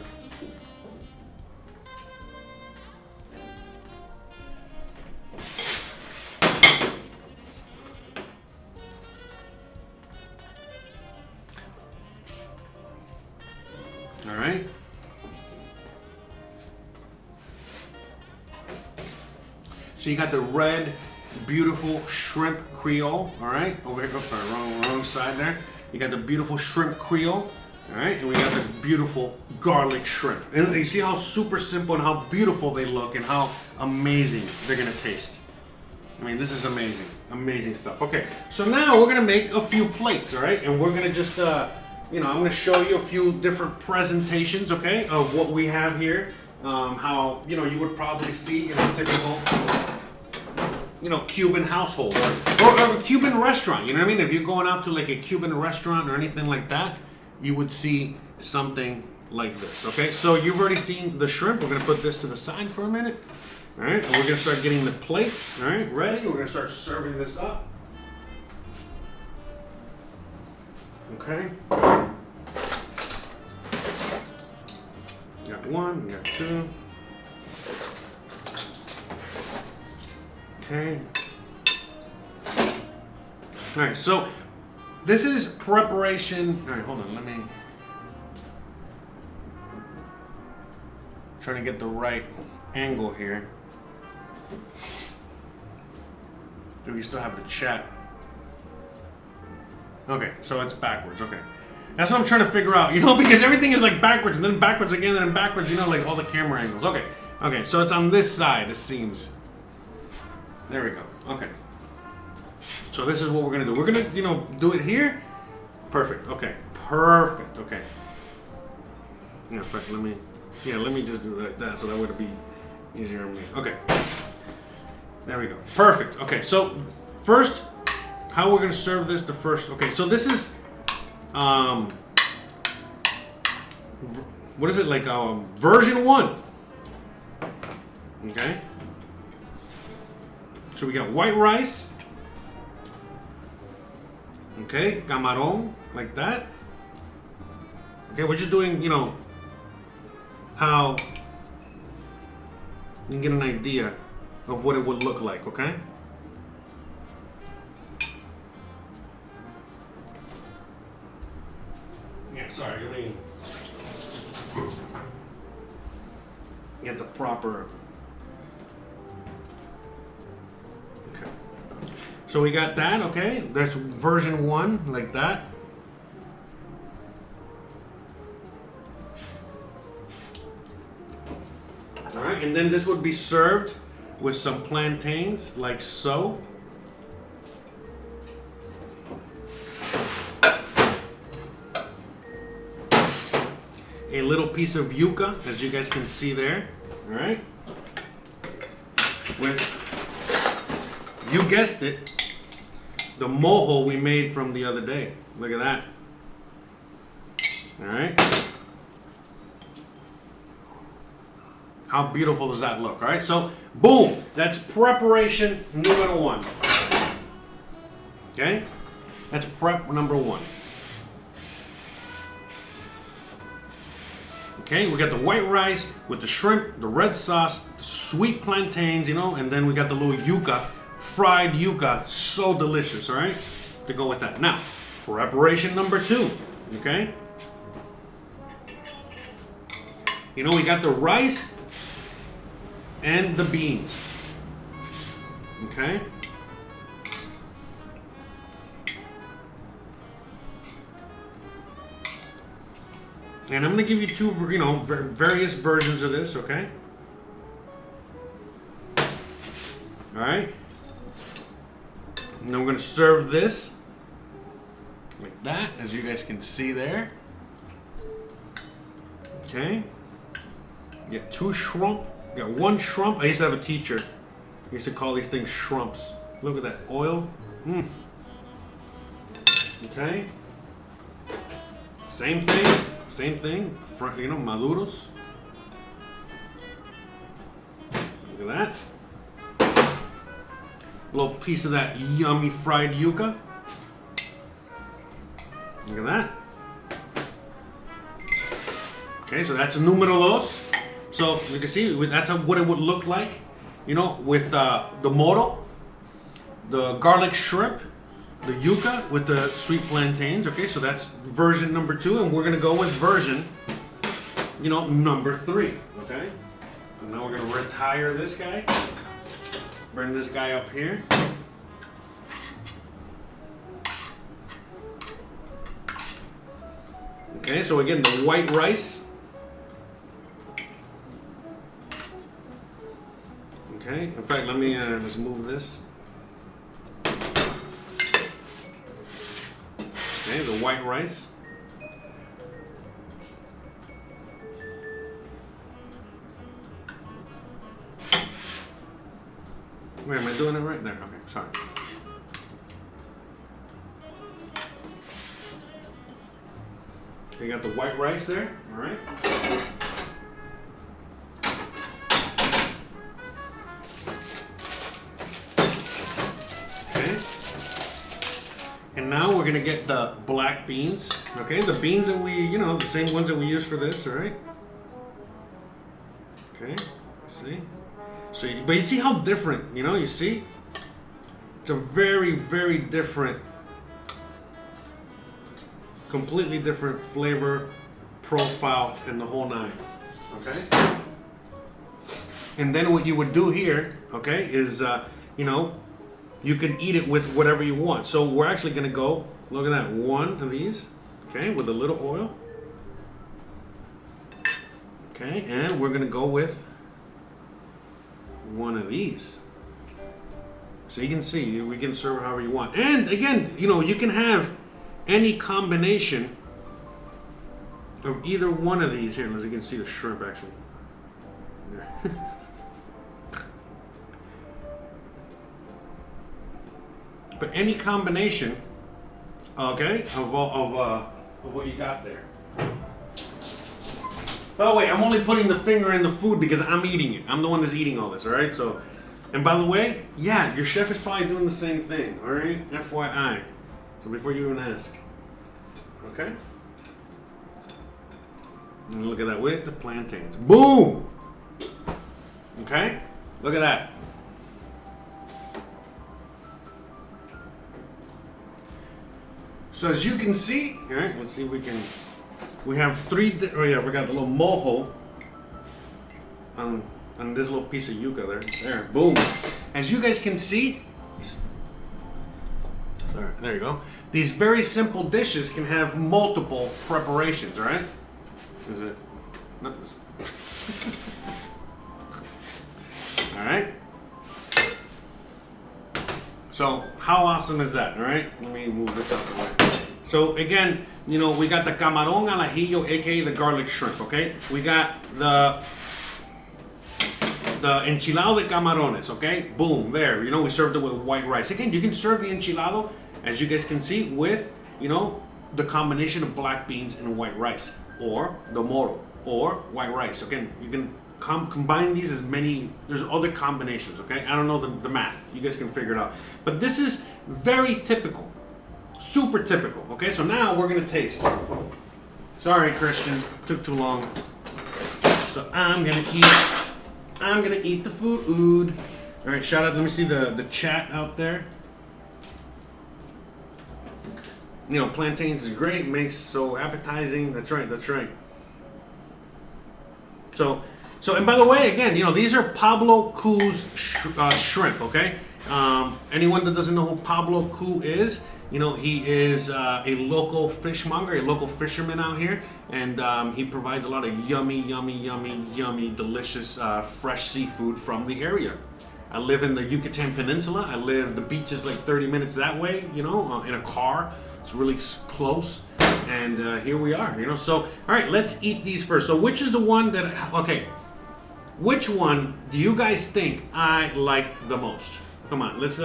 All right. So you got the red, beautiful shrimp Creole. All right, over here. Oh, sorry, wrong side there. You got the beautiful shrimp Creole. All right, and we got the beautiful garlic shrimp. And you see how super simple and how beautiful they look and how amazing they're gonna taste. I mean, this is amazing, amazing stuff. Okay, so now we're gonna make a few plates, all right? And we're gonna just, you know, I'm gonna show you a few different presentations, okay, of what we have here. How, you know, you would probably see in a typical, you know, Cuban household or a Cuban restaurant. You know what I mean? If you're going out to like a Cuban restaurant or anything like that, you would see something like this, okay? So you've already seen the shrimp. We're gonna put this to the side for a minute. All right, and we're gonna start getting the plates, all right, ready. We're gonna start serving this up. Okay. Got 1, we got 2. Okay. All right, so this is preparation. All right, hold on. Let me try to get the right angle here. Do we still have the chat? Okay, so it's backwards. Okay. That's what I'm trying to figure out, you know, because everything is like backwards and then backwards again and then backwards, you know, like all the camera angles. Okay. Okay, so it's on this side, it seems. There we go. Okay. So this is what we're going to do. We're going to, you know, do it here. Perfect. Okay. Perfect. Okay. Yeah, in fact, let me just do it like that so that would be easier on me. Okay. There we go. Perfect. Okay, so first, how we're going to serve this the first. Okay, so this is what is it, like version 1. Okay, so we got white rice, okay, Camaron, like that. Okay, we're just doing, you know, how you can get an idea of what it would look like. Okay, yeah, sorry, let me get the proper. Okay, so we got that. Okay, that's version 1, like that. All right, and then this would be served with some plantains, like so. A little piece of yuca, as you guys can see there. All right. With, you guessed it, the mojo we made from the other day. Look at that. All right. How beautiful does that look? All right. So, boom. That's preparation number 1. Okay. That's prep number 1. Okay, we got the white rice with the shrimp, the red sauce, the sweet plantains, you know, and then we got the little yuca, fried yuca, so delicious, all right, to go with that. Now, preparation number 2, okay? You know, we got the rice and the beans, okay? And I'm going to give you 2, you know, various versions of this, okay? All right. And then we're going to serve this like that, as you guys can see there. Okay. You get 2 shrimp. You got 1 shrimp. I used to have a teacher. He used to call these things shrumps. Look at that oil. Okay. Same thing. Same thing, you know, maduros. Look at that. Little piece of that yummy fried yuca. Look at that. Okay, so that's numero 2. So you can see that's what it would look like, you know, with the moro, the garlic shrimp, the yuca with the sweet plantains. Okay, so that's version number 2, and we're gonna go with version, you know, number 3. Okay, and now we're gonna retire this guy, bring this guy up here. Okay, so again, the white rice. Okay, in fact, let me just move this. Okay, the white rice. Wait, am I doing it right there? Okay, sorry. You got the white rice there, all right? Okay. And now we're gonna get the black beans. Okay, the beans that we, you know, the same ones that we use for this, all right? Okay, see? So, but you see how different, you know, you see? It's a very, very different completely different flavor profile and the whole nine. Okay. And then what you would do here, okay, is you know, you can eat it with whatever you want. So we're actually gonna go. Look at that, one of these, okay, with a little oil. Okay, and we're gonna go with one of these. So you can see, we can serve it however you want. And again, you know, you can have any combination of either one of these. Here, as you can see the shrimp actually. Yeah. But any combination, okay, of what you got there. By the way, I'm only putting the finger in the food because I'm eating it. I'm the one that's eating all this, all right? So, and by the way, yeah, your chef is probably doing the same thing, all right? FYI. So before you even ask, okay? And look at that with the plantains. Boom! Okay? Look at that. So as you can see, all right, let's see if we can. We have three. Oh yeah, we got the little mojo on this little piece of yuca there. There, boom. As you guys can see, there you go. These very simple dishes can have multiple preparations. All right. Is it? Not this. All right. So how awesome is that? All right. Let me move this out the way. So again, you know, we got the Camaron al Ajillo, a.k.a. the garlic shrimp, okay? We got the Enchilado de Camarones, okay? Boom, there. You know, we served it with white rice. Again, you can serve the enchilado, as you guys can see, with, you know, the combination of black beans and white rice, or the moro, or white rice. Again, you can combine these as many, there's other combinations, okay? I don't know the math. You guys can figure it out. But this is very typical. Super typical. Okay, so now we're gonna taste. Sorry, Christian, took too long. So I'm gonna eat the food. All right, shout out. Let me see the chat out there. You know, plantains is great. Makes so appetizing. That's right. That's right. So and by the way, again, you know, these are Pablo Cu's shrimp. Okay. Anyone that doesn't know who Pablo Cu is. You know, he is a local fishmonger, a local fisherman out here, and he provides a lot of yummy, delicious, fresh seafood from the area. I live in the Yucatan Peninsula. The beach is like 30 minutes that way, you know, in a car. It's really close, and here we are, you know. So, all right, let's eat these first. So, which is the one that, okay, which one do you guys think I like the most? Come on, let's,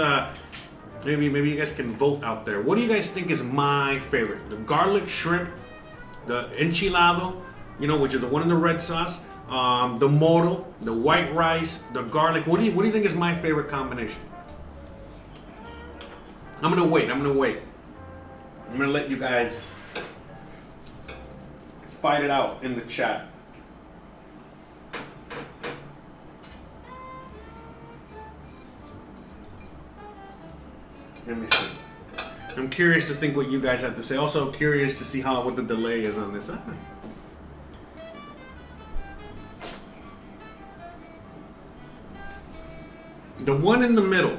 maybe you guys can vote out there. What do you guys think is my favorite? The garlic shrimp, the enchilado, you know, which is the one in the red sauce, the moro, the white rice, the garlic. What do you think is my favorite combination? I'm gonna wait. I'm gonna let you guys fight it out in the chat. Let me see. I'm curious to think what you guys have to say. Also curious to see what the delay is on this. The one in the middle,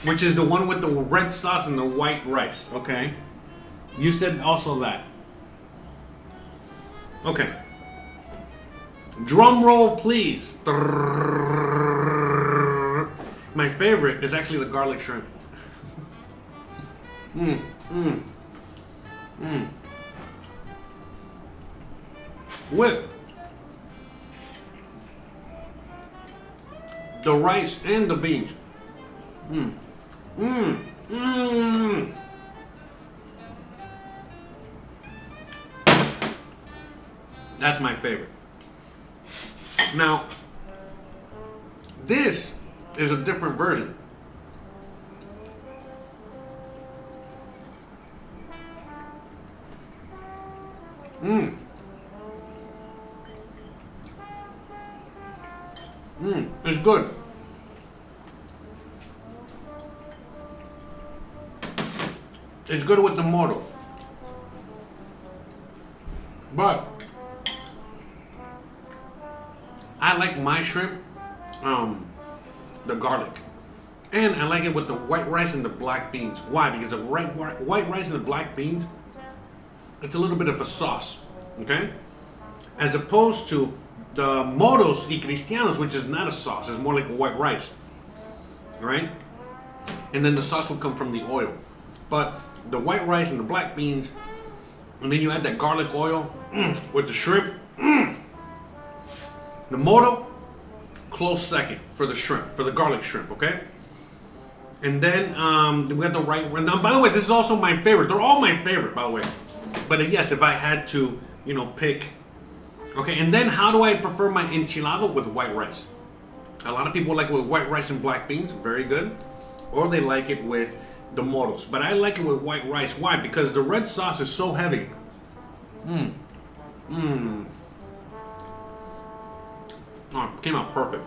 which is the one with the red sauce and the white rice. Okay. You said also that. Okay. Drum roll, please. My favorite is actually the garlic shrimp. With the rice and the beans. That's my favorite. Now, this is a different version. It's good. It's good with the moro. But I like my shrimp, the garlic. And I like it with the white rice and the black beans. Why? Because the white rice and the black beans, it's a little bit of a sauce, okay? As opposed to the moros y cristianos, which is not a sauce. It's more like a white rice, right? And then the sauce will come from the oil. But the white rice and the black beans, and then you add that garlic oil with the shrimp. The moro, close second for the shrimp, for the garlic shrimp, okay? And then we got the right. Now, by the way, this is also my favorite. They're all my favorite, by the way. But yes, if I had to, pick. Okay, and then how do I prefer my enchilado with white rice? A lot of people like it with white rice and black beans, very good. Or they like it with the moros. But I like it with white rice. Why? Because the red sauce is so heavy. Oh, it came out perfect.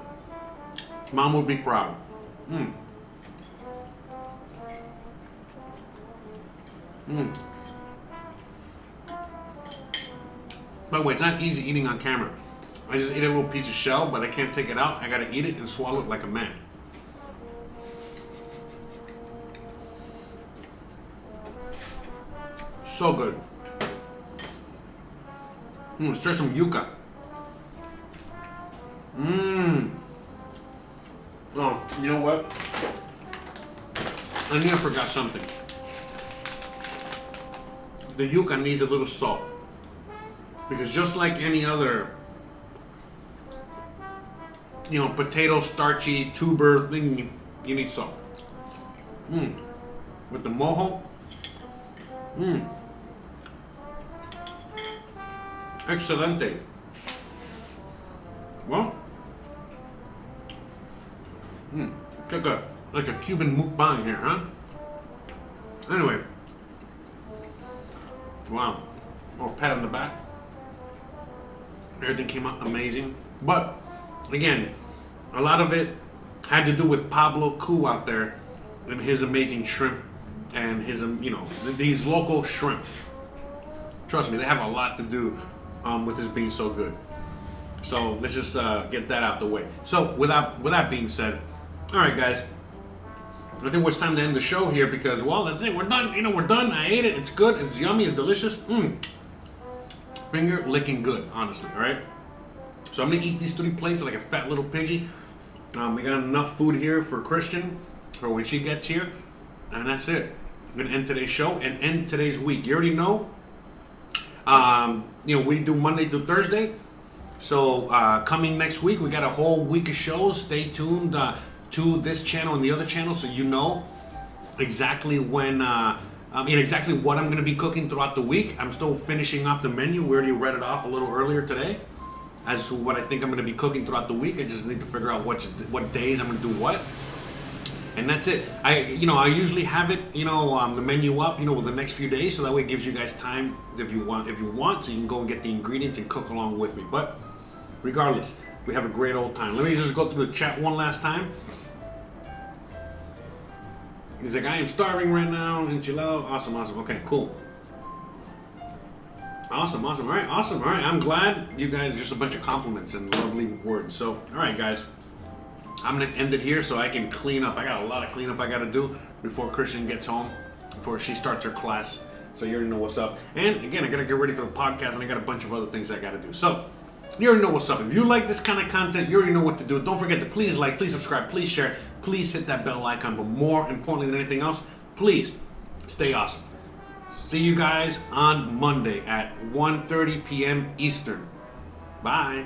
Mom would be proud. By the way, it's not easy eating on camera. I just ate a little piece of shell, but I can't take it out. I gotta eat it and swallow it like a man. So good. Let's try some yuca. Oh, you know what? I think I forgot something. The yuca needs a little salt. Because just like any other, potato, starchy, tuber thing, you need salt. With the mojo. Excelente. Well, like a Cuban mukbang here, huh? Anyway, wow. Oh, pat on the back. Everything came out amazing. But again, a lot of it had to do with Pablo out there and his amazing shrimp and his, these local shrimp. Trust me, they have a lot to do with this being so good. So let's just get that out the way. So with that being said, all right, guys, I think it's time to end the show here because, well, that's it. We're done. We're done. I ate it. It's good. It's yummy. It's delicious. Finger licking good, honestly. All right. So I'm gonna eat these 3 plates like a fat little piggy. We got enough food here for Christian for when she gets here, and that's it. I'm gonna end today's show and end today's week. You already know. We do Monday through Thursday. So coming next week, we got a whole week of shows. Stay tuned to this channel and the other channel so you know exactly when, exactly what I'm going to be cooking throughout the week. I'm still finishing off the menu. We already read it off a little earlier today as to what I think I'm going to be cooking throughout the week. I just need to figure out what days I'm going to do what. And that's it. I usually have it, the menu up, with the next few days, so that way it gives you guys time if you want, so you can go and get the ingredients and cook along with me. But regardless, we have a great old time. Let me just go through the chat one last time. He's like, I am starving right now. Enchilado. Awesome. Okay, cool. Awesome. All right, awesome. All right, I'm glad you guys, just a bunch of compliments and lovely words. So, all right, guys. I'm going to end it here so I can clean up. I got a lot of cleanup I got to do before Christian gets home, before she starts her class. So you already know what's up. And again, I got to get ready for the podcast, and I got a bunch of other things I got to do. So you already know what's up. If you like this kind of content, you already know what to do. Don't forget to please like, please subscribe, please share, please hit that bell icon. But more importantly than anything else, please stay awesome. See you guys on Monday at 1:30 p.m. Eastern. Bye.